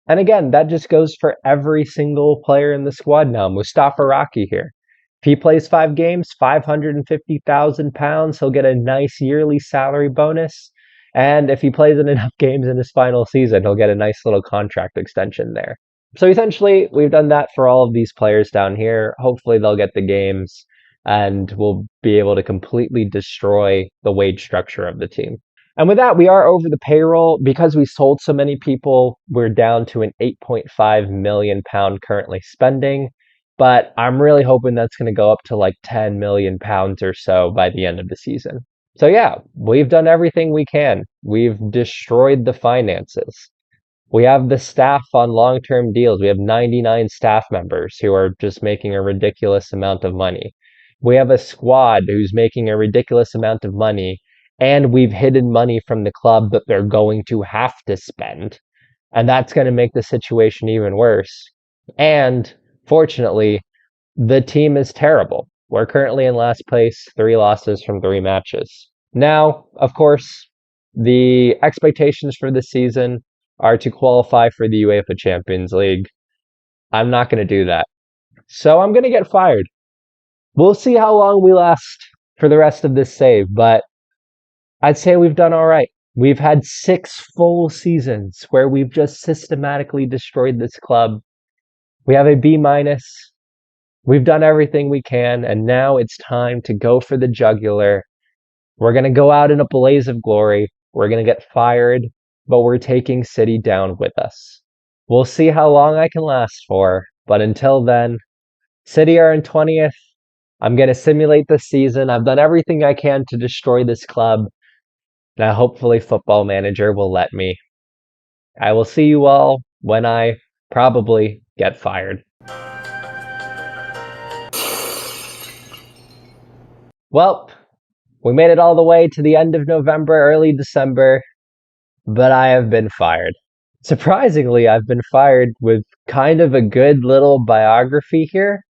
And again, that just goes for every single player in the squad now. Mustafa Raki here. If he plays 5 games, £550,000, he'll get a nice yearly salary bonus. And if he plays in enough games in his final season, he'll get a nice little contract extension there. So essentially, we've done that for all of these players down here. Hopefully, they'll get the games and we'll be able to completely destroy the wage structure of the team. And with that, we are over the payroll. Because we sold so many people, we're down to an £8.5 million currently spending. But I'm really hoping that's going to go up to like £10 million or so by the end of the season. So yeah, we've done everything we can. We've destroyed the finances. We have the staff on long-term deals. We have 99 staff members who are just making a ridiculous amount of money. We have a squad who's making a ridiculous amount of money, and we've hidden money from the club that they're going to have to spend. And that's going to make the situation even worse. And fortunately, the team is terrible. We're currently in last place, 3 losses from 3 matches. Now, of course, the expectations for this season are to qualify for the UEFA Champions League. I'm not going to do that. So I'm going to get fired. We'll see how long we last for the rest of this save, but I'd say we've done all right. We've had 6 full seasons where we've just systematically destroyed this club. We have a B minus. We've done everything we can, and now it's time to go for the jugular. We're going to go out in a blaze of glory. We're going to get fired, but we're taking City down with us. We'll see how long I can last for, but until then, City are in 20th. I'm going to simulate the season. I've done everything I can to destroy this club. Now, hopefully, Football Manager will let me. I will see you all when I probably get fired. Well, we made it all the way to the end of November, early December, but I have been fired. Surprisingly, I've been fired with kind of a good little biography here.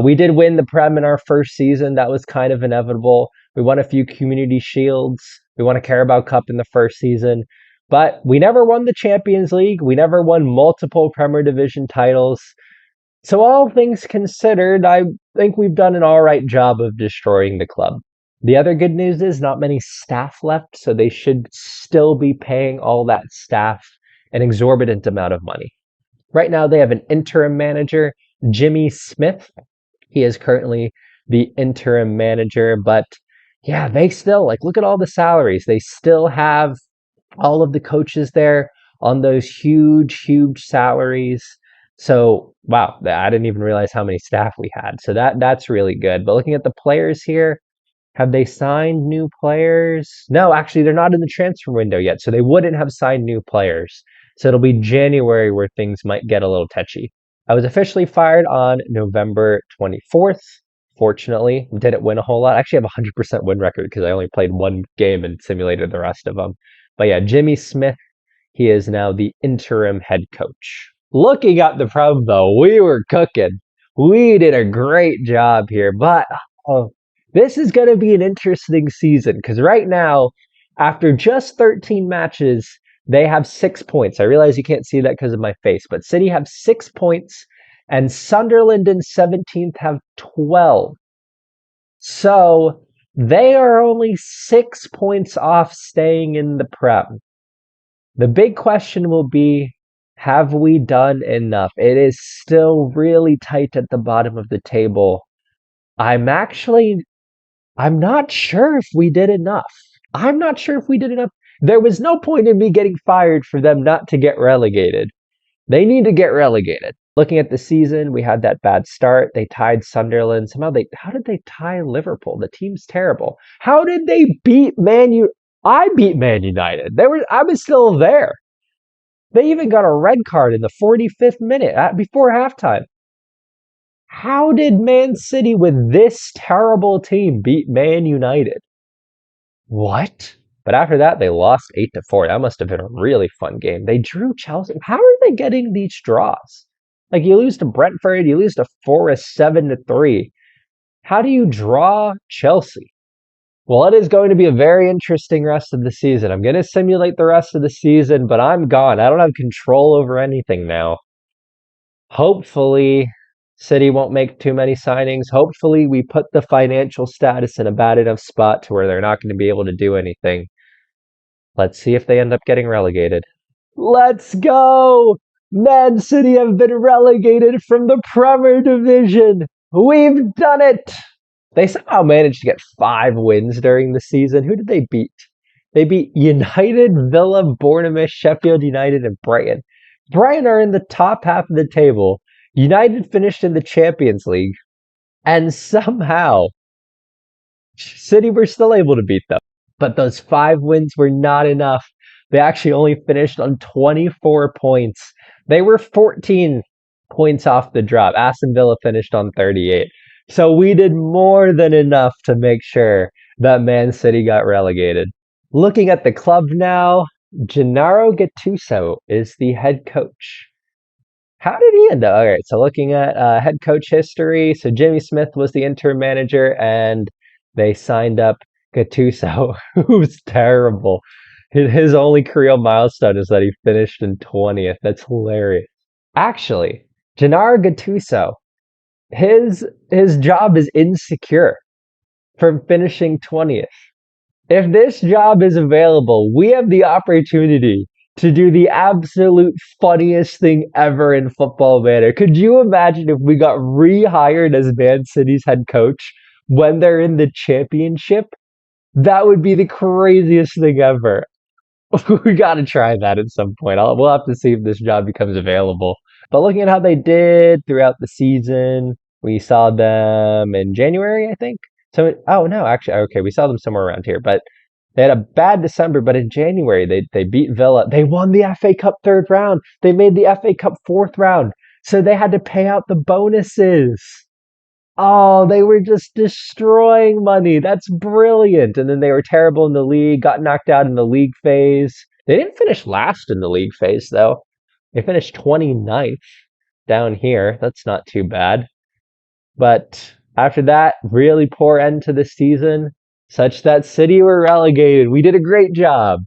We did win the Prem in our first season. That was kind of inevitable. We won a few community shields. We won a Carabao Cup in the first season. But we never won the Champions League. We never won multiple Premier Division titles. So all things considered, I think we've done an all right job of destroying the club. The other good news is not many staff left, so they should still be paying all that staff an exorbitant amount of money. Right now, they have an interim manager, Jimmy Smith. He is currently the interim manager, but yeah, they still, like, look at all the salaries. They still have all of the coaches there on those huge, huge salaries. So, wow, I didn't even realize how many staff we had. So that's really good. But looking at the players here, have they signed new players? No, actually, they're not in the transfer window yet, so they wouldn't have signed new players. So it'll be January where things might get a little touchy. I was officially fired on November 24th. Fortunately, didn't win a whole lot. I actually have a 100% win record because I only played one game and simulated the rest of them. But yeah, Jimmy Smith, he is now the interim head coach. Looking at the Prem, though, we were cooking. We did a great job here, but oh, this is going to be an interesting season because right now, after just 13 matches, they have 6 points. I realize you can't see that because of my face, but City have 6 points and Sunderland in 17th have 12. So they are only 6 points off staying in the Prem. The big question will be, have we done enough? It is still really tight at the bottom of the table. I'm not sure if we did enough. I'm not sure if we did enough. There was no point in me getting fired for them not to get relegated. They need to get relegated. Looking at the season, we had that bad start. They tied Sunderland. How did they tie Liverpool? The team's terrible. How did they beat Man U? I beat Man United. I was still there. They even got a red card in the 45th minute before halftime. How did Man City with this terrible team beat Man United? What? But after that, they lost 8-4. That must have been a really fun game. They drew Chelsea. How are they getting these draws? Like, you lose to Brentford, you lose to Forest 7-3. How do you draw Chelsea? Well, it is going to be a very interesting rest of the season. I'm going to simulate the rest of the season, but I'm gone. I don't have control over anything now. Hopefully, City won't make too many signings. Hopefully, we put the financial status in a bad enough spot to where they're not going to be able to do anything. Let's see if they end up getting relegated. Let's go! Man City have been relegated from the Premier Division. We've done it! They somehow managed to get 5 wins during the season. Who did they beat? They beat United, Villa, Bournemouth, Sheffield United, and Brighton. Brighton are in the top half of the table. United finished in the Champions League. And somehow, City were still able to beat them. But those 5 wins were not enough. They actually only finished on 24 points. They were 14 points off the drop. Aston Villa finished on 38. So we did more than enough to make sure that Man City got relegated. Looking at the club now, Gennaro Gattuso is the head coach. How did he end up? All right, so looking at head coach history, so Jimmy Smith was the interim manager, and they signed up Gattuso, who's terrible. His only career milestone is that he finished in 20th. That's hilarious. Actually, Gennaro Gattuso, his job is insecure from finishing 20th. If this job is available, we have the opportunity to do the absolute funniest thing ever in Football Manager. Could you imagine if we got rehired as Man City's head coach when they're in the championship? That would be the craziest thing ever. We got to try that at some point. We'll have to see if this job becomes available. But looking at how they did throughout the season, we saw them in January, I think. So, oh no, actually, okay, we saw them somewhere around here. But they had a bad December. But in January, they beat Villa. They won the FA Cup third round. They made the FA Cup fourth round. So they had to pay out the bonuses. Oh, they were just destroying money. That's brilliant. And then they were terrible in the league, got knocked out in the league phase. They didn't finish last in the league phase, though. They finished 29th down here. That's not too bad. But after that, really poor end to the season, such that City were relegated. We did a great job.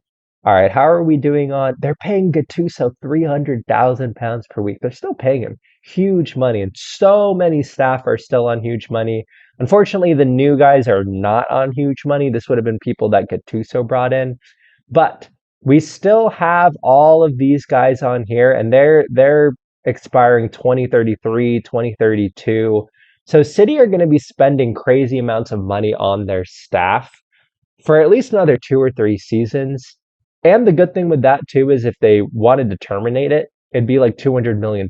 All right, how are we doing on? They're paying Gattuso £300,000 per week. They're still paying him huge money, and so many staff are still on huge money. Unfortunately, the new guys are not on huge money. This would have been people that Gattuso brought in, but we still have all of these guys on here, and they're expiring 2033, 2032. So City are going to be spending crazy amounts of money on their staff for at least another 2 or 3 seasons. And the good thing with that too is if they wanted to terminate it, it'd be like £200 million.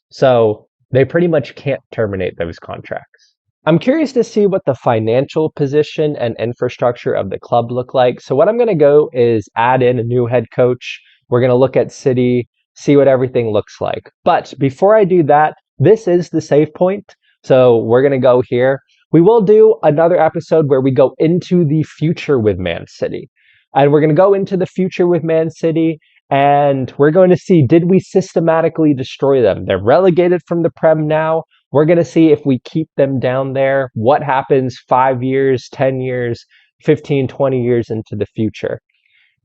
So they pretty much can't terminate those contracts. I'm curious to see what the financial position and infrastructure of the club look like. So what I'm going to go is add in a new head coach. We're going to look at City, see what everything looks like. But before I do that, this is the save point. So we're going to go here. We will do another episode where we go into the future with Man City. And we're going to go into the future with Man City, and we're going to see, did we systematically destroy them? They're relegated from the Prem now. We're going to see if we keep them down there. What happens 5 years, 10 years, 15, 20 years into the future?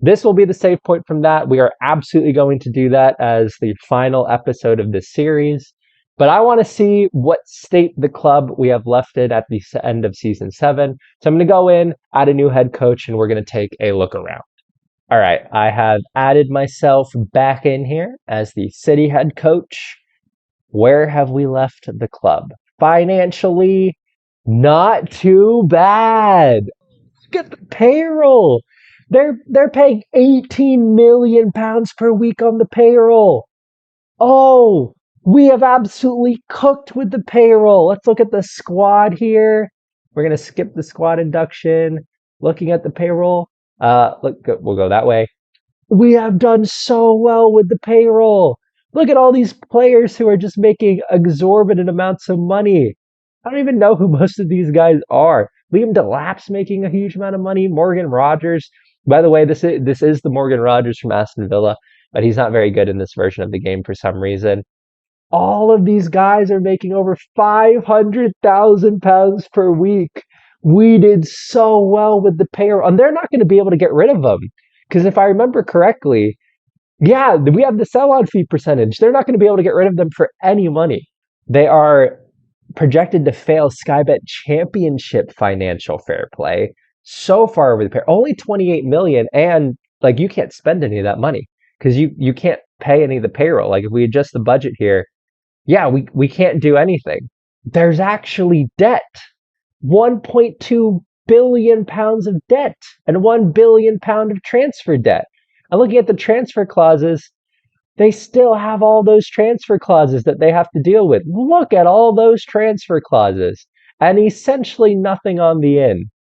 This will be the save point from that. We are absolutely going to do that as the final episode of this series. But I want to see what state the club we have left it at the end of season 7. So I'm going to go in, add a new head coach, and we're going to take a look around. All right, I have added myself back in here as the City head coach. Where have we left the club? Financially, not too bad. Look at the payroll. They're paying £18 million per week on the payroll. Oh, we have absolutely cooked with the payroll. Let's look at the squad here. We're going to skip the squad induction. Looking at the payroll. We'll go that way. We have done so well with the payroll. Look at all these players who are just making exorbitant amounts of money. I don't even know who most of these guys are. Liam Delap's making a huge amount of money. Morgan Rogers. By the way, this is the Morgan Rogers from Aston Villa, but he's not very good in this version of the game for some reason. All of these guys are making over £500,000 per week. We did so well with the payroll, and they're not going to be able to get rid of them. Because if I remember correctly, yeah, we have the sell-on fee percentage. They're not going to be able to get rid of them for any money. They are projected to fail Sky Bet Championship financial fair play so far over the pair. Only 28 million, and like you can't spend any of that money because you can't pay any of the payroll. Like if we adjust the budget here, yeah, we can't do anything. There's actually debt. 1.2 billion pounds of debt and 1 billion pound of transfer debt. And looking at the transfer clauses, they still have all those transfer clauses that they have to deal with. Look at all those transfer clauses and essentially nothing on the in.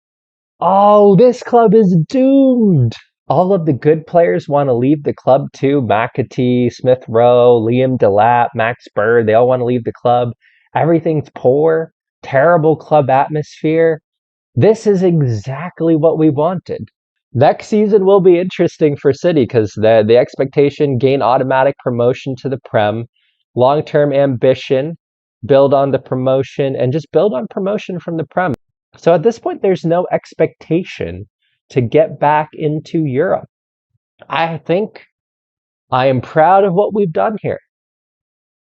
Oh, this club is doomed. All of the good players want to leave the club too. McAtee, Smith Rowe, Liam Delap, Max Bird, they all want to leave the club. Everything's poor, terrible club atmosphere. This is exactly what we wanted. Next season will be interesting for City because the expectation gain automatic promotion to the Prem, long-term ambition, build on the promotion, and just build on promotion from the Prem. So at this point, there's no expectation to get back into Europe. I think I am proud of what we've done here.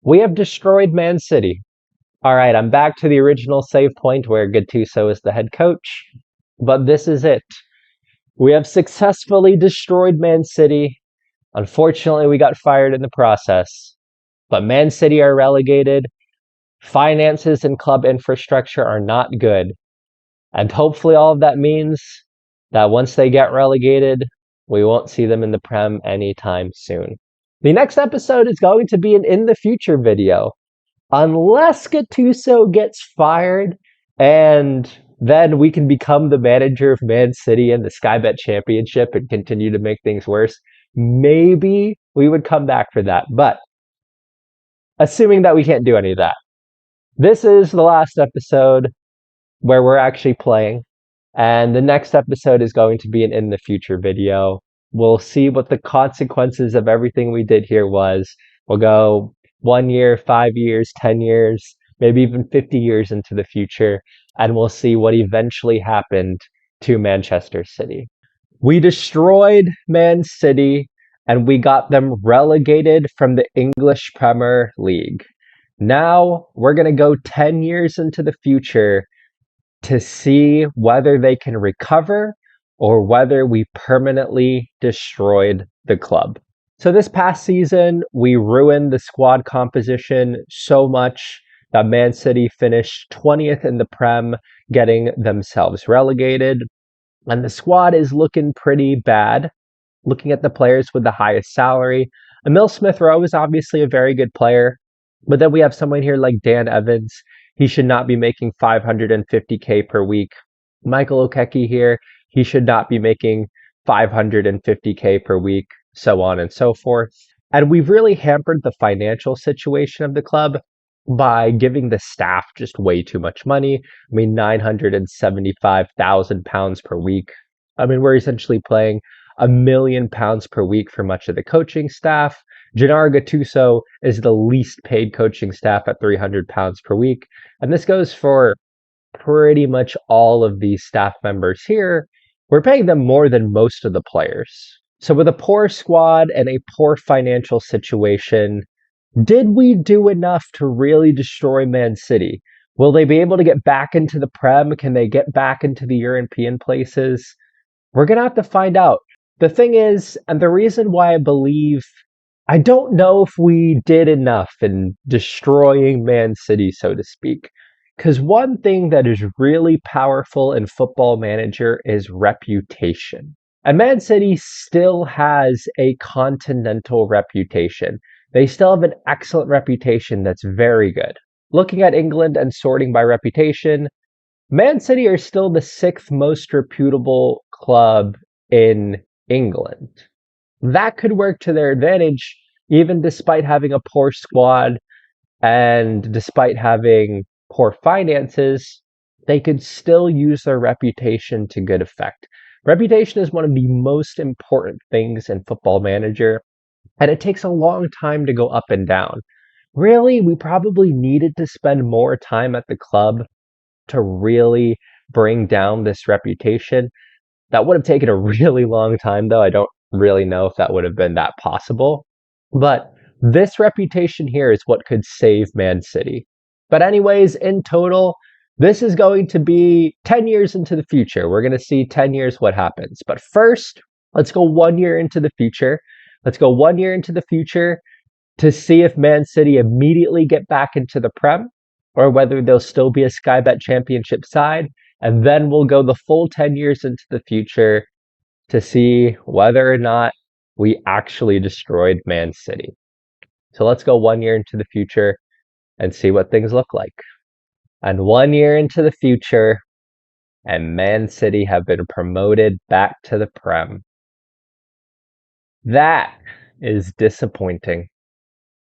We have destroyed Man City. All right, I'm back to the original save point where Gattuso is the head coach, but this is it. We have successfully destroyed Man City. Unfortunately, we got fired in the process, but Man City are relegated. Finances and club infrastructure are not good. And hopefully all of that means that once they get relegated, we won't see them in the Prem anytime soon. The next episode is going to be an In the Future video. Unless Gattuso gets fired and then we can become the manager of Man City in the Sky Bet Championship and continue to make things worse, maybe we would come back for that. But assuming that we can't do any of that, this is the last episode where we're actually playing. And the next episode is going to be an In the Future video. We'll see what the consequences of everything we did here was. We'll go 1 year, 5 years, 10 years, maybe even 50 years into the future, and we'll see what eventually happened to Manchester City. We destroyed Man City, and we got them relegated from the English Premier League. Now we're going to go 10 years into the future to see whether they can recover or whether we permanently destroyed the club. So this past season, we ruined the squad composition so much that Man City finished 20th in the Prem, getting themselves relegated. And the squad is looking pretty bad. Looking at the players with the highest salary, Emil Smith Rowe is obviously a very good player, but then we have someone here like Dan Evans. He should not be making 550K per week. Michael Okeke here, he should not be making 550K per week, so on and so forth. And we've really hampered the financial situation of the club by giving the staff just way too much money. I mean, £975,000 per week. I mean, we're essentially playing £1 million per week for much of the coaching staff. Gennaro Gattuso is the least paid coaching staff at £300 per week. And this goes for pretty much all of these staff members here. We're paying them more than most of the players. So with a poor squad and a poor financial situation, did we do enough to really destroy Man City? Will they be able to get back into the Prem? Can they get back into the European places? We're going to have to find out. The thing is, and the reason why I don't know if we did enough in destroying Man City, so to speak. Because one thing that is really powerful in Football Manager is reputation. And Man City still has a continental reputation. They still have an excellent reputation that's very good. Looking at England and sorting by reputation, Man City are still the 6th most reputable club in England. That could work to their advantage, even despite having a poor squad and despite having poor finances. They could still use their reputation to good effect. Reputation is one of the most important things in Football Manager, and it takes a long time to go up and down. Really, we probably needed to spend more time at the club to really bring down this reputation. That would have taken a really long time, though. I don't really know if that would have been that possible. But this reputation here is what could save Man City. But anyways, in total, this is going to be 10 years into the future. We're going to see 10 years what happens. But first, let's go 1 year into the future. Let's go 1 year into the future to see if Man City immediately get back into the Prem or whether they'll still be a Sky Bet Championship side. And then we'll go the full 10 years into the future to see whether or not we actually destroyed Man City. So let's go 1 year into the future and see what things look like. And 1 year into the future, and Man City have been promoted back to the Prem. That is disappointing.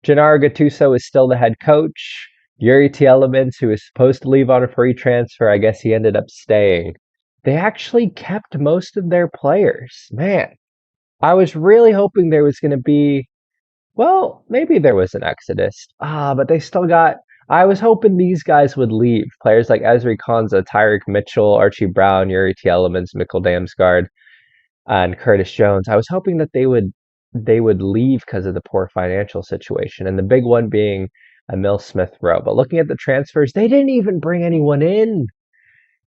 Gennaro Gattuso is still the head coach. Yuri Tielemans, who was supposed to leave on a free transfer, I guess he ended up staying. They actually kept most of their players. Man, I was really hoping there was going to be, well, maybe there was an exodus. But they still got, I was hoping these guys would leave. Players like Ezri Konsa, Tyreek Mitchell, Archie Brown, Yuri Tielemans, Mikkel Damsgaard, and Curtis Jones. I was hoping that they would leave because of the poor financial situation, and the big one being Emil Smith Rowe. But looking at the transfers, they didn't even bring anyone in.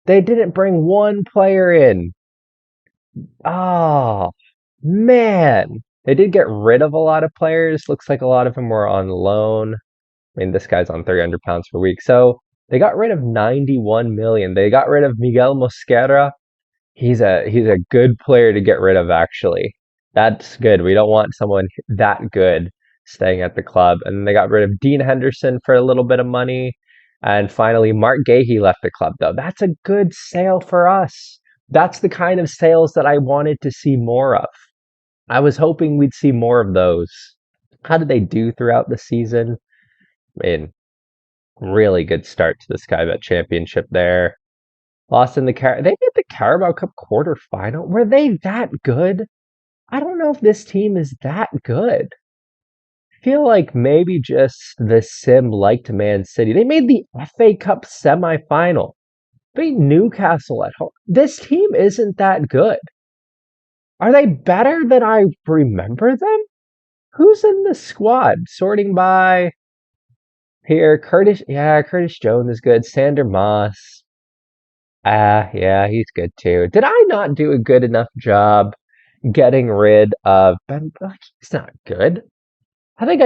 They didn't bring one player in. Oh, man. They did get rid of a lot of players. Looks like a lot of them were on loan. I mean, this guy's on 300 pounds per week. So they got rid of 91 million. They got rid of Miguel Mosquera. He's a good player to get rid of, actually. That's good. We don't want someone that good staying at the club. And they got rid of Dean Henderson for a little bit of money. And finally, Mark Gahey left the club, though. That's a good sale for us. That's the kind of sales that I wanted to see more of. I was hoping we'd see more of those. How did they do throughout the season? I mean, really good start to the Sky Bet Championship there. Lost in they made the Carabao Cup quarterfinal. Were they that good? I don't know if this team is that good. I feel like maybe just the sim liked Man City. They made the FA Cup semifinal. Beat Newcastle at home. This team isn't that good. Are they better than I remember them? Who's in the squad? Sorting by here, Curtis Jones is good. Sander Moss. Yeah, he's good too. Did I not do a good enough job getting rid of Ben? He's not good. I think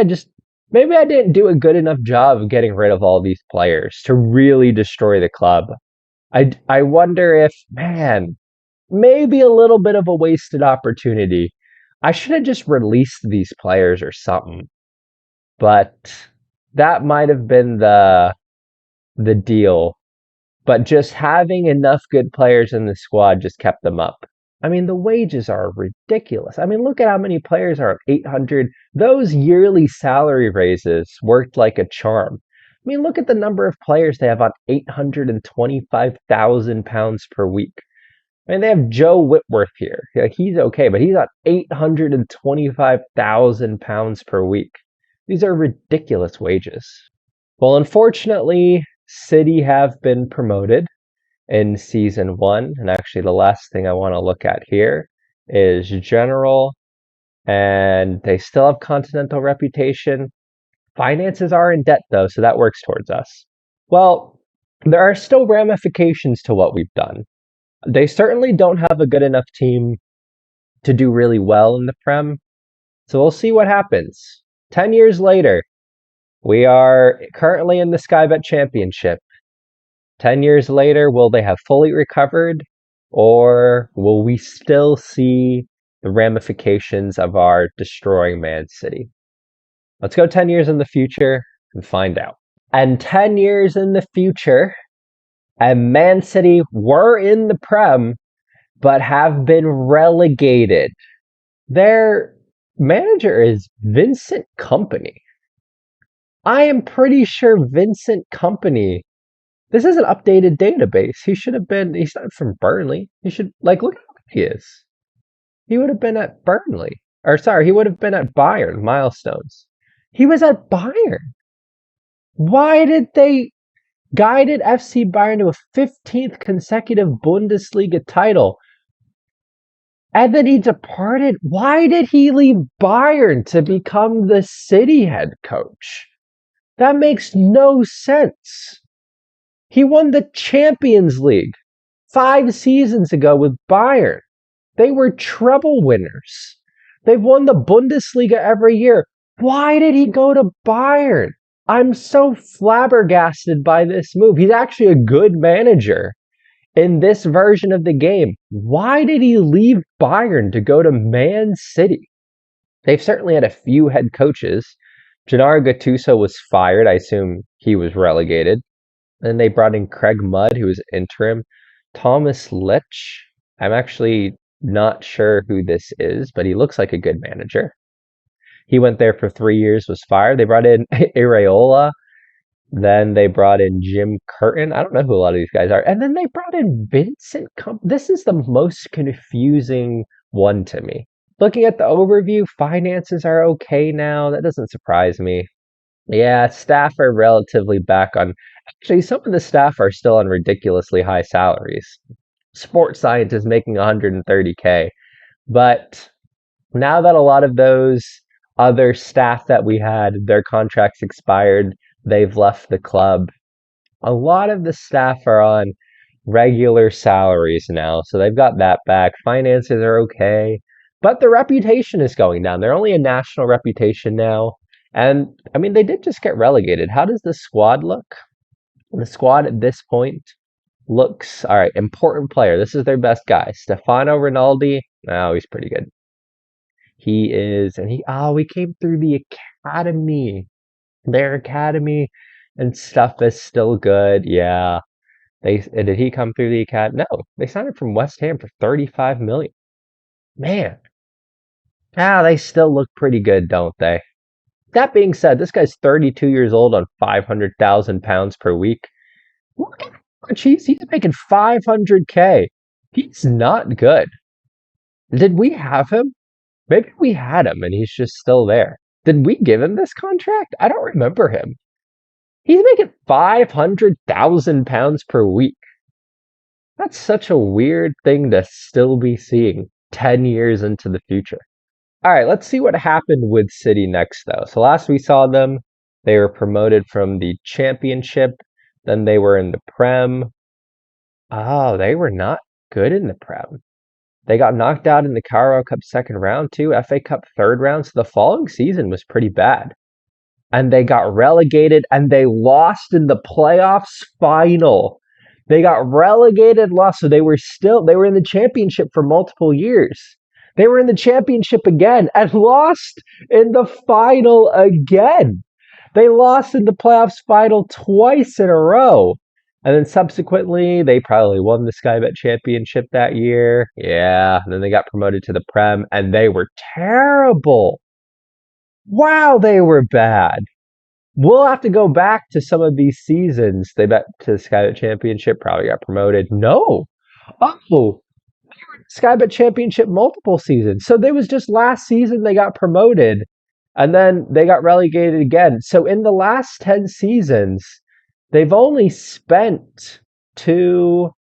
maybe I didn't do a good enough job of getting rid of all these players to really destroy the club. I wonder if, man, maybe a little bit of a wasted opportunity. I should have just released these players or something. But that might have been the deal. But just having enough good players in the squad just kept them up. I mean, the wages are ridiculous. I mean, look at how many players are at 800. Those yearly salary raises worked like a charm. I mean, look at the number of players they have on 825,000 pounds per week. I mean, they have Joe Whitworth here. Like, he's okay, but he's on 825,000 pounds per week. These are ridiculous wages. Well, unfortunately, City have been promoted in season 1. And actually, the last thing I want to look at here is general. And they still have continental reputation. Finances are in debt, though, so that works towards us. Well, there are still ramifications to what we've done. They certainly don't have a good enough team to do really well in the Prem. So we'll see what happens. 10 years later, we are currently in the Sky Bet Championship. 10 years later, will they have fully recovered? Or will we still see the ramifications of our destroying Man City? Let's go 10 years in the future and find out. And 10 years in the future, and Man City were in the Prem, but have been relegated. Their manager is Vincent Kompany. I am pretty sure Vincent Kompany. This is an updated database. He's not from Burnley. Look at how good he is. He would have been at Burnley. He would have been at Bayern, Milestones. He was at Bayern. Why did they guided FC Bayern to a 15th consecutive Bundesliga title? And then he departed. Why did he leave Bayern to become the City head coach? That makes no sense. He won the Champions League 5 seasons ago with Bayern. They were treble winners. They've won the Bundesliga every year. Why did he go to Bayern? I'm so flabbergasted by this move. He's actually a good manager in this version of the game. Why did he leave Bayern to go to Man City? They've certainly had a few head coaches. Gennaro Gattuso was fired. I assume he was relegated. Then they brought in Craig Mudd, who was interim. Thomas Lich. I'm actually not sure who this is, but he looks like a good manager. He went there for 3 years, was fired. They brought in Areola. Then they brought in Jim Curtin. I don't know who a lot of these guys are. And then they brought in Vincent This is the most confusing one to me. Looking at the overview, finances are okay now. That doesn't surprise me. Yeah, staff are relatively back on. Actually, some of the staff are still on ridiculously high salaries. Sports science is making 130K. But now that a lot of those other staff that we had, their contracts expired, they've left the club. A lot of the staff are on regular salaries now, so they've got that back. Finances are okay, but the reputation is going down. They're only a national reputation now. And I mean, they did just get relegated. How does the squad look? The squad at this point looks all right. Important player. This is their best guy. Stefano Rinaldi. Oh, he's pretty good. He is, and he came through the academy. Their academy and stuff is still good. Yeah. Did he come through the academy? No, they signed him from West Ham for 35 million. Man, they still look pretty good, don't they? That being said, this guy's 32 years old on 500,000 pounds per week. Look at how much he's making 500K. He's not good. Did we have him? Maybe we had him and he's just still there. Did we give him this contract? I don't remember him. He's making 500,000 pounds per week. That's such a weird thing to still be seeing 10 years into the future. All right, let's see what happened with City next, though. So last we saw them, they were promoted from the Championship. Then they were in the Prem. Oh, they were not good in the Prem. They got knocked out in the Carabao Cup second round, too. FA Cup third round. So the following season was pretty bad. And they got relegated and they lost in the playoffs final. They got relegated, lost. So they were in the Championship for multiple years. They were in the Championship again and lost in the final again. They lost in the playoffs final twice in a row. And then subsequently, they probably won the Sky Bet Championship that year. Yeah. And then they got promoted to the Prem and they were terrible. Wow, they were bad. We'll have to go back to some of these seasons. They bet to the Sky Bet Championship, probably got promoted. No. Oh, Sky Bet Championship multiple seasons. So there was just last season they got promoted and then they got relegated again. So in the last 10 seasons, they've only spent 3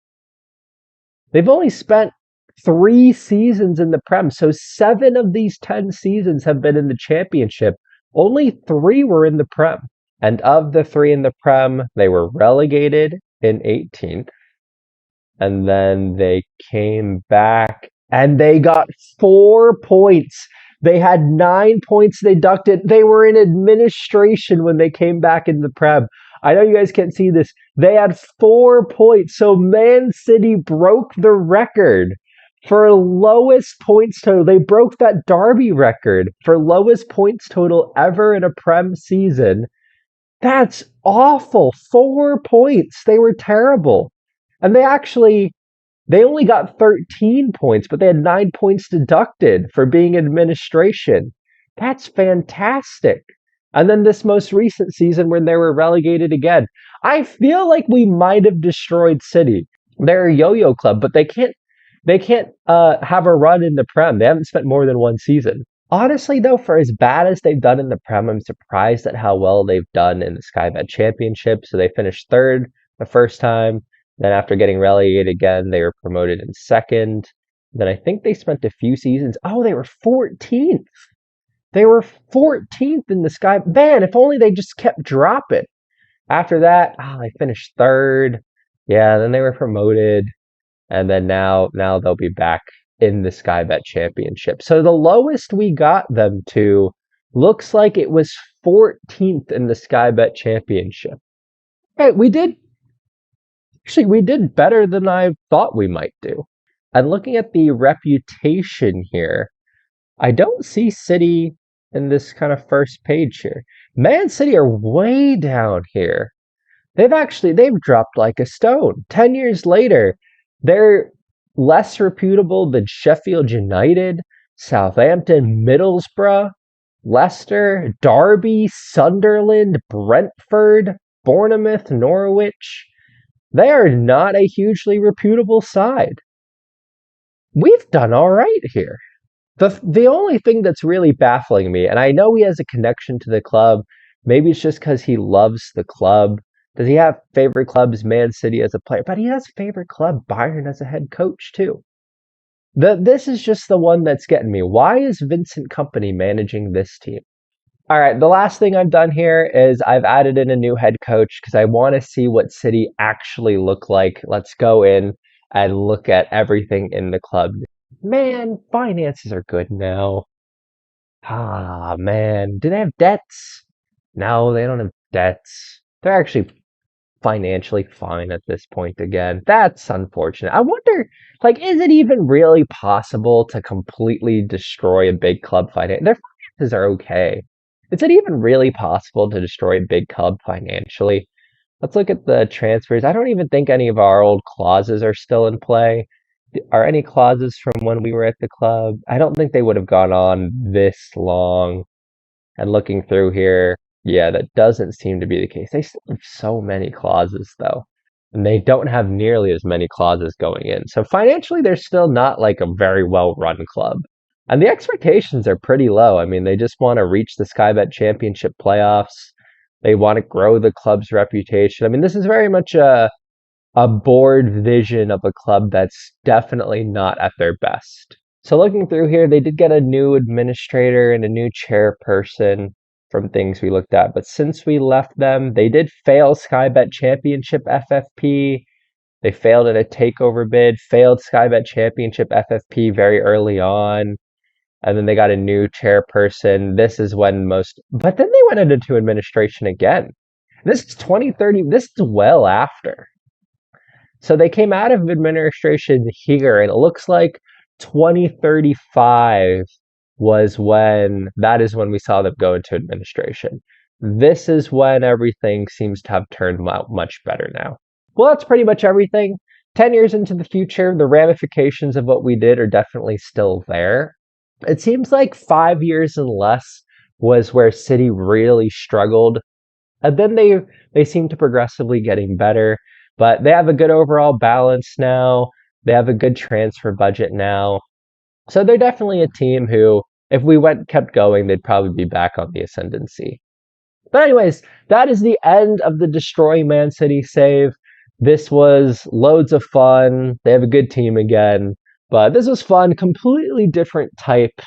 seasons in the Prem. So 7 of these 10 seasons have been in the Championship. Only 3 were in the Prem. And of the 3 in the Prem, they were relegated in 18th. And then they came back and they got 4 points. They had 9 points deducted. They were in administration when they came back in the Prem. I know you guys can't see this. They had 4 points. So Man City broke the record for lowest points total. They broke that Derby record for lowest points total ever in a Prem season. That's awful. 4 points. They were terrible. And they only got 13 points, but they had 9 points deducted for being in administration. That's fantastic. And then this most recent season when they were relegated again. I feel like we might have destroyed City. They're a yo-yo club, but they can't have a run in the Prem. They haven't spent more than 1 season. Honestly, though, for as bad as they've done in the Prem, I'm surprised at how well they've done in the Sky Bet Championship. So they finished 3rd the first time. Then after getting relegated again, they were promoted in 2nd. Then I think they spent a few seasons. Oh, they were 14th. They were 14th in the Sky. Man, if only they just kept dropping. After that, they finished third. Yeah, then they were promoted, and then now they'll be back in the Sky Bet Championship. So the lowest we got them to looks like it was 14th in the Sky Bet Championship. Hey, we did better than I thought we might do. And looking at the reputation here, I don't see City in this kind of first page here. Man City are way down here. They've dropped like a stone. 10 years later, they're less reputable than Sheffield United, Southampton, Middlesbrough, Leicester, Derby, Sunderland, Brentford, Bournemouth, Norwich. They are not a hugely reputable side. We've done all right here. The only thing that's really baffling me, and I know he has a connection to the club, maybe it's just because he loves the club. Does he have favorite clubs, Man City as a player? But he has favorite club, Bayern as a head coach too. This is just the one that's getting me. Why is Vincent Company managing this team? All right, the last thing I've done here is I've added in a new head coach because I want to see what City actually look like. Let's go in and look at everything in the club. Man, finances are good now. Man. Do they have debts? No, they don't have debts. They're actually financially fine at this point again. That's unfortunate. I wonder, is it even really possible to completely destroy a big club finance? Their finances are okay. Is it even really possible to destroy a big club financially? Let's look at the transfers. I don't even think any of our old clauses are still in play. Are any clauses from when we were at the club? I don't think they would have gone on this long. And looking through here, yeah, that doesn't seem to be the case. They still have so many clauses, though. And they don't have nearly as many clauses going in. So financially, they're still not like a very well run club. And the expectations are pretty low. I mean, they just want to reach the Sky Bet Championship playoffs. They want to grow the club's reputation. I mean, this is very much a board vision of a club that's definitely not at their best. So looking through here, they did get a new administrator and a new chairperson from things we looked at. But since we left them, they did fail Sky Bet Championship FFP. They failed in a takeover bid, failed Sky Bet Championship FFP very early on. And then they got a new chairperson. This is when but then they went into administration again. This is 2030. This is well after. So they came out of administration here, and it looks like 2035 that is when we saw them go into administration. This is when everything seems to have turned out much better now. Well, that's pretty much everything. 10 years into the future, the ramifications of what we did are definitely still there. It seems like 5 years and less was where City really struggled. And then they seem to progressively getting better. But they have a good overall balance now. They have a good transfer budget now. So they're definitely a team who, if we kept going, they'd probably be back on the ascendancy. But anyways, that is the end of the Destroy Man City save. This was loads of fun. They have a good team again. But this was fun, completely different type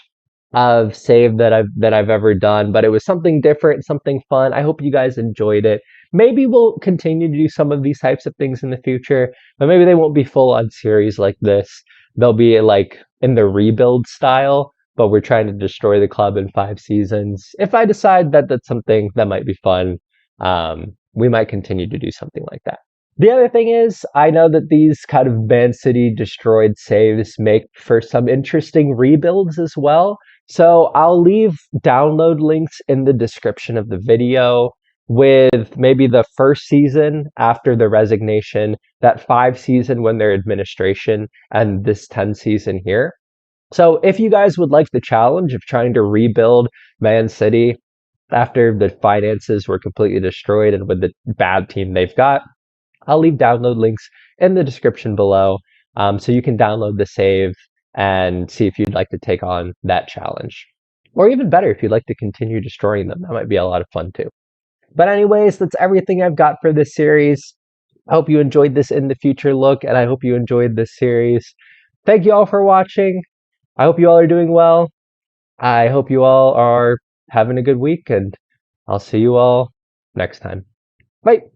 of save that I've ever done, but it was something different, something fun. I hope you guys enjoyed it. Maybe we'll continue to do some of these types of things in the future, but maybe they won't be full on series like this. They'll be like in the rebuild style, but we're trying to destroy the club in 5 seasons. If I decide that that's something that might be fun, we might continue to do something like that. The other thing is, I know that these kind of Man City destroyed saves make for some interesting rebuilds as well. So I'll leave download links in the description of the video with maybe the first season after the resignation, that 5 season when their administration, and this 10 season here. So if you guys would like the challenge of trying to rebuild Man City after the finances were completely destroyed and with the bad team they've got, I'll leave download links in the description below, so you can download the save and see if you'd like to take on that challenge. Or even better, if you'd like to continue destroying them, that might be a lot of fun too. But anyways, that's everything I've got for this series. I hope you enjoyed this In the Future look, and I hope you enjoyed this series. Thank you all for watching. I hope you all are doing well. I hope you all are having a good week, and I'll see you all next time. Bye.